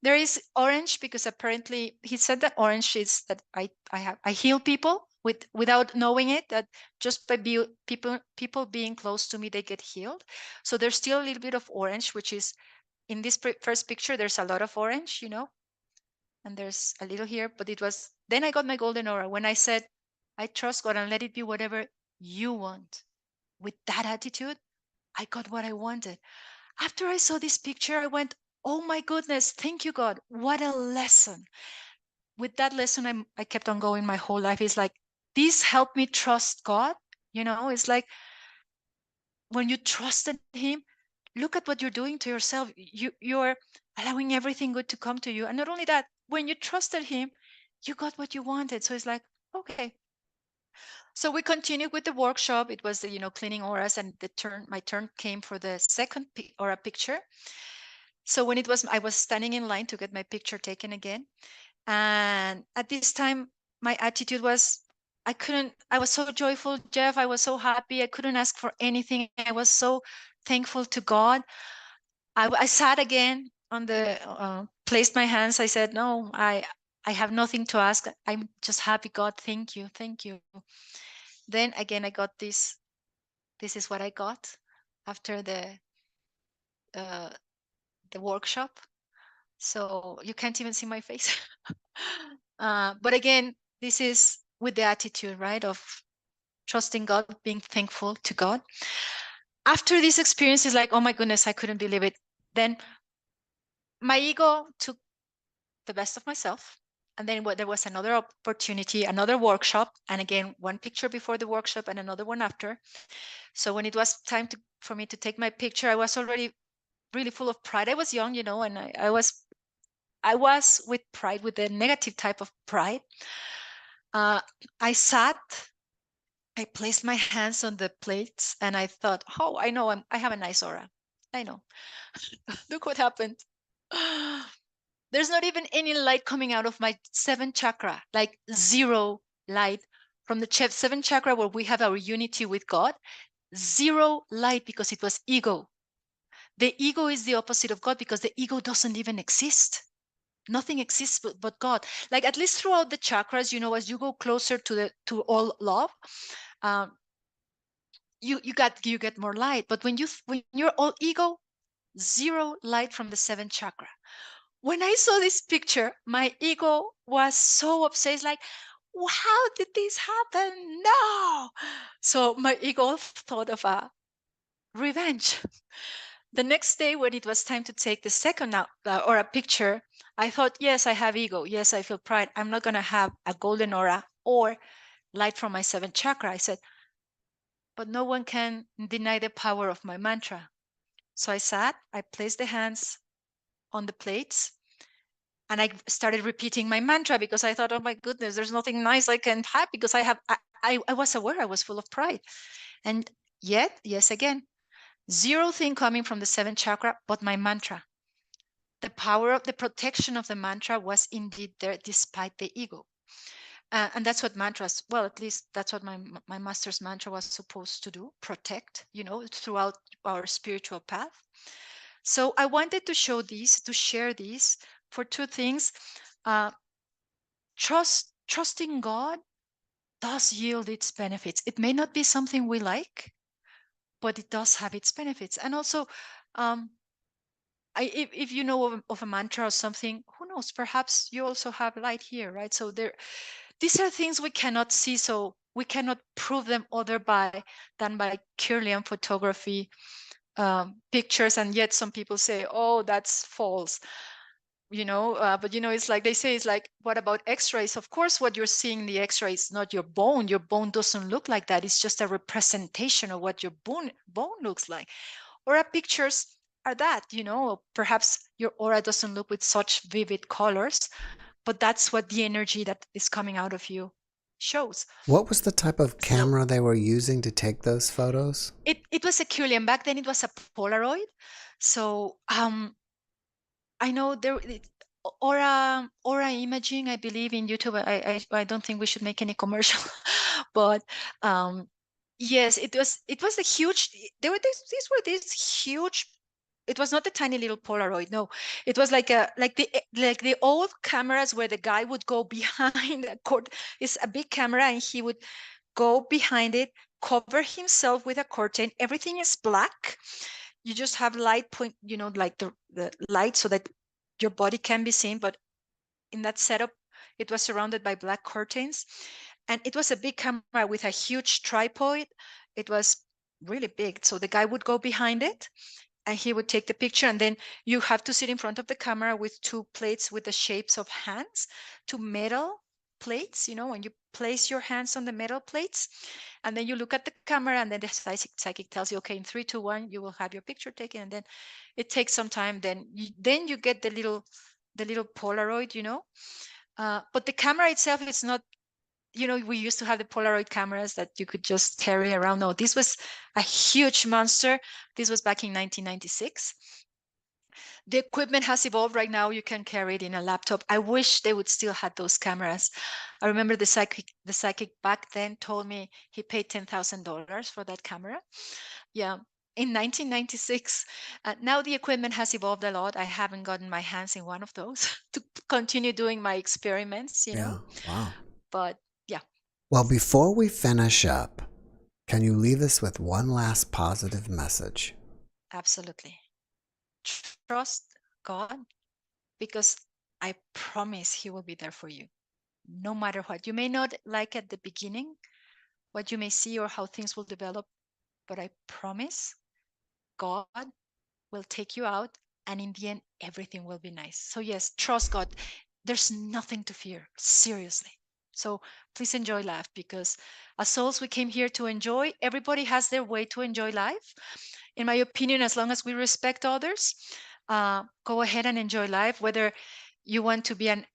There is orange because apparently he said that orange is that I heal people without knowing it, that just by people being close to me, they get healed. So there's still a little bit of orange, which is in this first picture, there's a lot of orange, and there's a little here, but then I got my golden aura when I said, I trust God and let it be whatever you want. With that attitude, I got what I wanted. After I saw this picture, I went, oh my goodness, thank you, God. What a lesson. With that lesson, I kept on going my whole life. It's like, this helped me trust God. It's like when you trusted Him, look at what you're doing to yourself. You're allowing everything good to come to you. And not only that, when you trusted Him, you got what you wanted. So it's like, okay. So we continued with the workshop. It was the, cleaning auras, and my turn came for the second aura picture. So when I was standing in line to get my picture taken again. And at this time, my attitude was, I was so joyful, Jeff. I was so happy. I couldn't ask for anything. I was so thankful to God. I sat again on placed my hands. I said, no, I have nothing to ask. I'm just happy, God. Thank you. Thank you. Then again, I got this. This is what I got after uh, the workshop. So you can't even see my face. But again, this is with the attitude, right, of trusting God, being thankful to God. After this experience, is like, oh my goodness, I couldn't believe it. Then my ego took the best of myself. And then there was another opportunity, another workshop. And again, one picture before the workshop and another one after. So when it was time for me to take my picture, I was already really full of pride. I was young, and I was with pride, with the negative type of pride. I sat, I placed my hands on the plates, and I thought, oh, I know I have a nice aura. I know. Look what happened. There's not even any light coming out of my seventh chakra, like zero light from the seventh chakra where we have our unity with God. Zero light because it was ego. The ego is the opposite of God because the ego doesn't even exist. Nothing exists but God. Like, at least throughout the chakras, as you go closer to all love, um, you get more light. But when you're all ego, zero light from the seventh chakra. When I saw this picture, my ego was so upset. It's like, how did this happen? No. So my ego thought of a revenge. The next day, when it was time to take the second aura picture, I thought, yes, I have ego. Yes, I feel pride. I'm not going to have a golden aura or light from my seventh chakra. I said, but no one can deny the power of my mantra. So I sat, I placed the hands on the plates, and I started repeating my mantra because I thought, oh my goodness, there's nothing nice I can have, because I was aware I was full of pride. And yet, yes, again, zero thing coming from the seventh chakra, but my mantra. The power of the protection of the mantra was indeed there despite the ego. And that's what mantras, well, at least that's what my master's mantra was supposed to do, protect, throughout our spiritual path. So I wanted to show these, to share these for two things. Uh, trusting God does yield its benefits. It may not be something we like, but it does have its benefits. And also, um, if you know of a mantra or something, who knows? Perhaps you also have light here, right? So these are things we cannot see, so we cannot prove them than by Kirlian photography, pictures, and yet some people say, "Oh, that's false." But it's like they say, it's like, what about x-rays? Of course, what you're seeing in the x-ray is not your bone. Your bone doesn't look like that. It's just a representation of what your bone looks like. Or pictures are that, perhaps your aura doesn't look with such vivid colors, but that's what the energy that is coming out of you shows. What was the type of So camera they were using to take those photos? it was a Kirlian. Back then it was a Polaroid. So I know aura imaging, I believe, in YouTube. I don't think we should make any commercial, but yes, it was a huge. There were these were these huge. It was not a tiny little Polaroid. No, it was like the old cameras where the guy would go behind a cord. It's a big camera, and he would go behind it, cover himself with a curtain. Everything is black. You just have light point, like the light, so that your body can be seen. But in that setup, it was surrounded by black curtains, and it was a big camera with a huge tripod. It was really big. So the guy would go behind it, and he would take the picture, and then you have to sit in front of the camera with two plates with the shapes of hands, two metal plates, when you place your hands on the metal plates, and then you look at the camera, and then the psychic tells you, okay, in 3 2 1 you will have your picture taken. And then it takes some time, then you get the little Polaroid, but the camera itself is not, we used to have the Polaroid cameras that you could just carry around. No, this was a huge monster. This was back in 1996. The equipment has evolved. Right now you can carry it in a laptop. I wish they would still have those cameras. I remember the psychic back then told me he paid $10,000 for that camera. Yeah, in 1996. Now the equipment has evolved a lot. I haven't gotten my hands in one of those to continue doing my experiments, Yeah, wow. But yeah. Well, before we finish up, can you leave us with one last positive message? Absolutely. Trust God, because I promise He will be there for you, no matter what. You may not like at the beginning what you may see or how things will develop, but I promise God will take you out, and in the end, everything will be nice. So, yes, trust God. There's nothing to fear, seriously. So, please enjoy life, because as souls, we came here to enjoy. Everybody has their way to enjoy life. In my opinion, as long as we respect others, go ahead and enjoy life. Whether you want to be a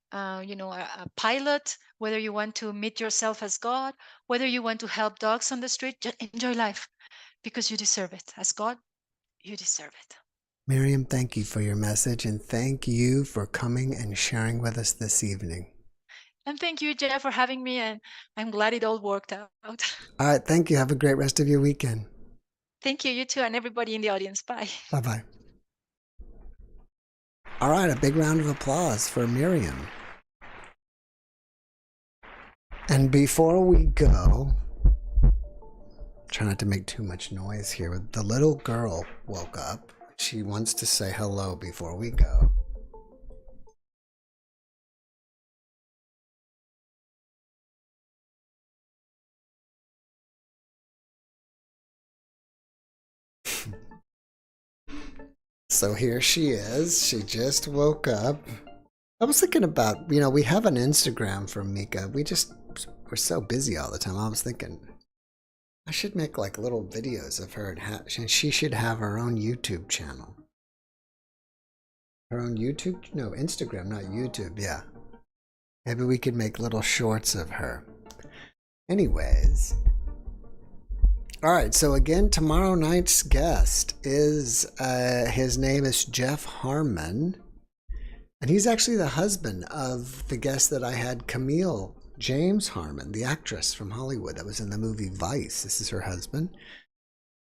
pilot, whether you want to meet yourself as God, whether you want to help dogs on the street, just enjoy life, because you deserve it. As God, you deserve it. Miriam, thank you for your message, and thank you for coming and sharing with us this evening. And thank you, Jeff, for having me, and I'm glad it all worked out. All right, thank you. Have a great rest of your weekend. Thank you, you too, and everybody in the audience. Bye. Bye-bye. All right, a big round of applause for Miriam. And before we go, try not to make too much noise here. The little girl woke up. She wants to say hello before we go. So here she is. She just woke up. I was thinking about, we have an Instagram for Mika. We're so busy all the time. I was thinking, I should make like little videos of her, and she should have her own YouTube channel. Her own YouTube? No, Instagram, not YouTube. Yeah. Maybe we could make little shorts of her. Anyways. All right. So again, tomorrow night's guest is, his name is Jeff Harmon. And he's actually the husband of the guest that I had, Camille James Harmon, the actress from Hollywood that was in the movie Vice. This is her husband.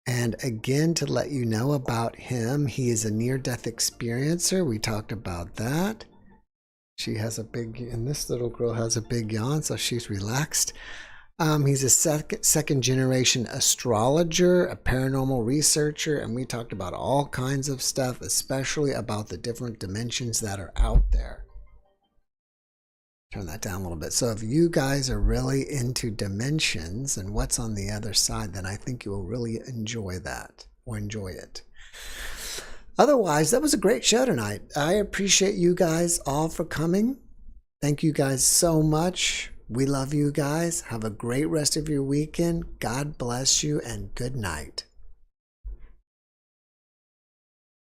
And again, to let you know about him, he is a near-death experiencer. We talked about that. She has a big, and this little girl has a big yawn, so she's relaxed. He's a second generation astrologer, a paranormal researcher, and we talked about all kinds of stuff, especially about the different dimensions that are out there. Turn that down a little bit. So if you guys are really into dimensions and what's on the other side, then I think you will really enjoy that, or enjoy it. Otherwise, that was a great show tonight. I appreciate you guys all for coming. Thank you guys so much. We love you guys. Have a great rest of your weekend. God bless you and good night.